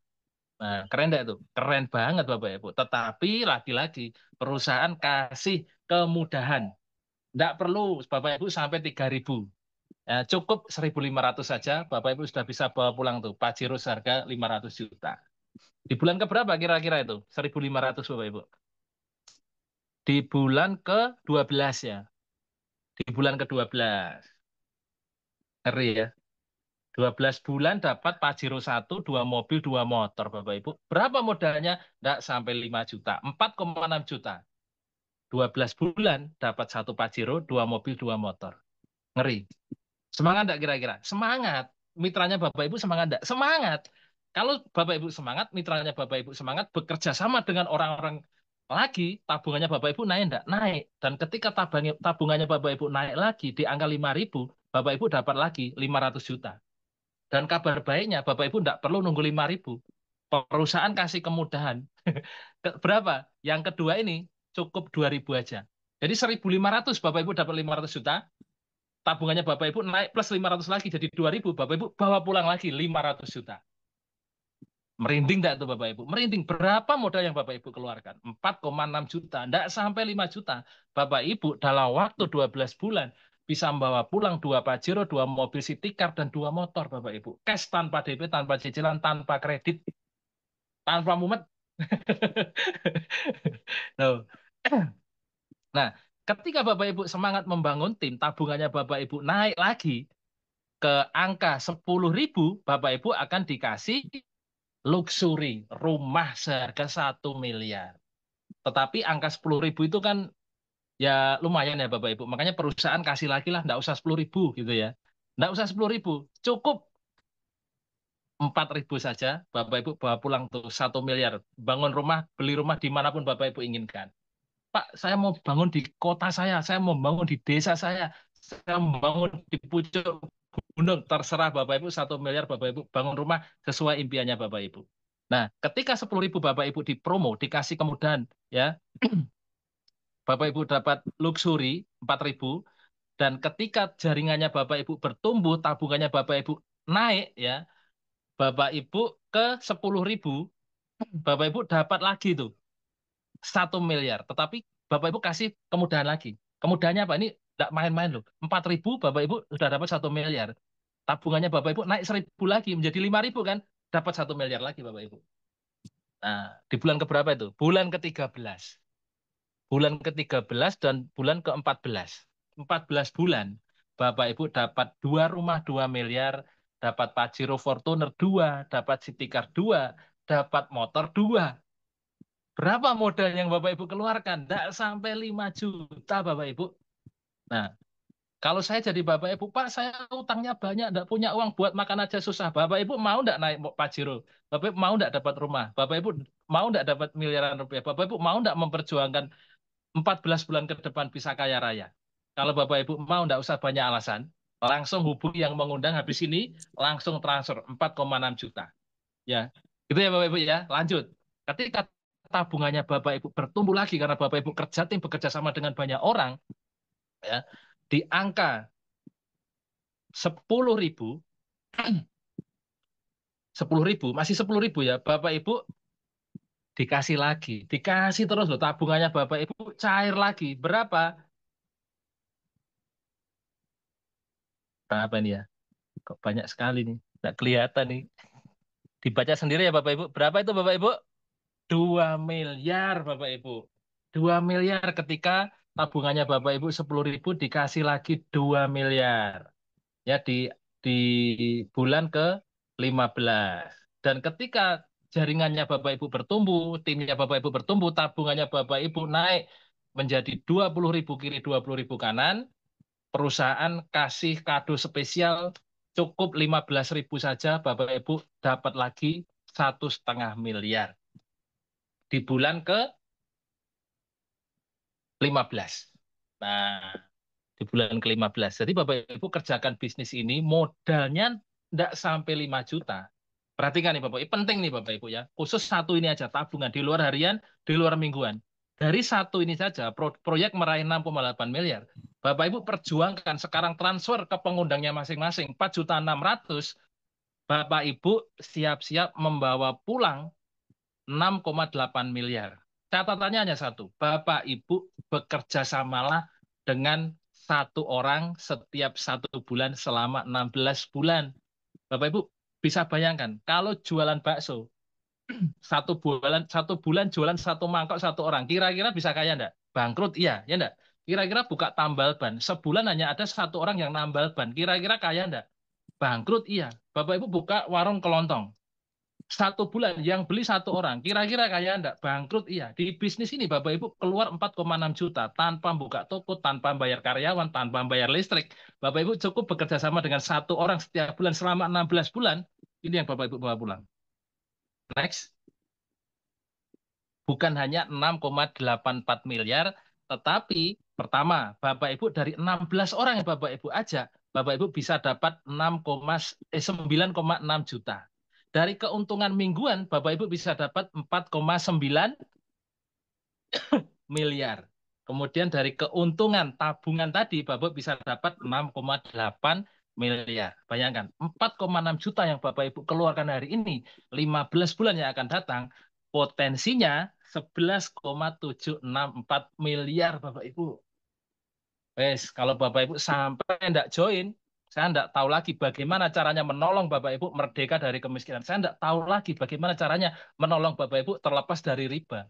Nah, keren enggak itu? Keren banget Bapak Ibu. Tetapi lagi-lagi perusahaan kasih kemudahan. Enggak perlu Bapak Ibu sampai 3.000. Ya, cukup 1.500 saja, Bapak Ibu sudah bisa bawa pulang tuh Pajero seharga 500 juta. Di bulan keberapa kira-kira itu? 1.500 Bapak Ibu. Di bulan ke-12 ya. Di bulan ke-12. Ngeri ya. 12 bulan dapat Pajero 1, 2 mobil, 2 motor Bapak Ibu. Berapa modalnya? Enggak sampai 5 juta, 4,6 juta. 12 bulan dapat 1 Pajero, 2 mobil, 2 motor. Ngeri. Semangat enggak kira-kira? Semangat. Mitranya Bapak Ibu semangat enggak? Semangat. Kalau Bapak Ibu semangat, mitranya Bapak Ibu semangat, bekerja sama dengan orang-orang lagi, tabungannya Bapak Ibu naik enggak? Naik. Dan ketika tabungannya Bapak Ibu naik lagi di angka 5.000, Bapak Ibu dapat lagi 500 juta. Dan kabar baiknya Bapak Ibu enggak perlu nunggu 5.000. Perusahaan kasih kemudahan. Berapa? Yang kedua ini cukup 2.000 aja. Jadi 1.500 Bapak Ibu dapat 500 juta. Tabungannya Bapak Ibu naik plus 500 lagi jadi 2.000, Bapak Ibu bawa pulang lagi 500 juta. Merinding enggak tuh Bapak Ibu? Merinding. Berapa modal yang Bapak Ibu keluarkan? 4,6 juta. Enggak sampai 5 juta. Bapak Ibu dalam waktu 12 bulan bisa membawa pulang 2 Pajero, 2 mobil City Car, dan 2 motor Bapak Ibu. Cash tanpa DP, tanpa cicilan, tanpa kredit, tanpa mumet. Nah, ketika Bapak Ibu semangat membangun tim, tabungannya Bapak Ibu naik lagi ke angka 10.000, Bapak Ibu akan dikasih luxury, rumah seharga 1 miliar. Tetapi angka 10.000 itu kan ya lumayan ya Bapak Ibu. Makanya perusahaan kasih lagi lah, enggak usah 10.000 gitu ya. Enggak usah 10.000, cukup 4.000 saja. Bapak Ibu bawa pulang tuh 1 miliar. Bangun rumah, beli rumah dimanapun Bapak Ibu inginkan. Pak, saya mau bangun di kota saya mau bangun di desa saya mau bangun di pucuk gunung, terserah Bapak Ibu, 1 miliar Bapak Ibu bangun rumah sesuai impiannya Bapak Ibu. Nah, ketika 10.000 Bapak Ibu dipromo, dikasih kemudahan, ya, Bapak Ibu dapat luxury 4.000, dan ketika jaringannya Bapak Ibu bertumbuh, tabungannya Bapak Ibu naik, ya, Bapak Ibu ke 10.000, Bapak Ibu dapat lagi tuh 1 miliar, tetapi Bapak Ibu kasih kemudahan lagi. Kemudahannya apa? Ini tidak main-main loh. 4.000 Bapak Ibu sudah dapat 1 miliar. Tabungannya Bapak Ibu naik 1.000 lagi menjadi 5.000 kan? Dapat 1 miliar lagi Bapak Ibu. Nah, di bulan keberapa itu? Bulan ke-13. Bulan ke-13 dan bulan ke-14. 14 bulan Bapak Ibu dapat 2 rumah 2 miliar, dapat Pajero Fortuner 2, dapat City Car 2, dapat motor 2. Berapa modal yang Bapak Ibu keluarkan? Tidak sampai 5 juta Bapak Ibu. Nah, kalau saya jadi Bapak Ibu, Pak, saya utangnya banyak, tidak punya uang buat makan aja susah. Bapak Ibu mau tidak naik Pajero? Bapak Ibu mau tidak dapat rumah? Bapak Ibu mau tidak dapat miliaran rupiah? Bapak Ibu mau tidak memperjuangkan 14 bulan ke depan bisa kaya raya? Kalau Bapak Ibu mau, tidak usah banyak alasan. Langsung hubungi yang mengundang habis ini, langsung transfer 4,6 juta. Ya, gitu ya Bapak Ibu ya. Lanjut. Ketika tabungannya Bapak Ibu bertumbuh lagi karena Bapak Ibu kerja tim, bekerja sama dengan banyak orang, ya, di angka 10.000, 10.000, masih 10.000 ya, Bapak Ibu dikasih lagi, dikasih terus loh, tabungannya Bapak Ibu cair lagi. Berapa? Berapa ini ya? Kok banyak sekali nih, nggak kelihatan nih. Dibaca sendiri ya Bapak Ibu. Berapa itu Bapak Ibu? 2 miliar Bapak Ibu. 2 miliar ketika tabungannya Bapak Ibu 10.000 dikasih lagi 2 miliar. Ya di bulan ke-15. Dan ketika jaringannya Bapak Ibu bertumbuh, timnya Bapak Ibu bertumbuh, tabungannya Bapak Ibu naik menjadi 20.000 kiri, 20.000 kanan, perusahaan kasih kado spesial cukup 15.000 saja, Bapak Ibu dapat lagi 1,5 miliar di bulan ke-15. Nah, di bulan ke-15. Jadi Bapak Ibu kerjakan bisnis ini modalnya tidak sampai 5 juta. Perhatikan nih Bapak Ibu, penting nih Bapak Ibu ya. Khusus satu ini aja tabungan di luar harian, di luar mingguan. Dari satu ini saja proyek meraih 6,8 miliar. Bapak Ibu perjuangkan sekarang transfer ke pengundangnya masing-masing 4.600.000. Bapak Ibu siap-siap membawa pulang 6,8 miliar. Catatannya hanya satu. Bapak Ibu bekerja samalah dengan satu orang setiap 1 bulan selama 16 bulan. Bapak Ibu bisa bayangkan kalau jualan bakso 1 bulan jualan 1 mangkok 1 orang, kira-kira bisa kaya enggak? Bangkrut iya, ya enggak? Kira-kira buka tambal ban, sebulan hanya ada 1 orang yang nambal ban, kira-kira kaya enggak? Bangkrut iya. Bapak Ibu buka warung kelontong 1 bulan yang beli 1 orang, kira-kira kaya enggak? Bangkrut iya. Di bisnis ini Bapak Ibu keluar 4,6 juta tanpa buka toko, tanpa bayar karyawan, tanpa bayar listrik. Bapak Ibu cukup bekerja sama dengan 1 orang setiap bulan selama 16 bulan. Ini yang Bapak Ibu bawa pulang. Next. Bukan hanya 6,84 miliar, tetapi pertama, Bapak Ibu dari 16 orang yang Bapak Ibu ajak, Bapak Ibu bisa dapat 9,6 juta. Dari keuntungan mingguan, Bapak Ibu bisa dapat 4,9 miliar. Kemudian dari keuntungan tabungan tadi, Bapak bisa dapat 6,8 miliar. Bayangkan, 4,6 juta yang Bapak Ibu keluarkan hari ini, 15 bulan yang akan datang, potensinya 11,764 miliar Bapak Ibu. Wes, kalau Bapak Ibu sampai enggak join, saya enggak tahu lagi bagaimana caranya menolong Bapak Ibu merdeka dari kemiskinan. Saya enggak tahu lagi bagaimana caranya menolong Bapak Ibu terlepas dari riba.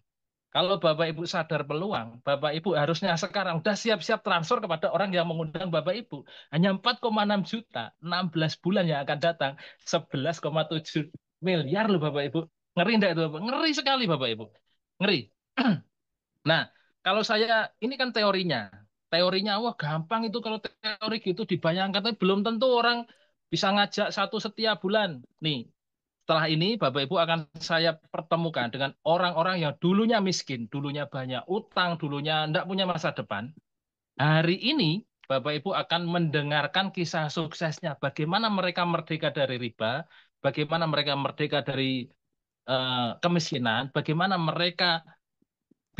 Kalau Bapak Ibu sadar peluang, Bapak Ibu harusnya sekarang udah siap-siap transfer kepada orang yang mengundang Bapak Ibu. Hanya 4,6 juta, 16 bulan yang akan datang, 11,7 miliar loh Bapak Ibu. Ngeri enggak itu Bapak? Ngeri sekali Bapak Ibu. Ngeri. Nah, kalau saya, ini kan teorinya. Teorinya, wah gampang itu kalau teori gitu dibayangkan, tapi belum tentu orang bisa ngajak satu setiap bulan. Nih, setelah ini Bapak Ibu akan saya pertemukan dengan orang-orang yang dulunya miskin, dulunya banyak utang, dulunya tidak punya masa depan. Hari ini Bapak Ibu akan mendengarkan kisah suksesnya, bagaimana mereka merdeka dari riba, bagaimana mereka merdeka dari kemiskinan, bagaimana mereka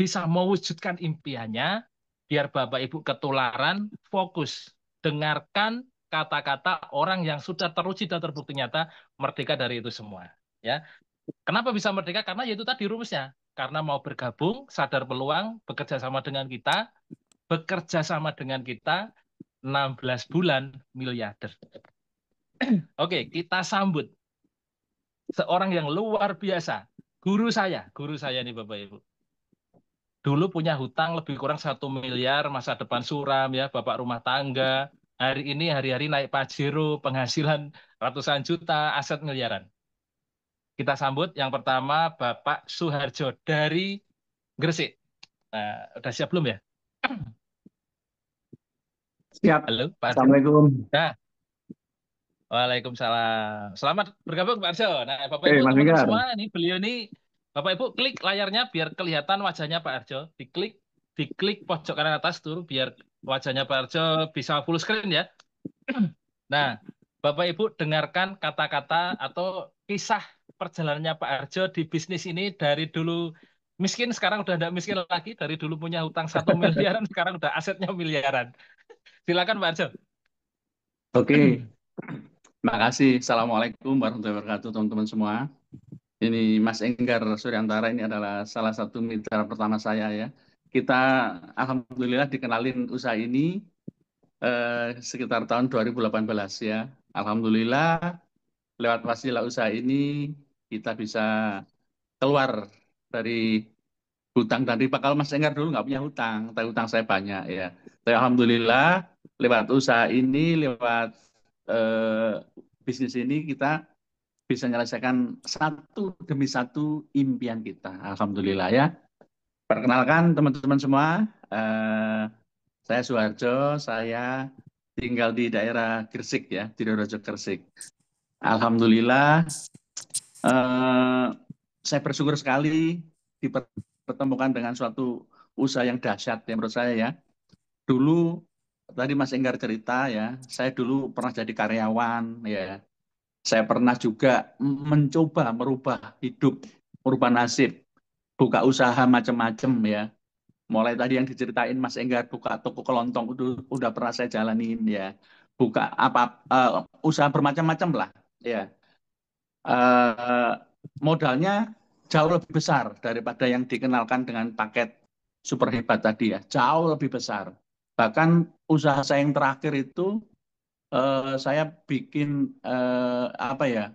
bisa mewujudkan impiannya, biar Bapak Ibu ketularan, fokus, dengarkan kata-kata orang yang sudah teruji dan terbukti nyata merdeka dari itu semua. Ya, kenapa bisa merdeka? Karena yaitu tadi rumusnya. Karena mau bergabung, sadar peluang, bekerja sama dengan kita, 16 bulan miliarder. Oke, kita sambut seorang yang luar biasa, guru saya nih Bapak Ibu. Dulu punya hutang lebih kurang 1 miliar, masa depan suram ya, bapak rumah tangga. Hari ini hari-hari naik Pajero, penghasilan ratusan juta, aset miliaran. Kita sambut yang pertama Bapak Suharjo dari Gresik. Nah, udah siap belum ya? Siap. Halo, Pak Arjo. Assalamualaikum. Nah, waalaikumsalam. Selamat bergabung Pak Arjo. Nah, Bapak Ibu Mas teman-teman Minggar. semua, ini beliau ini, Bapak Ibu klik layarnya biar kelihatan wajahnya Pak Arjo. Diklik pojok kanan atas tuh biar wajahnya Pak Arjo bisa full screen ya. Nah, Bapak Ibu dengarkan kata-kata atau kisah perjalanannya Pak Arjo di bisnis ini dari dulu miskin, sekarang udah tidak miskin lagi, dari dulu punya hutang 1 miliaran, sekarang udah asetnya miliaran. Silakan Pak Arjo. Oke, makasih. Assalamualaikum warahmatullahi wabarakatuh teman-teman semua. Ini Mas Enggar Suryantara, ini adalah salah satu mitra pertama saya ya. Kita alhamdulillah dikenalin usaha ini sekitar tahun 2018 ya. Alhamdulillah lewat wasilah usaha ini kita bisa keluar dari hutang dan riba. Kalau Mas Enggar dulu nggak punya hutang, tapi hutang saya banyak ya. Tapi alhamdulillah lewat usaha ini, lewat bisnis ini kita bisa menyelesaikan satu demi satu impian kita. Alhamdulillah ya. Perkenalkan teman-teman semua, saya Suharjo, saya tinggal di daerah Gresik ya, di Sidoarjo Gresik. Alhamdulillah, saya bersyukur sekali dipertemukan dengan suatu usaha yang dahsyat ya menurut saya ya. Dulu tadi Mas Enggar cerita ya, saya dulu pernah jadi karyawan ya. Saya pernah juga mencoba merubah hidup, merubah nasib, buka usaha macam-macam ya. Mulai tadi yang diceritain Mas Enggar buka toko kelontong itu udah pernah saya jalanin ya. Buka usaha bermacam-macam lah ya. Modalnya jauh lebih besar daripada yang dikenalkan dengan paket super hebat tadi ya. Jauh lebih besar. Bahkan usaha saya yang terakhir itu saya bikin apa ya?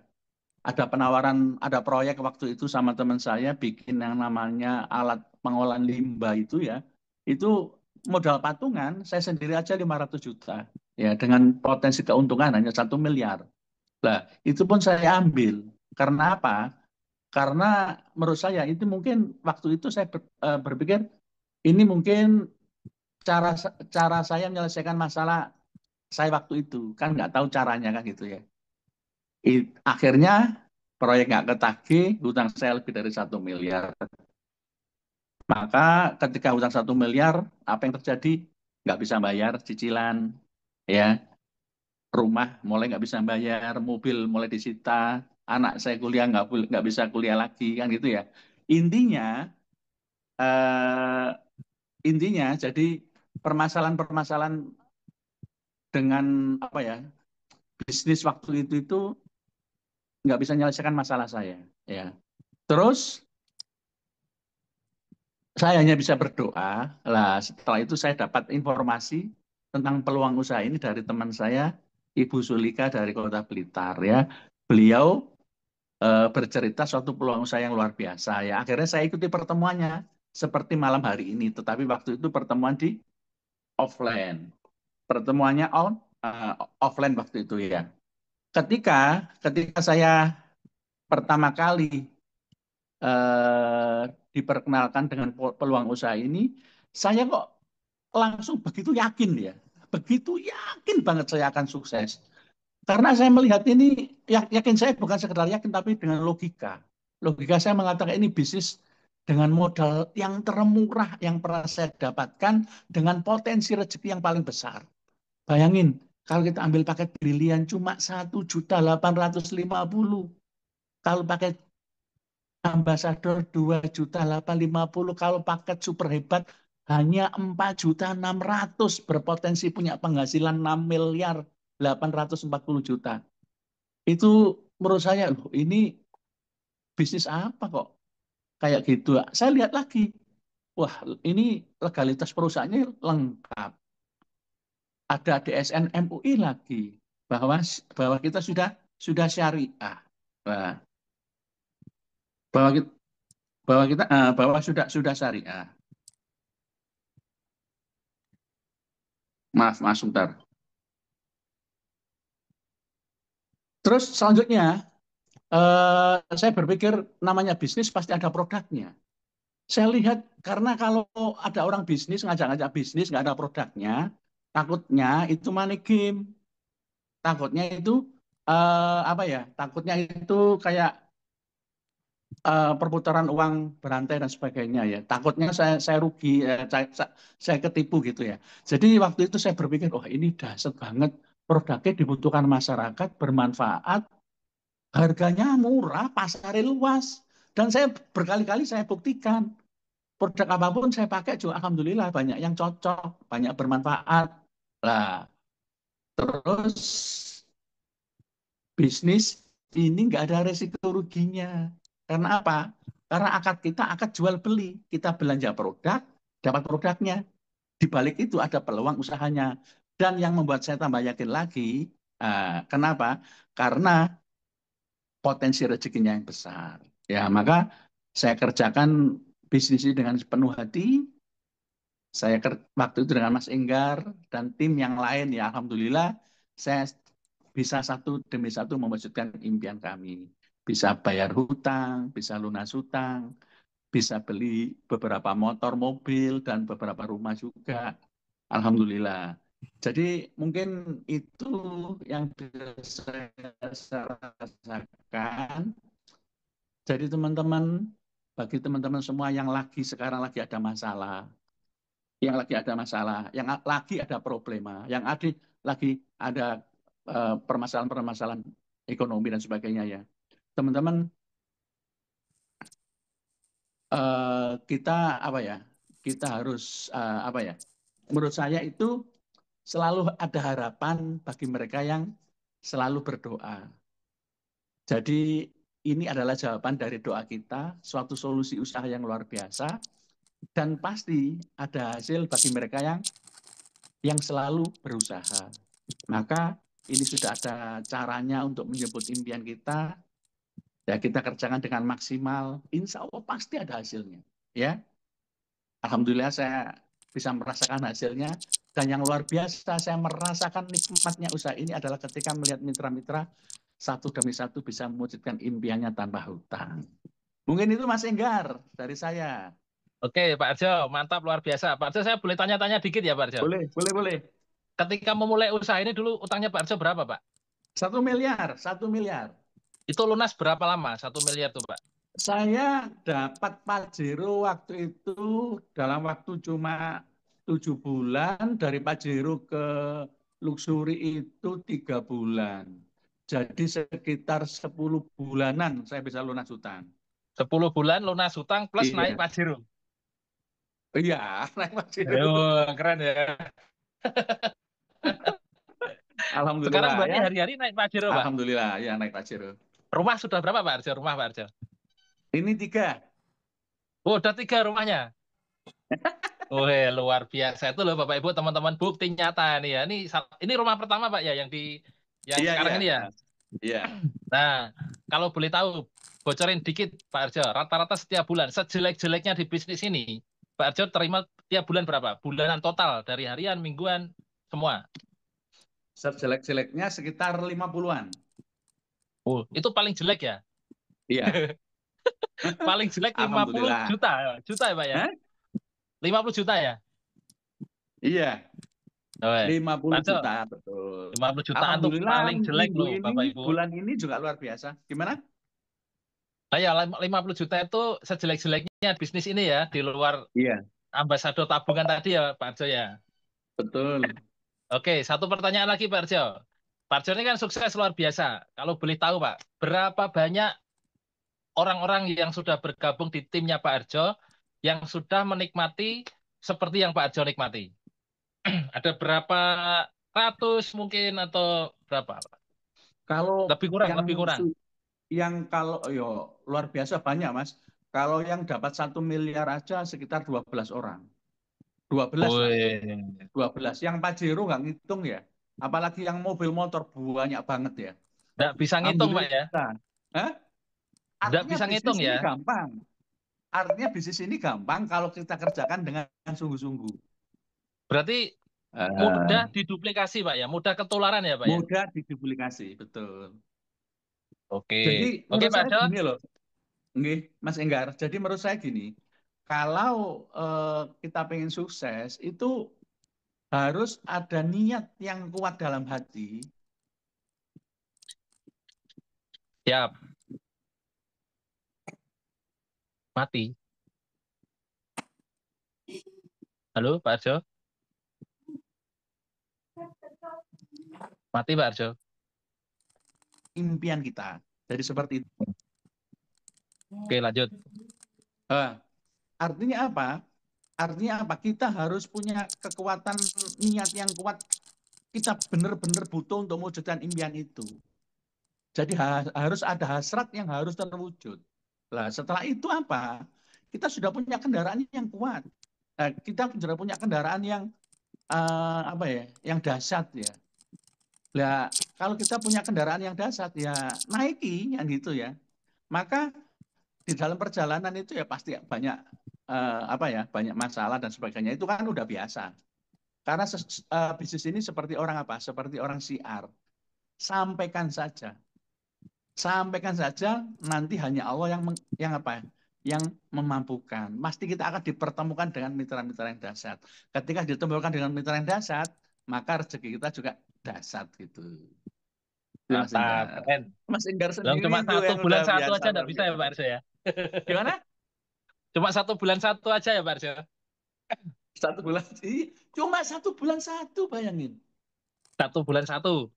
Ada penawaran, ada proyek waktu itu sama teman saya bikin yang namanya alat pengolahan limbah itu ya. Itu modal patungan saya sendiri aja 500 juta ya dengan potensi keuntungan hanya 1 miliar. Nah, itu pun saya ambil. Karena apa? Karena menurut saya itu mungkin waktu itu saya berpikir ini mungkin cara saya menyelesaikan masalah saya waktu itu kan nggak tahu caranya kan gitu ya. Akhirnya proyek nggak ketagih, hutang saya lebih dari 1 miliar. Maka ketika hutang 1 miliar, apa yang terjadi? Nggak bisa bayar cicilan, ya. Rumah mulai nggak bisa bayar, mobil mulai disita, anak saya kuliah nggak bisa kuliah lagi, kan gitu ya. Intinya, jadi permasalahan-permasalahan dengan apa ya bisnis waktu itu nggak bisa menyelesaikan masalah saya, ya. Terus saya hanya bisa berdoa. Lah, setelah itu saya dapat informasi tentang peluang usaha ini dari teman saya, Ibu Sulika dari Kota Blitar ya. Beliau bercerita suatu peluang usaha yang luar biasa ya. Akhirnya saya ikuti pertemuannya seperti malam hari ini, tetapi waktu itu pertemuan di offline. Pertemuannya offline waktu itu ya. Ketika saya pertama kali diperkenalkan dengan peluang usaha ini, saya kok langsung begitu yakin ya. Begitu yakin banget saya akan sukses. Karena saya melihat ini, yakin saya bukan sekedar yakin, tapi dengan logika. Logika saya mengatakan ini bisnis dengan modal yang termurah yang pernah saya dapatkan dengan potensi rezeki yang paling besar. Bayangin, kalau kita ambil paket brilian cuma 1.850.000. Kalau paket ambasador 2.850.000, kalau paket super hebat hanya 4.600.000, berpotensi punya penghasilan 6.840.000 juta. Itu menurut saya, loh, ini bisnis apa kok kayak gitu. Saya lihat lagi, wah ini legalitas perusahaannya lengkap. Ada DSN MUI lagi, bahwa kita sudah syariah. Nah, bahwa sudah syariah. Maaf sebentar. Terus selanjutnya saya berpikir namanya bisnis pasti ada produknya. Saya lihat karena kalau ada orang bisnis ngajak-ngajak bisnis nggak ada produknya, takutnya itu money game. Takutnya itu apa ya? Takutnya itu kayak perputaran uang berantai dan sebagainya ya. Takutnya saya rugi, saya ketipu gitu ya. Jadi waktu itu saya berpikir, oh ini dahsyat banget, produknya dibutuhkan masyarakat, bermanfaat, harganya murah, pasarnya luas. Dan saya berkali-kali saya buktikan, produk apapun saya pakai juga alhamdulillah banyak yang cocok, banyak bermanfaat. Nah, terus bisnis ini nggak ada resiko ruginya. Karena apa? Karena akad jual beli. Kita belanja produk, dapat produknya. Di balik itu ada peluang usahanya. Dan yang membuat saya tambah yakin lagi, kenapa? Karena potensi rezekinya yang besar. Ya, maka saya kerjakan bisnis ini dengan sepenuh hati. Saya waktu itu dengan Mas Enggar dan tim yang lain, ya alhamdulillah saya bisa satu demi satu mewujudkan impian kami. Bisa bayar hutang, bisa lunas hutang, bisa beli beberapa motor, mobil, dan beberapa rumah juga. Alhamdulillah. Jadi mungkin itu yang bisa saya rasakan. Jadi teman-teman, bagi teman-teman semua yang sekarang lagi ada masalah, yang lagi ada problema, yang lagi ada permasalahan-permasalahan ekonomi dan sebagainya ya. Teman-teman, kita harus menurut saya itu selalu ada harapan bagi mereka yang selalu berdoa. Jadi ini adalah jawaban dari doa kita, suatu solusi usaha yang luar biasa, dan pasti ada hasil bagi mereka yang selalu berusaha. Maka ini sudah ada caranya untuk menjemput impian kita. Ya, kita kerjakan dengan maksimal, insya Allah pasti ada hasilnya. Ya, alhamdulillah saya bisa merasakan hasilnya. Dan yang luar biasa, saya merasakan nikmatnya usaha ini adalah ketika melihat mitra-mitra satu demi satu bisa mewujudkan impiannya tanpa hutang. Mungkin itu Mas Enggar dari saya. Oke, Pak Arjo, mantap, luar biasa. Pak Arjo, saya boleh tanya-tanya dikit ya, Pak Arjo? Boleh. Ketika memulai usaha ini dulu, utangnya Pak Arjo berapa, Pak? 1 miliar. Itu lunas berapa lama, 1 miliar tuh, Pak? Saya dapat Pajero waktu itu dalam waktu cuma 7 bulan, dari Pajero ke Luxury itu 3 bulan. Jadi sekitar 10 bulanan saya bisa lunas hutang. 10 bulan lunas hutang plus naik Pajero. Iya, naik Pajero. Ayo, keren ya. Alhamdulillah. Sekarang berarti ya. hari-hari naik Pajero, Pak? Alhamdulillah, ya naik Pajero. Rumah sudah berapa, Pak Arjo? Rumah, Pak Arjo? Ini 3. Oh, udah 3 rumahnya. Oh, luar biasa itu loh, Bapak Ibu, teman-teman, bukti nyata nih ya. Ini rumah pertama, Pak ya, yang sekarang ini ya. Iya. Nah, kalau boleh tahu, bocorin dikit, Pak Arjo, rata-rata setiap bulan, sejelek-jeleknya di bisnis ini, Pak Arjo terima tiap bulan berapa? Bulanan total, dari harian, mingguan, semua. Sejelek-jeleknya sekitar 50-an. Oh, itu paling jelek ya? Iya. Paling jelek 50 juta ya, Pak ya? 50 juta ya? Iya. Oh, 50 juta, betul. 50 jutaan tuh paling jelek loh, Bapak Ibu. Bulan ini juga luar biasa. Gimana? Nah, ya, 50 juta itu sejelek-jeleknya bisnis ini ya, di luar ambasador tabungan tadi ya, Pak Arjo ya? Betul. Oke, satu pertanyaan lagi, Pak Arjo. Pak Arjo ini kan sukses luar biasa. Kalau boleh tahu, Pak, berapa banyak orang-orang yang sudah bergabung di timnya Pak Arjo yang sudah menikmati seperti yang Pak Arjo nikmati? Ada berapa ratus mungkin atau berapa? Kalau lebih kurang. Yang kalau luar biasa banyak, Mas. Kalau yang dapat 1 miliar aja sekitar 12 orang. 12 lah. 12. Yang Pajero nggak ngitung ya. Apalagi yang mobil motor banyak banget ya. Nggak bisa ngitung, Pak ya? Hah? Nggak bisa ngitung ya? Gampang. Artinya bisnis ini gampang kalau kita kerjakan dengan sungguh-sungguh. Berarti mudah diduplikasi, Pak ya? Mudah ketularan ya, Pak ya? Mudah diduplikasi, betul. Oke. Jadi menurut Pak saya gini loh. Mas Enggar, jadi menurut saya gini, kalau kita pengen sukses itu harus ada niat yang kuat dalam hati. Siap. Mati. Halo, Pak Arjo? Mati, Pak Arjo? Impian kita. Jadi seperti itu. Oke, lanjut. Artinya apa? Artinya apa? Kita harus punya kekuatan niat yang kuat. Kita benar-benar butuh untuk mewujudkan impian itu. Jadi harus ada hasrat yang harus terwujud. Nah, setelah itu apa? Kita sudah punya kendaraan yang kuat. Kita sudah punya kendaraan yang yang dahsyat ya. Nah, kalau kita punya kendaraan yang dahsyat ya naiki yang gitu ya. Maka di dalam perjalanan itu ya pasti banyak banyak masalah dan sebagainya. Itu kan udah biasa. Karena bisnis ini seperti orang apa? Seperti orang siar. sampaikan saja. Sampaikan saja, nanti hanya Allah yang apa? Yang memampukan. Pasti kita akan dipertemukan dengan mitra-mitra yang dahsyat. Ketika ditemukan dengan mitra yang dahsyat, maka rezeki kita juga dahsyat gitu. Mas Mantap, Enggar. keren. Mas Enggar Belum sendiri cuma itu satu yang bulan udah satu biasa aja nggak luar bisa ya Pak biasa. Arso ya? Gimana? Cuma 1 bulan 1 aja ya Pak Arso? 1 bulan. Cuma 1 bulan 1, bayangin. 1 bulan 1.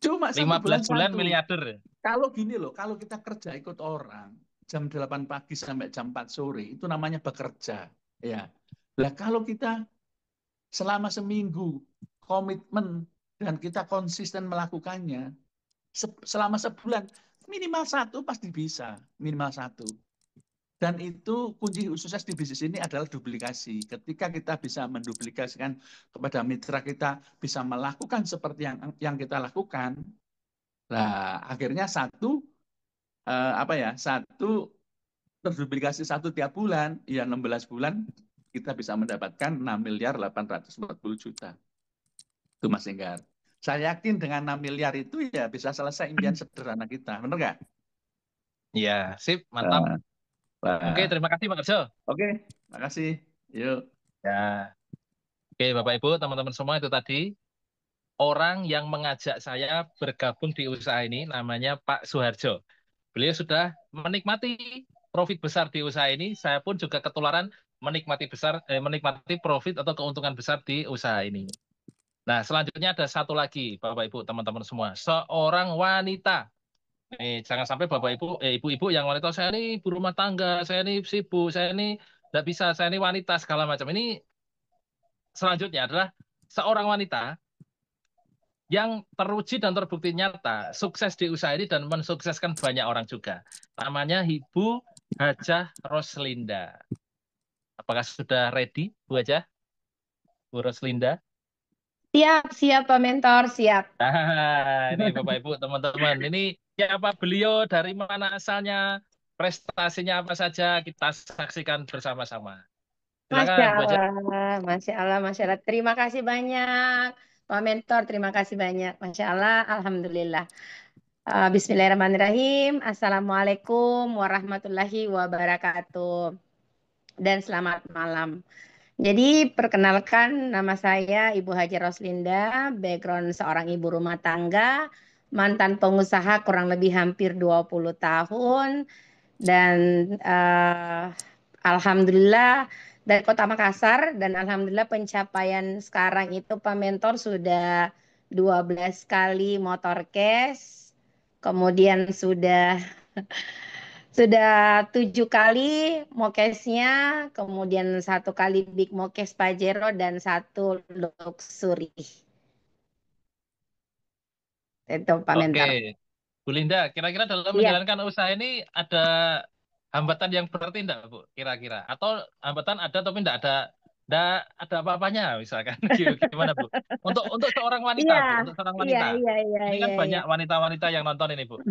Cuma 15 1 bulan bulan 1. miliarder. Kalau gini loh, kalau kita kerja ikut orang, jam 8 pagi sampai jam 4 sore, itu namanya bekerja. Ya. Lah kalau kita selama seminggu komitmen dan kita konsisten melakukannya, selama sebulan, minimal 1 pasti bisa. Minimal 1. Dan itu kunci sukses di bisnis ini adalah duplikasi. Ketika kita bisa menduplikasikan kepada mitra kita, bisa melakukan seperti yang kita lakukan, nah akhirnya satu terduplikasi 1 tiap bulan, ya 16 bulan kita bisa mendapatkan 6.840.000.000. Itu Mas Enggar. Saya yakin dengan 6 miliar itu ya bisa selesai impian sederhana kita, benar nggak? Iya, sip, mantap. Oke, terima kasih Pak Arso. Oke, makasih. Yuk. Ya. Oke, Bapak Ibu, teman-teman semua, itu tadi orang yang mengajak saya bergabung di usaha ini namanya Pak Suharjo. Beliau sudah menikmati profit besar di usaha ini, saya pun juga ketularan menikmati profit atau keuntungan besar di usaha ini. Nah, selanjutnya ada satu lagi, Bapak Ibu, teman-teman semua, seorang wanita. Nih, jangan sampai Bapak Ibu, ibu-ibu yang wanita, saya ini ibu rumah tangga, saya ini sibuk, saya ini tidak bisa, saya ini wanita segala macam. Ini selanjutnya adalah seorang wanita yang teruji dan terbukti nyata sukses di usaha ini dan mensukseskan banyak orang juga. Namanya Ibu Hajah Roslinda. Apakah sudah ready, Bu Hajah? Bu Roslinda? Siap Pak Mentor, siap. Nah, ini Bapak Ibu, teman-teman. Ini siapa beliau, dari mana asalnya, prestasinya apa saja, kita saksikan bersama-sama. Silakan, Bu Hajah. Masya Allah. Terima kasih banyak, Pak Mentor. Terima kasih banyak. Masya Allah, Alhamdulillah. Bismillahirrahmanirrahim. Assalamualaikum warahmatullahi wabarakatuh. Dan selamat malam. Jadi perkenalkan, nama saya Ibu Hajah Roslinda, background seorang ibu rumah tangga, mantan pengusaha kurang lebih hampir 20 tahun, dan alhamdulillah dari Kota Makassar, dan alhamdulillah pencapaian sekarang itu Pak Mentor sudah 12 kali motorcast, kemudian sudah 7 kali mokesnya, kemudian 1 kali big mokes Pajero, dan 1 luxury. Itu Pak Mentor. Oke, Bu Linda, kira-kira dalam menjalankan usaha ini ada hambatan yang berarti enggak, Bu? Kira-kira, atau hambatan ada tapi enggak ada apa-apanya misalkan? Gimana, Bu? Untuk seorang wanita, Bu, untuk seorang wanita. Ini kan banyak wanita-wanita yang nonton ini, Bu.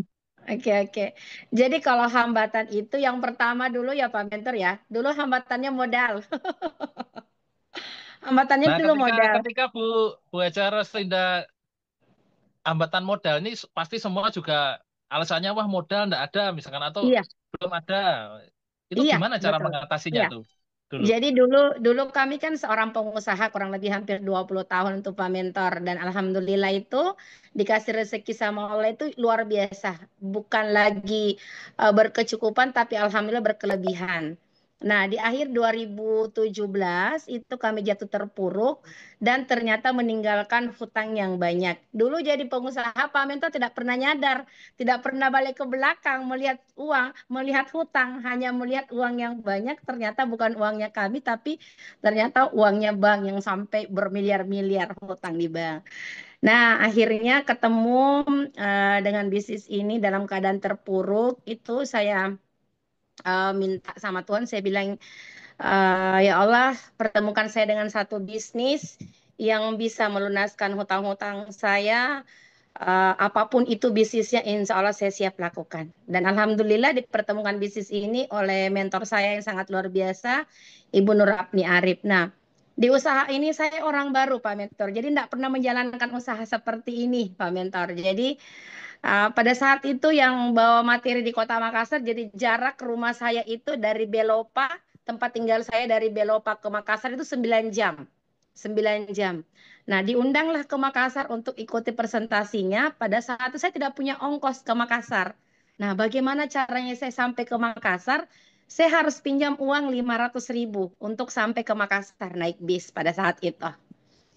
Oke. Jadi kalau hambatan itu yang pertama dulu ya Pak Mentor ya. Dulu hambatannya modal. Hambatannya dulu modal. Ketika Bu Hajah Roslinda hambatan modal ini pasti semua juga alasannya wah modal enggak ada misalkan, atau belum ada. Itu gimana cara mengatasinya tuh? Dulu. Jadi dulu kami kan seorang pengusaha kurang lebih hampir 20 tahun untuk Pak Mentor, dan alhamdulillah itu dikasih rezeki sama Allah itu luar biasa. Bukan lagi berkecukupan tapi alhamdulillah berkelebihan. Nah, di akhir 2017 itu kami jatuh terpuruk dan ternyata meninggalkan hutang yang banyak. Dulu jadi pengusaha Pak Mentor tidak pernah nyadar, tidak pernah balik ke belakang melihat uang, melihat hutang, hanya melihat uang yang banyak, ternyata bukan uangnya kami tapi ternyata uangnya bank yang sampai bermiliar-miliar hutang di bank. Nah, akhirnya ketemu dengan bisnis ini dalam keadaan terpuruk, itu saya minta sama Tuhan, saya bilang, ya Allah, pertemukan saya dengan satu bisnis yang bisa melunaskan hutang-hutang saya, apapun itu bisnisnya, insya Allah saya siap lakukan. Dan alhamdulillah dipertemukan bisnis ini oleh mentor saya yang sangat luar biasa, Ibu Nur Apni Arif. Nah, Di usaha ini saya orang baru, Pak Mentor. Jadi tidak pernah menjalankan usaha seperti ini, Pak Mentor. Jadi pada saat itu yang bawa materi di Kota Makassar, jadi jarak rumah saya itu dari Belopa, tempat tinggal saya dari Belopa ke Makassar itu 9 jam. 9 jam. Nah, diundanglah ke Makassar untuk ikuti presentasinya. Pada saat itu saya tidak punya ongkos ke Makassar. Nah, bagaimana caranya saya sampai ke Makassar? Saya harus pinjam uang 500.000 untuk sampai ke Makassar naik bis pada saat itu.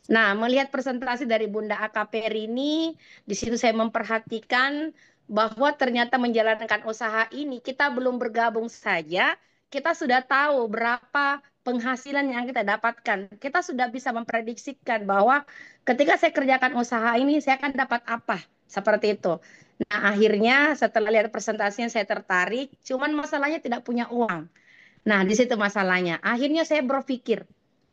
Nah, melihat presentasi dari Bunda AKP Rini, di situ saya memperhatikan bahwa ternyata menjalankan usaha ini kita belum bergabung saja, kita sudah tahu berapa penghasilan yang kita dapatkan. Kita sudah bisa memprediksikan bahwa ketika saya kerjakan usaha ini, saya akan dapat apa, seperti itu. Nah, akhirnya setelah lihat presentasinya saya tertarik, cuman masalahnya tidak punya uang. Nah, di situ masalahnya. Akhirnya saya berpikir,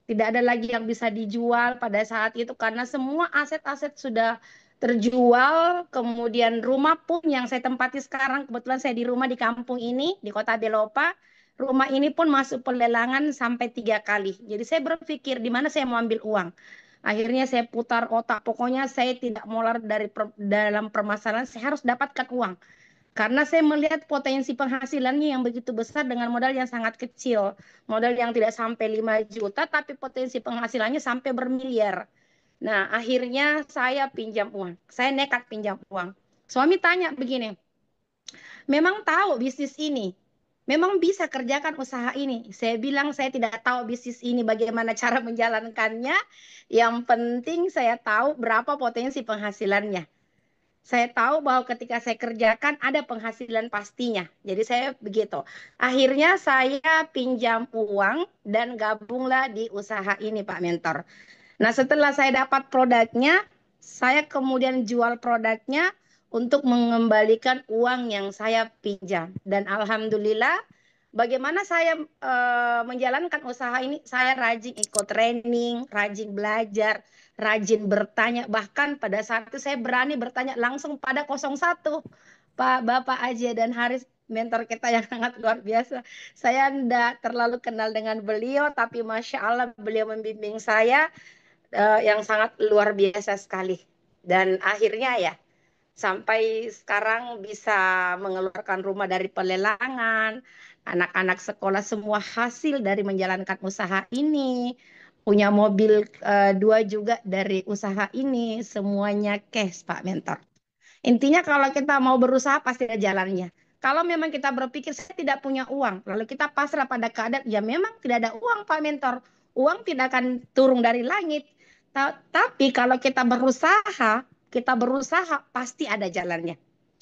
tidak ada lagi yang bisa dijual pada saat itu karena semua aset-aset sudah terjual. Kemudian rumah pun yang saya tempati sekarang, kebetulan saya di rumah di kampung ini, di Kota Belopa. Rumah ini pun masuk pelelangan sampai 3 kali. Jadi saya berpikir di mana saya mau ambil uang. Akhirnya saya putar otak, pokoknya saya tidak mau lari dalam permasalahan, saya harus dapatkan uang. Karena saya melihat potensi penghasilannya yang begitu besar dengan modal yang sangat kecil. Modal yang tidak sampai 5 juta, tapi potensi penghasilannya sampai bermiliar. Nah, akhirnya saya pinjam uang. Saya nekat pinjam uang. Suami tanya begini, memang tahu bisnis ini? Memang bisa kerjakan usaha ini? Saya bilang saya tidak tahu bisnis ini bagaimana cara menjalankannya. Yang penting saya tahu berapa potensi penghasilannya. Saya tahu bahwa ketika saya kerjakan ada penghasilan pastinya. Jadi saya begitu. Akhirnya saya pinjam uang dan gabunglah di usaha ini, Pak Mentor. Nah, setelah saya dapat produknya, saya kemudian jual produknya untuk mengembalikan uang yang saya pinjam. Dan alhamdulillah, bagaimana saya menjalankan usaha ini, saya rajin ikut training, rajin belajar, rajin bertanya. Bahkan pada saat itu saya berani bertanya langsung pada 01, Pak Bapak Aji dan Haris, mentor kita yang sangat luar biasa. Saya tidak terlalu kenal dengan beliau, tapi Masya Allah beliau membimbing saya yang sangat luar biasa sekali. Dan akhirnya ya, sampai sekarang bisa mengeluarkan rumah dari pelelangan, anak-anak sekolah semua hasil dari menjalankan usaha ini, punya mobil 2 juga dari usaha ini, semuanya cash, Pak Mentor. Intinya kalau kita mau berusaha pasti ada jalannya. Kalau memang kita berpikir saya tidak punya uang, lalu kita pasrah pada keadaan, ya memang tidak ada uang, Pak Mentor. Uang tidak akan turun dari langit. Tapi kalau kita berusaha pasti ada jalannya.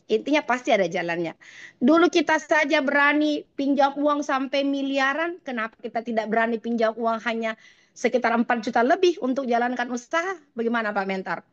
Intinya pasti ada jalannya. Dulu kita saja berani pinjam uang sampai miliaran, kenapa kita tidak berani pinjam uang hanya sekitar 4 juta lebih untuk jalankan usaha? Bagaimana Pak Mentor?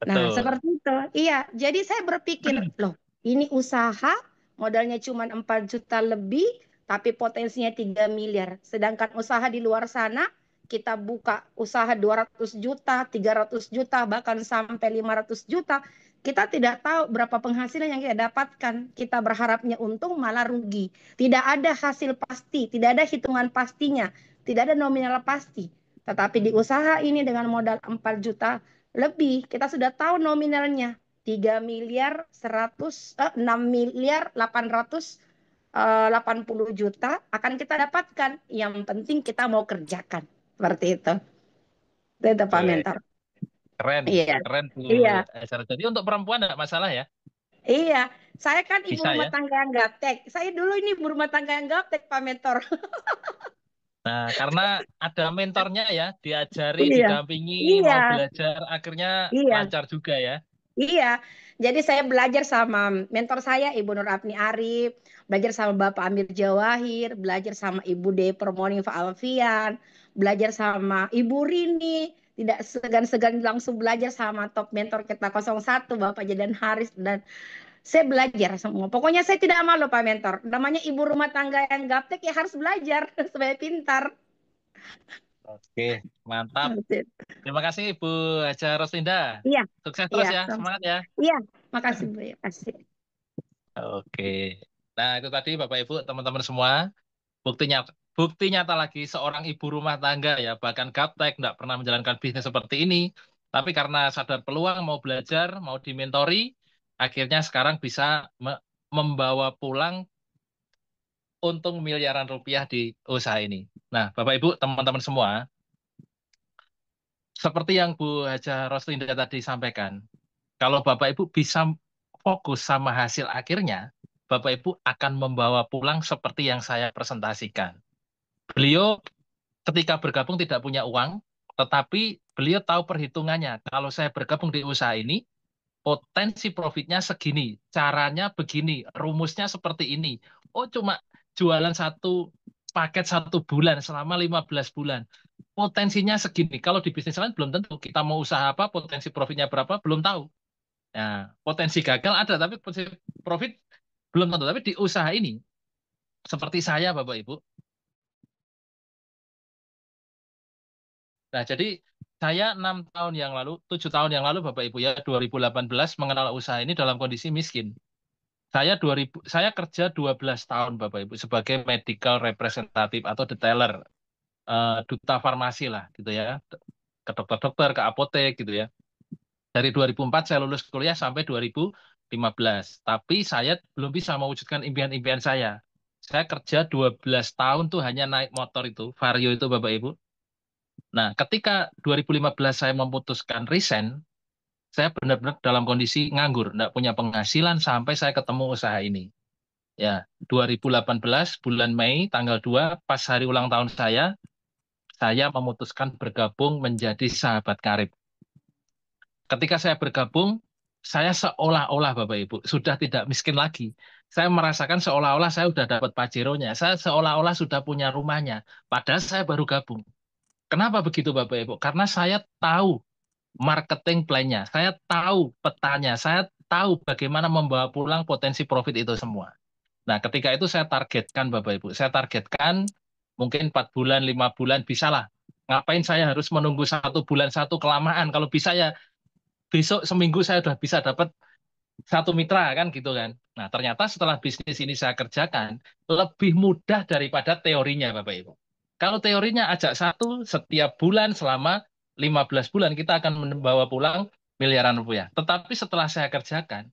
Nah, Betul. seperti itu. Iya, jadi saya berpikir, loh, ini usaha modalnya cuma 4 juta lebih, tapi potensinya 3 miliar. Sedangkan usaha di luar sana, kita buka usaha 200 juta, 300 juta, bahkan sampai 500 juta. Kita tidak tahu berapa penghasilan yang kita dapatkan. Kita berharapnya untung, malah rugi. Tidak ada hasil pasti, tidak ada hitungan pastinya, tidak ada nominal pasti. Tetapi di usaha ini dengan modal 4 juta, lebih, kita sudah tahu nominalnya 3 miliar 6 miliar 880 juta akan kita dapatkan. Yang penting kita mau kerjakan. Seperti itu. Itu Pak Mentor. Keren, Iya. keren Bu Iya. Sarah. Jadi untuk perempuan enggak masalah ya? Iya. Saya kan ibu Bisa rumah ya? tangga yang gaptek. Saya dulu ini ibu rumah tangga yang gaptek, Pak Mentor. Nah, karena ada mentornya ya, diajari, Iya. didampingi, mau Iya. belajar, akhirnya Iya. lancar juga ya. Iya, jadi saya belajar sama mentor saya Ibu Nur Apni Arif, belajar sama Bapak Amir Jawahir, belajar sama Ibu De Permoni Alfian, belajar sama Ibu Rini, tidak segan-segan langsung belajar sama top mentor kita 01 Bapak Jadan Haris, dan saya belajar semua. Pokoknya saya tidak malu Pak Mentor, namanya ibu rumah tangga yang gaptek ya harus belajar supaya pintar. Oke, mantap. Terima kasih Ibu Haja Roslinda. Iya. Sukses terus Iya. ya, semangat ya. Iya, makasih Bu, ya, kasih. Oke. Nah, itu tadi Bapak Ibu, teman-teman semua, bukti nyata lagi seorang ibu rumah tangga ya, bahkan gaptek, nggak pernah menjalankan bisnis seperti ini. Tapi karena sadar peluang, mau belajar, mau dimentori, akhirnya sekarang bisa membawa pulang untung miliaran rupiah di usaha ini. Nah, Bapak Ibu, teman-teman semua, seperti yang Bu Haja Roslinda tadi sampaikan, kalau Bapak Ibu bisa fokus sama hasil akhirnya, Bapak Ibu akan membawa pulang seperti yang saya presentasikan. Beliau ketika bergabung tidak punya uang, tetapi beliau tahu perhitungannya. Kalau saya bergabung di usaha ini, potensi profitnya segini, caranya begini, rumusnya seperti ini. Oh, cuma jualan satu paket 1 bulan selama 15 bulan. Potensinya segini. Kalau di bisnis lain belum tentu. Kita mau usaha apa, potensi profitnya berapa, belum tahu. Nah, potensi gagal ada, tapi potensi profit belum tentu. Tapi di usaha ini, seperti saya, Bapak Ibu. Nah, jadi saya 6 tahun yang lalu, 7 tahun yang lalu, Bapak Ibu ya, 2018 mengenal usaha ini dalam kondisi miskin. Saya kerja 12 tahun, Bapak Ibu, sebagai medical representative atau detailer, duta farmasi lah, gitu ya, ke dokter-dokter, ke apotek, gitu ya. Dari 2004 saya lulus kuliah sampai 2015. Tapi saya belum bisa mewujudkan impian-impian saya. Saya kerja 12 tahun tuh hanya naik motor itu, Vario itu Bapak Ibu. Nah, ketika 2015 saya memutuskan resign, saya benar-benar dalam kondisi nganggur, enggak punya penghasilan sampai saya ketemu usaha ini. Ya, 2018 bulan Mei tanggal 2 pas hari ulang tahun saya memutuskan bergabung menjadi sahabat karib. Ketika saya bergabung, saya seolah-olah Bapak Ibu sudah tidak miskin lagi. Saya merasakan seolah-olah saya sudah dapat Pajero-nya. Saya seolah-olah sudah punya rumahnya. Padahal saya baru gabung. Kenapa begitu Bapak Ibu? Karena saya tahu marketing plan-nya. Saya tahu petanya. Saya tahu bagaimana membawa pulang potensi profit itu semua. Nah, ketika itu saya targetkan Bapak Ibu. Saya targetkan mungkin 4 bulan, 5 bulan, bisalah. Ngapain saya harus menunggu 1 bulan, satu kelamaan. Kalau bisa ya besok seminggu saya sudah bisa dapat 1 mitra kan gitu kan. Nah, ternyata setelah bisnis ini saya kerjakan, lebih mudah daripada teorinya Bapak Ibu. Kalau teorinya ajak 1 setiap bulan selama 15 bulan kita akan membawa pulang miliaran rupiah. Tetapi setelah saya kerjakan,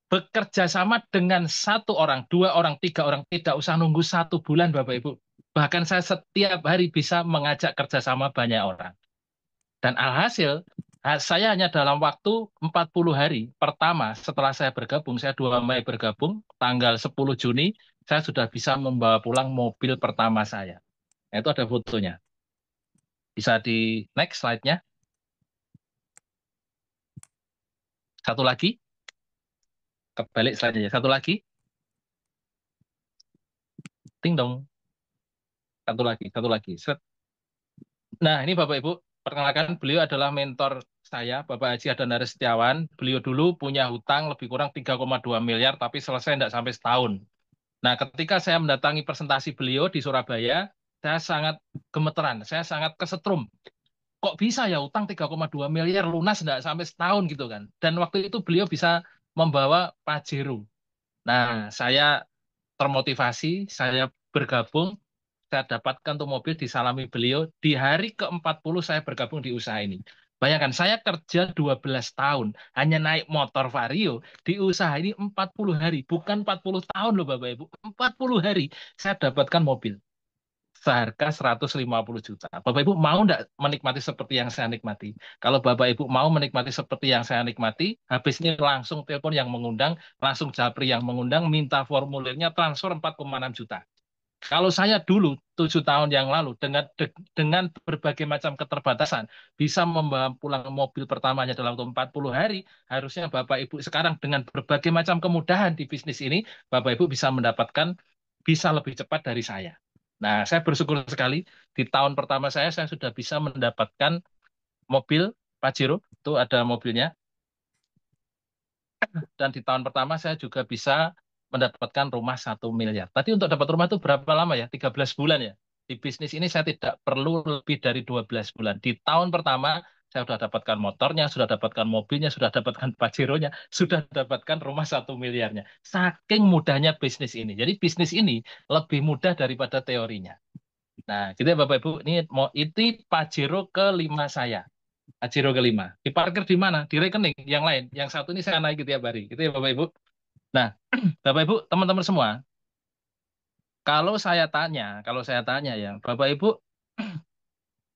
bekerja sama dengan 1 orang, 2 orang, 3 orang, tidak usah nunggu 1 bulan Bapak Ibu. Bahkan saya setiap hari bisa mengajak kerjasama banyak orang. Dan alhasil, saya hanya dalam waktu 40 hari pertama setelah saya bergabung, saya 2 Mei bergabung, tanggal 10 Juni, saya sudah bisa membawa pulang mobil pertama saya. Nah, itu ada fotonya. Bisa di next slide-nya. Satu lagi. Kebalik slide-nya. Satu lagi. Ting dong. Satu lagi. Set. Nah, ini Bapak Ibu, perkenalkan beliau adalah mentor saya, Bapak Haji Adnan Setiawan. Beliau dulu punya hutang lebih kurang 3,2 miliar, tapi selesai tidak sampai setahun. Nah, ketika saya mendatangi presentasi beliau di Surabaya, saya sangat gemeteran, saya sangat kesetrum. Kok bisa ya utang 3,2 miliar lunas tidak sampai setahun gitu kan. Dan waktu itu beliau bisa membawa Pajero. Nah, saya termotivasi, saya bergabung, saya dapatkan tuh mobil disalami beliau. Di hari ke-40 saya bergabung di usaha ini. Bayangkan, saya kerja 12 tahun, hanya naik motor Vario, di usaha ini 40 hari. Bukan 40 tahun loh Bapak Ibu, 40 hari saya dapatkan mobil. Seharga 150 juta. Bapak Ibu mau enggak menikmati seperti yang saya nikmati? Kalau Bapak Ibu mau menikmati seperti yang saya nikmati, habis ini langsung telepon yang mengundang, langsung japri yang mengundang, minta formulirnya, transfer 4,6 juta. Kalau saya dulu 7 tahun yang lalu dengan berbagai macam keterbatasan bisa membawa pulang mobil pertamanya dalam waktu 40 hari, harusnya Bapak Ibu sekarang dengan berbagai macam kemudahan di bisnis ini, Bapak Ibu bisa mendapatkan bisa lebih cepat dari saya. Nah, saya bersyukur sekali di tahun pertama saya sudah bisa mendapatkan mobil Pajero, itu ada mobilnya. Dan di tahun pertama saya juga bisa mendapatkan rumah 1 miliar. Tadi untuk dapat rumah itu berapa lama ya? 13 bulan ya. Di bisnis ini saya tidak perlu lebih dari 12 bulan. Di tahun pertama saya sudah dapatkan motornya, sudah dapatkan mobilnya, sudah dapatkan Pajeronya, sudah dapatkan rumah 1 miliarnya. Saking mudahnya bisnis ini. Jadi bisnis ini lebih mudah daripada teorinya. Nah, gitu ya Bapak Ibu. Ini itu Pajero ke-5 saya. Pajero ke-5. Diparkir di mana? Di rekening yang lain. Yang satu ini saya naik tiap hari. Gitu ya Bapak Ibu. Nah, Bapak Ibu, teman-teman semua, kalau saya tanya ya, Bapak Ibu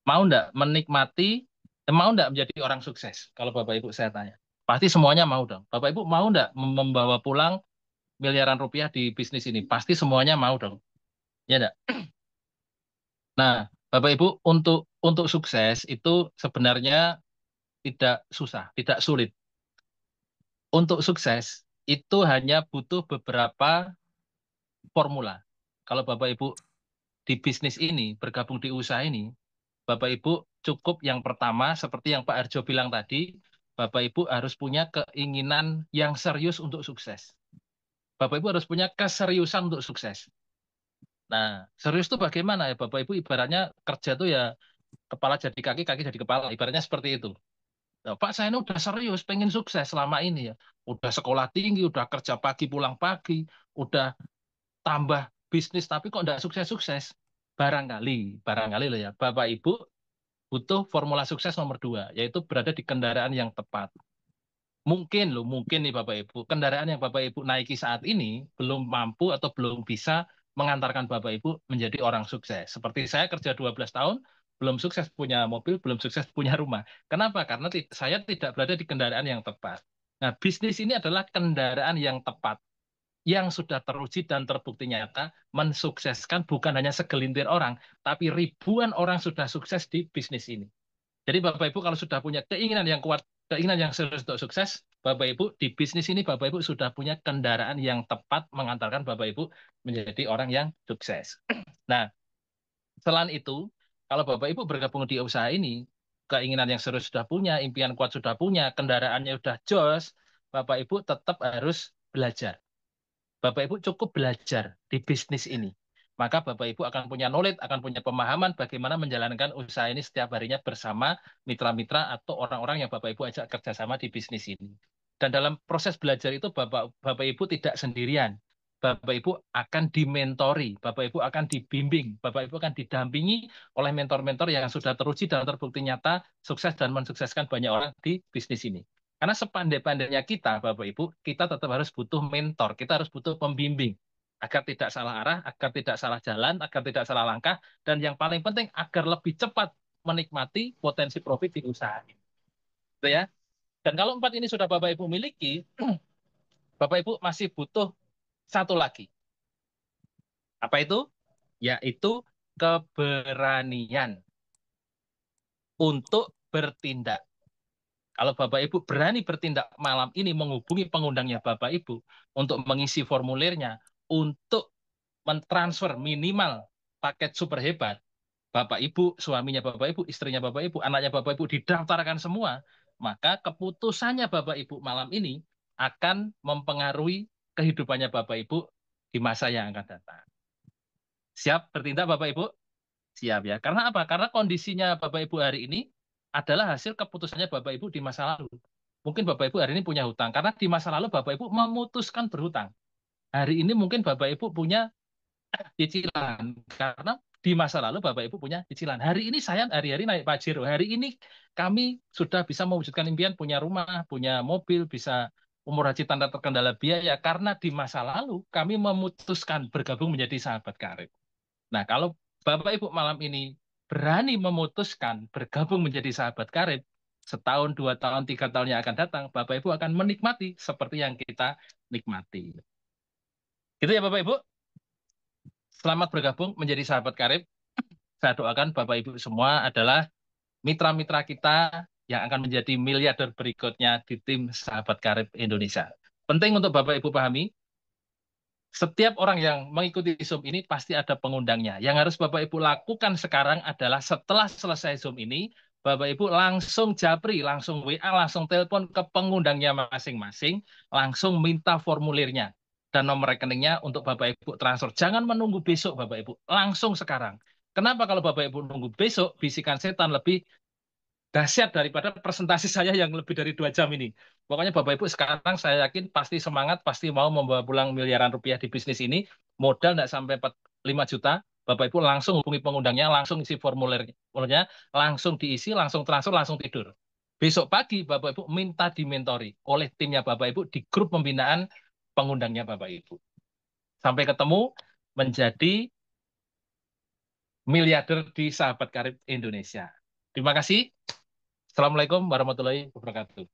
mau enggak menikmati, mau enggak menjadi orang sukses? Kalau Bapak Ibu saya tanya. Pasti semuanya mau dong. Bapak Ibu mau enggak membawa pulang miliaran rupiah di bisnis ini? Pasti semuanya mau dong. Ya enggak? Nah, Bapak Ibu, untuk sukses itu sebenarnya tidak susah, tidak sulit. Untuk sukses itu hanya butuh beberapa formula. Kalau Bapak Ibu di bisnis ini, bergabung di usaha ini, Bapak Ibu cukup yang pertama, seperti yang Pak Arjo bilang tadi, Bapak Ibu harus punya keinginan yang serius untuk sukses. Bapak Ibu harus punya keseriusan untuk sukses. Nah, serius itu bagaimana ya Bapak Ibu? Ibaratnya kerja tuh ya kepala jadi kaki, kaki jadi kepala. Ibaratnya seperti itu. Nah, Pak, saya ini udah serius, pengen sukses selama ini ya. Udah sekolah tinggi, udah kerja pagi, pulang pagi, udah tambah bisnis, tapi kok nggak sukses-sukses. Barangkali loh ya, Bapak Ibu butuh formula sukses nomor 2, yaitu berada di kendaraan yang tepat. Mungkin nih Bapak Ibu, kendaraan yang Bapak Ibu naiki saat ini belum mampu atau belum bisa mengantarkan Bapak Ibu menjadi orang sukses. Seperti saya kerja 12 tahun, belum sukses punya mobil, belum sukses punya rumah. Kenapa? Karena saya tidak berada di kendaraan yang tepat. Nah, bisnis ini adalah kendaraan yang tepat, yang sudah teruji dan terbukti nyata mensukseskan bukan hanya segelintir orang, tapi ribuan orang sudah sukses di bisnis ini. Jadi Bapak Ibu kalau sudah punya keinginan yang kuat, keinginan yang serius untuk sukses, Bapak Ibu di bisnis ini Bapak Ibu sudah punya kendaraan yang tepat mengantarkan Bapak Ibu menjadi orang yang sukses. Nah, selain itu, kalau Bapak Ibu bergabung di usaha ini, keinginan yang serius sudah punya, impian kuat sudah punya, kendaraannya sudah jos, Bapak Ibu tetap harus belajar. Bapak Ibu cukup belajar di bisnis ini. Maka Bapak Ibu akan punya knowledge, akan punya pemahaman bagaimana menjalankan usaha ini setiap harinya bersama mitra-mitra atau orang-orang yang Bapak Ibu ajak kerjasama di bisnis ini. Dan dalam proses belajar itu Bapak Ibu tidak sendirian. Bapak Ibu akan dimentori, Bapak Ibu akan dibimbing, Bapak Ibu akan didampingi oleh mentor-mentor yang sudah teruji dan terbukti nyata sukses dan mensukseskan banyak orang di bisnis ini. Karena sepandai-pandainya kita, Bapak Ibu, kita tetap harus butuh mentor, kita harus butuh pembimbing, agar tidak salah arah, agar tidak salah jalan, agar tidak salah langkah, dan yang paling penting agar lebih cepat menikmati potensi profit di usaha ini. Gitu ya. Dan kalau 4 ini sudah Bapak Ibu miliki, Bapak Ibu masih butuh satu lagi. Apa itu? Yaitu keberanian untuk bertindak. Kalau Bapak Ibu berani bertindak malam ini menghubungi pengundangnya Bapak Ibu untuk mengisi formulirnya, untuk mentransfer minimal paket super hebat, Bapak Ibu, suaminya Bapak Ibu, istrinya Bapak Ibu, anaknya Bapak Ibu didaftarkan semua, maka keputusannya Bapak Ibu malam ini akan mempengaruhi kehidupannya Bapak Ibu di masa yang akan datang. Siap bertindak Bapak Ibu? Siap ya. Karena apa? Karena kondisinya Bapak Ibu hari ini adalah hasil keputusannya Bapak Ibu di masa lalu. Mungkin Bapak Ibu hari ini punya hutang, karena di masa lalu Bapak Ibu memutuskan berhutang. Hari ini mungkin Bapak Ibu punya cicilan, karena di masa lalu Bapak Ibu punya cicilan. Hari ini saya hari-hari naik Pajero. Hari ini kami sudah bisa mewujudkan impian, punya rumah, punya mobil, bisa umur haji tanpa terkendala biaya, karena di masa lalu kami memutuskan bergabung menjadi sahabat karib. Nah, kalau Bapak Ibu malam ini berani memutuskan bergabung menjadi sahabat karib, setahun, 2 tahun, 3 tahun yang akan datang, Bapak Ibu akan menikmati seperti yang kita nikmati. Gitu ya Bapak Ibu. Selamat bergabung menjadi sahabat karib. Saya doakan Bapak Ibu semua adalah mitra-mitra kita yang akan menjadi miliarder berikutnya di tim sahabat karib Indonesia. Penting untuk Bapak Ibu pahami, setiap orang yang mengikuti Zoom ini pasti ada pengundangnya. Yang harus Bapak Ibu lakukan sekarang adalah setelah selesai Zoom ini, Bapak Ibu langsung japri, langsung WA, langsung telepon ke pengundangnya masing-masing, langsung minta formulirnya dan nomor rekeningnya untuk Bapak Ibu transfer. Jangan menunggu besok Bapak Ibu, langsung sekarang. Kenapa kalau Bapak Ibu nunggu besok, bisikan setan lebih dahsyat daripada presentasi saya yang lebih dari 2 jam ini. Pokoknya Bapak Ibu sekarang saya yakin pasti semangat, pasti mau membawa pulang miliaran rupiah di bisnis ini. Modal nggak sampai 5 juta, Bapak Ibu langsung hubungi pengundangnya, langsung isi formulirnya, langsung diisi, langsung transfer, langsung tidur. Besok pagi Bapak Ibu minta dimentori oleh timnya Bapak Ibu di grup pembinaan pengundangnya Bapak Ibu. Sampai ketemu menjadi miliarder di Sahabat Karib Indonesia. Terima kasih. Assalamualaikum warahmatullahi wabarakatuh.